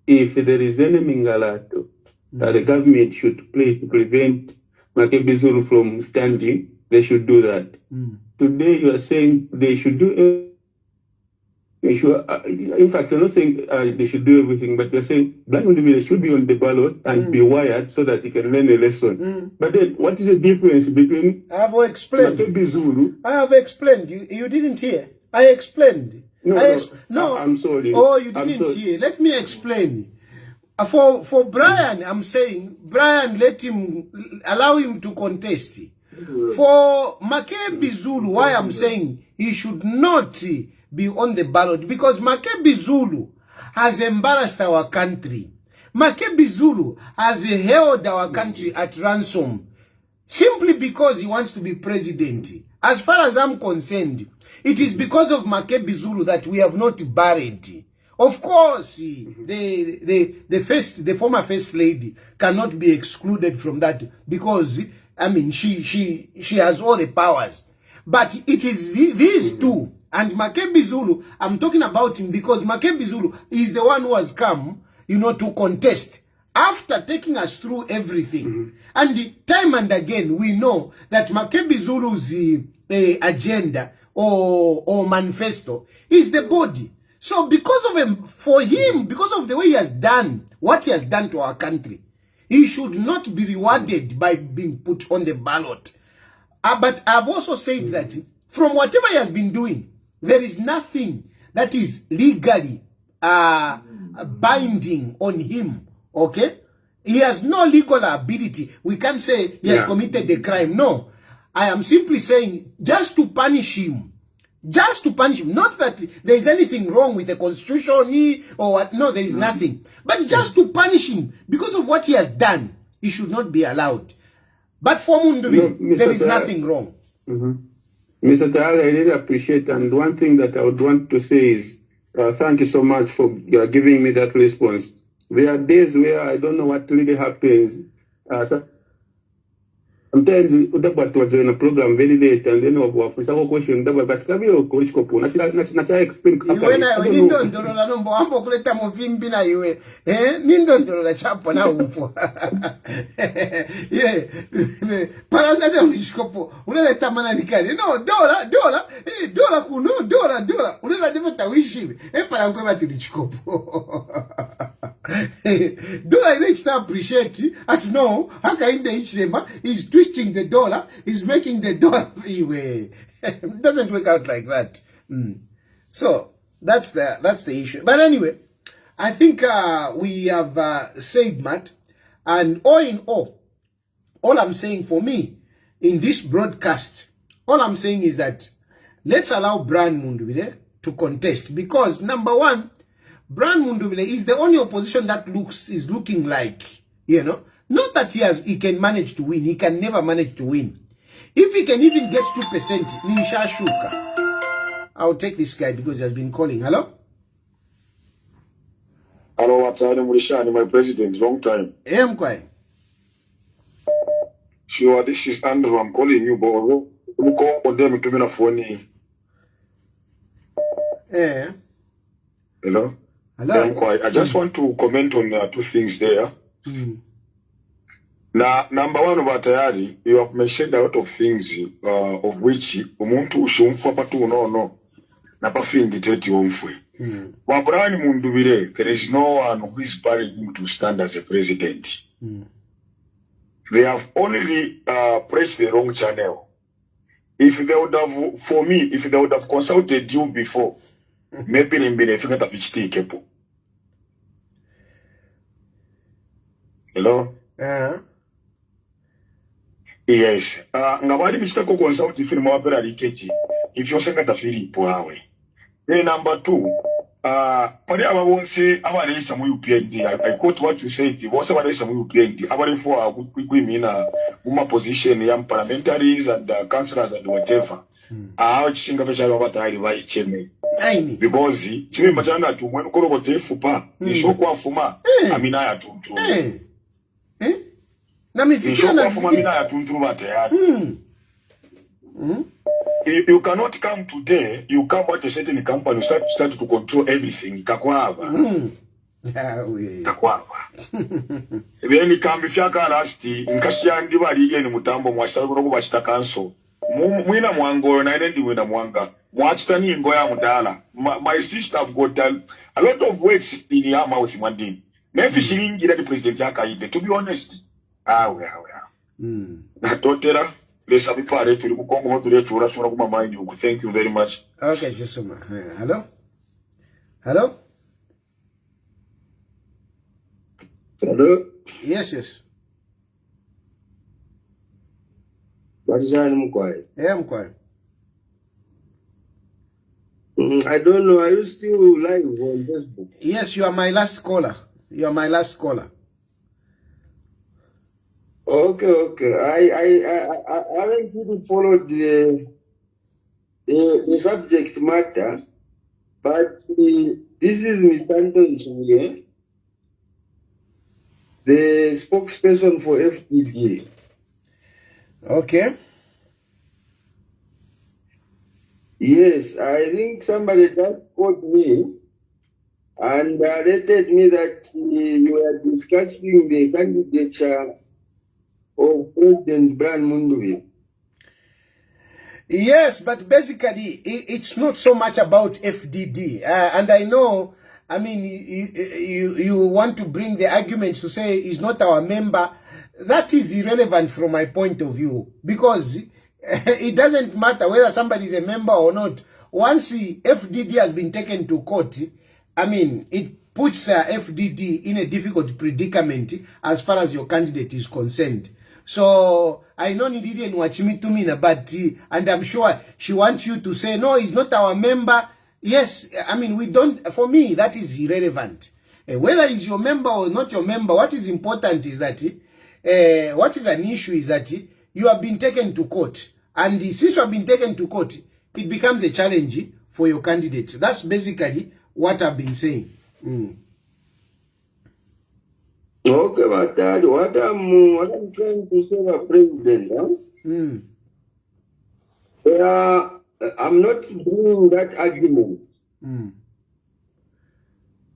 if there is any mingalato that the government should play to prevent Makebi Zulu from standing, they should do that. Today you are saying they should do In fact, they're not saying they should do everything, but they're saying Brian Mundubile should be on the ballot and be wired so that he can learn a lesson. But then, what is the difference between... I have explained. Zulu? I have explained. You didn't hear. I explained. No, I'm sorry. Oh, you didn't hear. Let me explain. For Brian, I'm saying, Brian, allow him to contest. For Makebi Zulu, why I'm saying he should not be on the ballot, because Makebi Zulu has embarrassed our country. Makebi Zulu has held our country at ransom simply because he wants to be president. As far as I'm concerned, it is because of Makebi Zulu that we have not buried. Of course, the former first lady cannot be excluded from that because, I mean, she has all the powers. But it is these two. And Makebi Zulu, I'm talking about him because Makebi Zulu is the one who has come, to contest after taking us through everything. And time and again, we know that Makebi Zulu's agenda or manifesto is the body. So because of him, because of the way he has done what he has done to our country, he should not be rewarded by being put on the ballot. But I've also said that from whatever he has been doing, there is nothing that is legally binding on him. Okay? He has no legal ability. We can't say he has committed a crime. No. I am simply saying just to punish him. Just to punish him. Not that there is anything wrong with the constitution or what. No, there is nothing. But just to punish him because of what he has done, he should not be allowed. But for Mundubile, there is nothing wrong. Mr. Tayali, I really appreciate, and one thing that I would want to say is thank you so much for giving me that response. There are days where I don't know what really happens. Sometimes we join a program very late and then we have a question, but I explain. Do I reach to appreciate at no Hakainde Hichilema is twisting the dollar, is making the dollar anyway. It doesn't work out like that. So that's the issue. But anyway, I think we have said Matt, and all in all I'm saying for me in this broadcast, all I'm saying is that let's allow Brian Mundubile to contest, because number one, Brian Mundubile is the only opposition that is looking like, not that he can manage to win. He can never manage to win. If he can even get 2%, Nisha Shuka. I'll take this guy because he has been calling. Hello? Hello, Atani Mulishani, my president, long time. I'm quiet. Sure, this is Andrew. I'm calling you, but you call on them to me on phone. Yeah. Hello? Hello? I'm quiet. I just want to comment on two things there. Now, number one about Tayali, you have mentioned a lot of things, of which umuntu ushumfa patu no napafingi teti umfwe. Wabrani Mundubile, there is no one who is barring him to stand as a president. They have only pressed the wrong channel. If they would have, for me, if they would have consulted you before, maybe in benefit of HT Kepo. Hello? Yes. Ngawali mistako consult if you mawapera likechi. If you second the fili poawe. Then number two, pali aba wonse aba reisa mu UPND. I quote what you said. Wonse aba reisa mu UPND. Aba refo kuimina uma position yam parliamentaries and councillors and whatever. Chishinga fecha aba Tayali vai cheme. Because chime machana tu mwenu koro kote fupa. Nishoku afuma amina ya tuntu. You cannot come today, you come at a certain company, start to control everything. Kakwava. Then you come if you can last, in Kashiandi Bari and Mutambo, Mwashago Bashita Council. Mwina Mwango, and I didn't win a Mwanga. Mwachitani ngoya mudala. My sister have got a lot of words in her mouth one day. Maybe she didn't get the president Hakainde. To be honest. Natotera. Lesa bipare tuli kukongo tuli chura sura kuma mind you. Thank you very much. Okay, Jesuma. Hello? Hello? Hello? Yes. What is your name, Mkwai? Yeah, Mkwai. I don't know. Are you still live on Facebook? Yes, you are my last caller. Okay. I haven't really followed the subject matter, but this is Mr. Anton here, the spokesperson for FDD. Okay. Yes, I think somebody just called me and alerted me that you were discussing the candidature of President Brian Mundubile. Yes, but basically, it's not so much about FDD. And I know, I mean, you want to bring the argument to say he's not our member. That is irrelevant from my point of view, because it doesn't matter whether somebody is a member or not. Once the FDD has been taken to court, I mean, it puts FDD in a difficult predicament as far as your candidate is concerned. So I know you didn't watch me to me, but and I'm sure she wants you to say no, he's not our member. Yes, I mean, we don't. For me, that is irrelevant. Whether he's your member or not your member, what is important is that what is an issue is that you have been taken to court, and since you have been taken to court, it becomes a challenge for your candidate. That's basically what I've been saying. Okay, but what I'm trying to say, the president, I'm not doing that argument.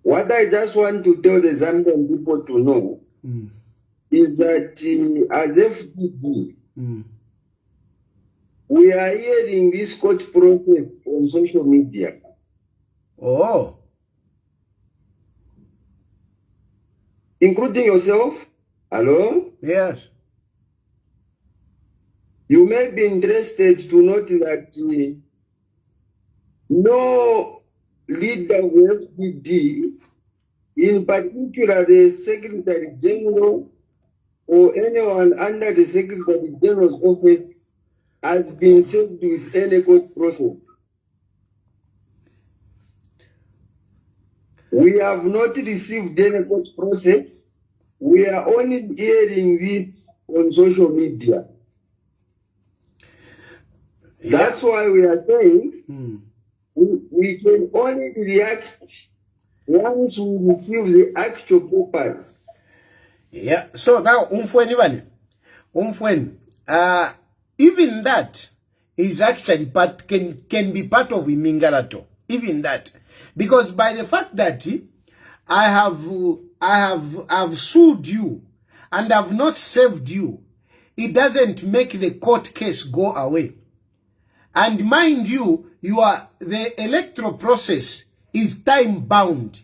What I just want to tell the Zambian people to know is that as FDD, we are hearing this court process on social media. Oh. Including yourself? Hello? Yes. You may be interested to note that no leader of FDD, in particular the Secretary General or anyone under the Secretary General's office, has been served with any court process. We have not received any court process. We are only hearing this on social media. That's why we are saying we can only react once we receive the actual papers. Yeah. So now, even that is actually can be part of Imingalato. Even that, because by the fact that I have sued you and have not served you, it doesn't make the court case go away. And mind you, the electoral process is time bound.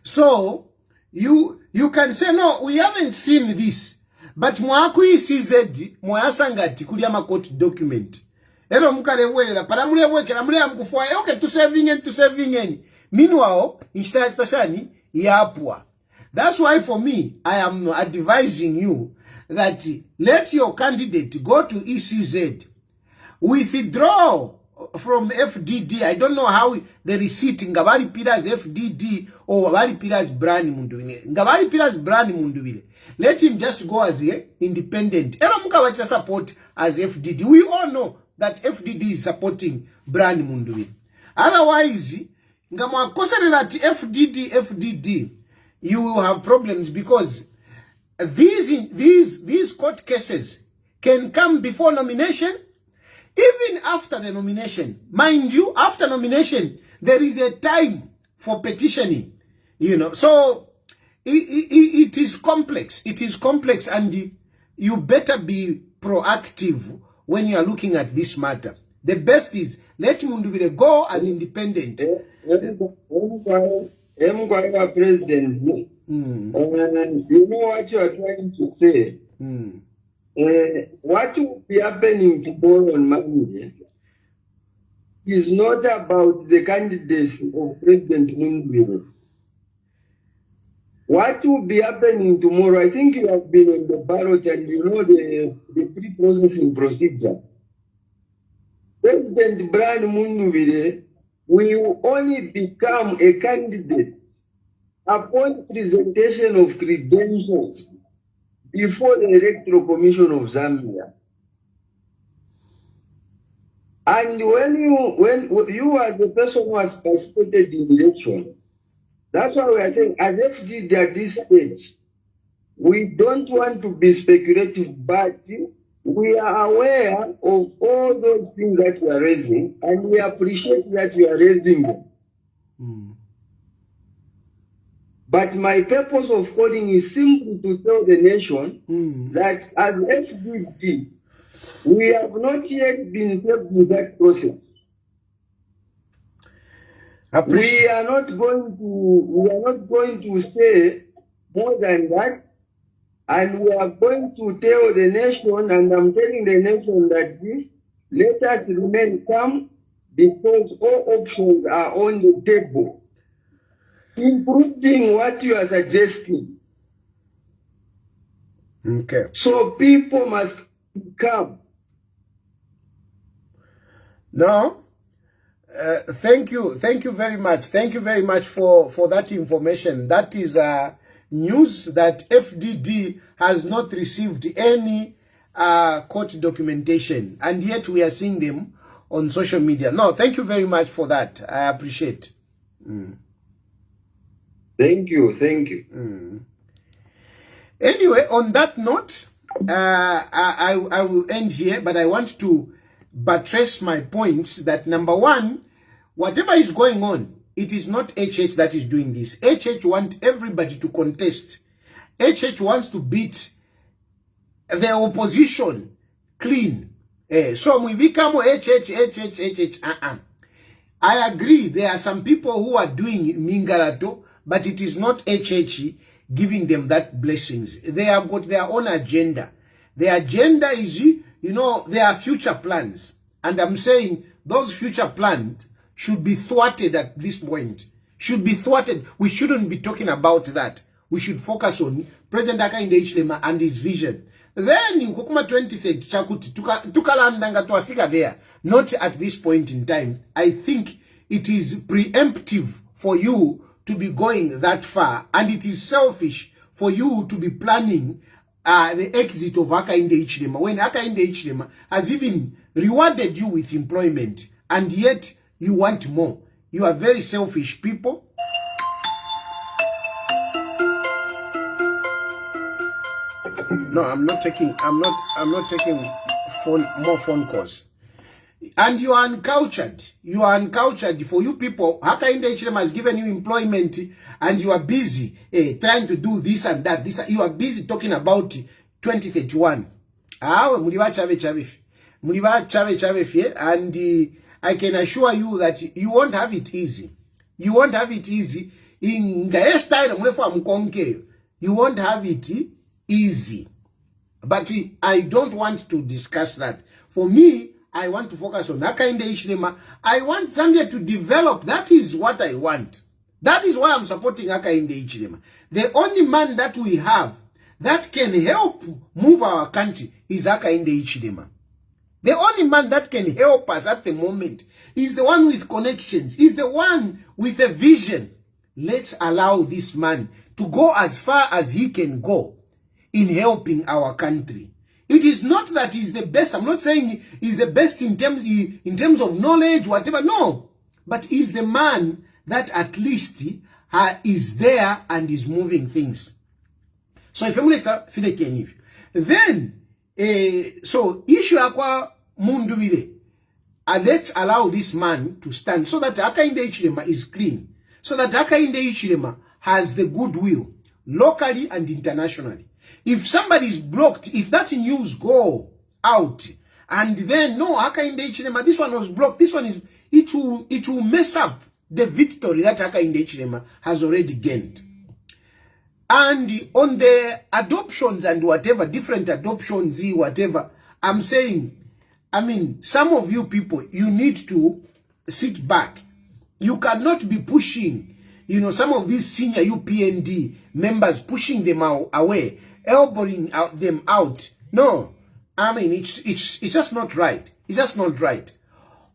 So you can say no, we haven't seen this, but mwaku CZ mwasangati kuliama court document. Ero mukale wela para mule wekela mule amkufwa okay to saving. Meanwhile, installation yapwa. That's why for me, I am advising you that let your candidate go to ECZ, withdraw from FDD. I don't know how the receipt ngabali pilas FDD or ngabali pilas brand Mundubile. Ngabali pilas brand Mundubile. Let him just go as a independent. Ero mukawacha support as FDD. We all know that FDD is supporting brand Mundubile. Otherwise, FDD, you will have problems, because these court cases can come before nomination, even after the nomination. Mind you, after nomination, there is a time for petitioning, so it is complex. It is complex, and you better be proactive when you are looking at this matter. The best is let Mundubile go as independent. President, you know what you are trying to say? What will be happening tomorrow on Monday is not about the candidacy of President Mundubile. What will be happening tomorrow, I think you have been on the ballot and you know the pre-processing procedure. President Brian Mundubile will only become a candidate upon presentation of credentials before the Electoral Commission of Zambia. And when you are the person who has participated in the election, that's why we are saying, as FGD at this stage, we don't want to be speculative, but we are aware of all those things that you are raising, and we appreciate that you are raising them. But my purpose of calling is simply to tell the nation that as FGD, we have not yet been involved in that process. We are not going to say more than that, and we are going to tell the nation, and I'm telling the nation that let us remain calm because all options are on the table, including what you are suggesting. Okay. So people must come. No. Thank you very much. Thank you very much for that information. That is news that FDD has not received any court documentation, and yet we are seeing them on social media. No, thank you very much for that. I appreciate. Thank you. Anyway, on that note, I will end here, but I want to buttress my points that number one, whatever is going on, it is not HH that is doing this. HH wants everybody to contest. HH wants to beat the opposition clean. So we become HH. I agree, there are some people who are doing Mingarato, but it is not HH giving them that blessings. They have got their own agenda. Their agenda is, their future plans. And I'm saying those future plans should be thwarted at this point. Should be thwarted. We shouldn't be talking about that. We should focus on President Hakainde Hichilema and his vision. Then in Kokuma 2030, Chakuti, tukalandanga to figure there. Not at this point in time. I think it is preemptive for you to be going that far. And it is selfish for you to be planning the exit of Hakainde Hichilema, when Hakainde Hichilema has even rewarded you with employment, and yet you want more. You are very selfish people. No, I'm not taking more phone calls. And you are uncultured. You are uncultured. For you people, Hakainde Hichilema has given you employment, and you are busy trying to do this and that. You are busy talking about 2031. And I can assure you that you won't have it easy. You won't have it easy. In the style you won't have it easy. But I don't want to discuss that. For me, I want to focus on Hakainde Hichilema. I want Zambia to develop. That is what I want. That is why I'm supporting Hakainde Hichilema. The only man that we have that can help move our country is Hakainde Hichilema. The only man that can help us at the moment is the one with connections, is the one with a vision. Let's allow this man to go as far as he can go in helping our country. It is not that he's the best. I'm not saying he's the best in terms of knowledge, whatever. No. But he's the man that at least is there and is moving things. So if I'm then, so issue akwa Mundubile, let's allow this man to stand so that Hakainde Hichilema is clean. So that Hakainde Hichilema has the goodwill, locally and internationally. If somebody is blocked, if that news go out And then, no, Hakainde Hichilema, this one was blocked. This one is, it will mess up the victory that Hakainde Hichilema has already gained. And on the adoptions and whatever, different adoptions, whatever, I'm saying, I mean, some of you people, you need to sit back. You cannot be pushing, you know, some of these senior UPND members, pushing them away, elbowing them out. No, I mean, it's just not right. It's just not right.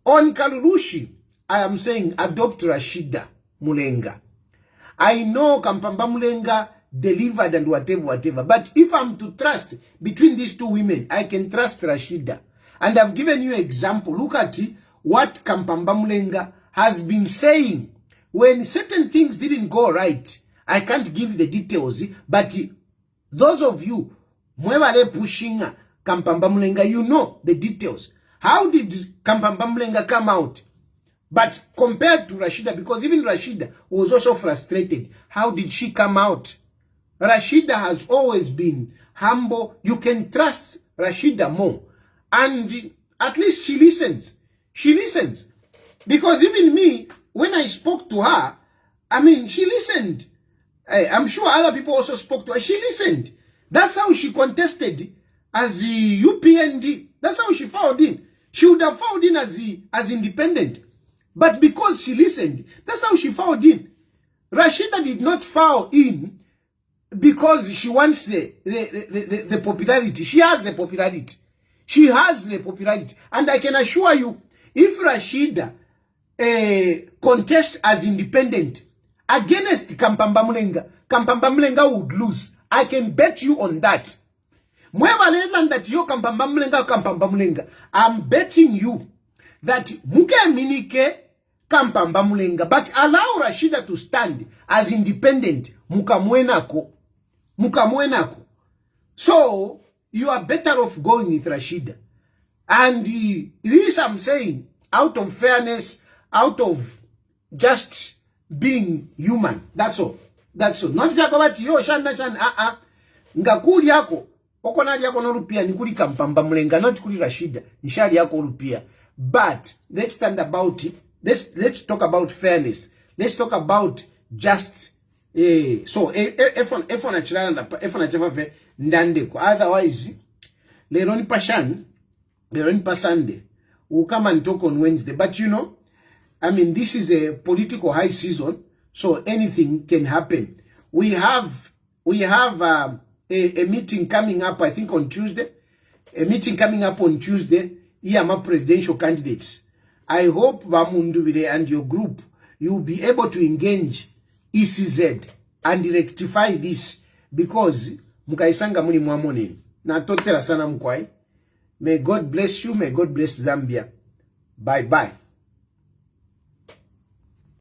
On Kalulushi, I am saying adopt Rashida Mulenga. I know Kampamba Mulenga delivered and whatever. But if I'm to trust between these two women, I can trust Rashida. And I've given you an example. Look at what Kampamba Mulenga has been saying. When certain things didn't go right, I can't give the details. But those of you, mwebale pushing Kampamba Mulenga, you know the details. How did Kampamba Mulenga come out? But compared to Rashida, because even Rashida was also frustrated, how did she come out? Rashida has always been humble. You can trust Rashida more. And at least she listens. She listens. Because even me, when I spoke to her, I mean, she listened. I'm sure other people also spoke to her. She listened. That's how she contested as the UPND. That's how she filed in. She would have filed in as independent. But because she listened, that's how she filed in. Rashida did not file in because she wants the popularity. She has the popularity. She has the popularity. And I can assure you, if Rashida contest as independent against Kampamba Mulenga would lose. I can bet you on that. That yo Kampamba Mulenga, I'm betting you that muke minike Kampamba Mulenga, but allow Rashida to stand as independent. Mukamwenako. So you are better off going with Rashida. And this I'm saying out of fairness, out of just being human. That's all. That's all. Not about yo shana ngakuli yako okonali yako no rupia nikuli Kampamba Mulenga, not kuli Rashida nishali yako rupia. But let's stand about it. Let's talk about fairness. Let's talk about just so efona chilana efona chava ndandeko. Otherwise lero ni pasande will come and talk on Wednesday. But you know, I mean, this is a political high season, so anything can happen. We have a meeting coming up, I think on Tuesday. A meeting coming up on Tuesday. Here are my presidential candidates. I hope Mundubile and your group, you'll be able to engage ECZ and rectify this, because mukaisanga muni mwamone na totera sana mkwai. May God bless you. May God bless Zambia. Bye bye.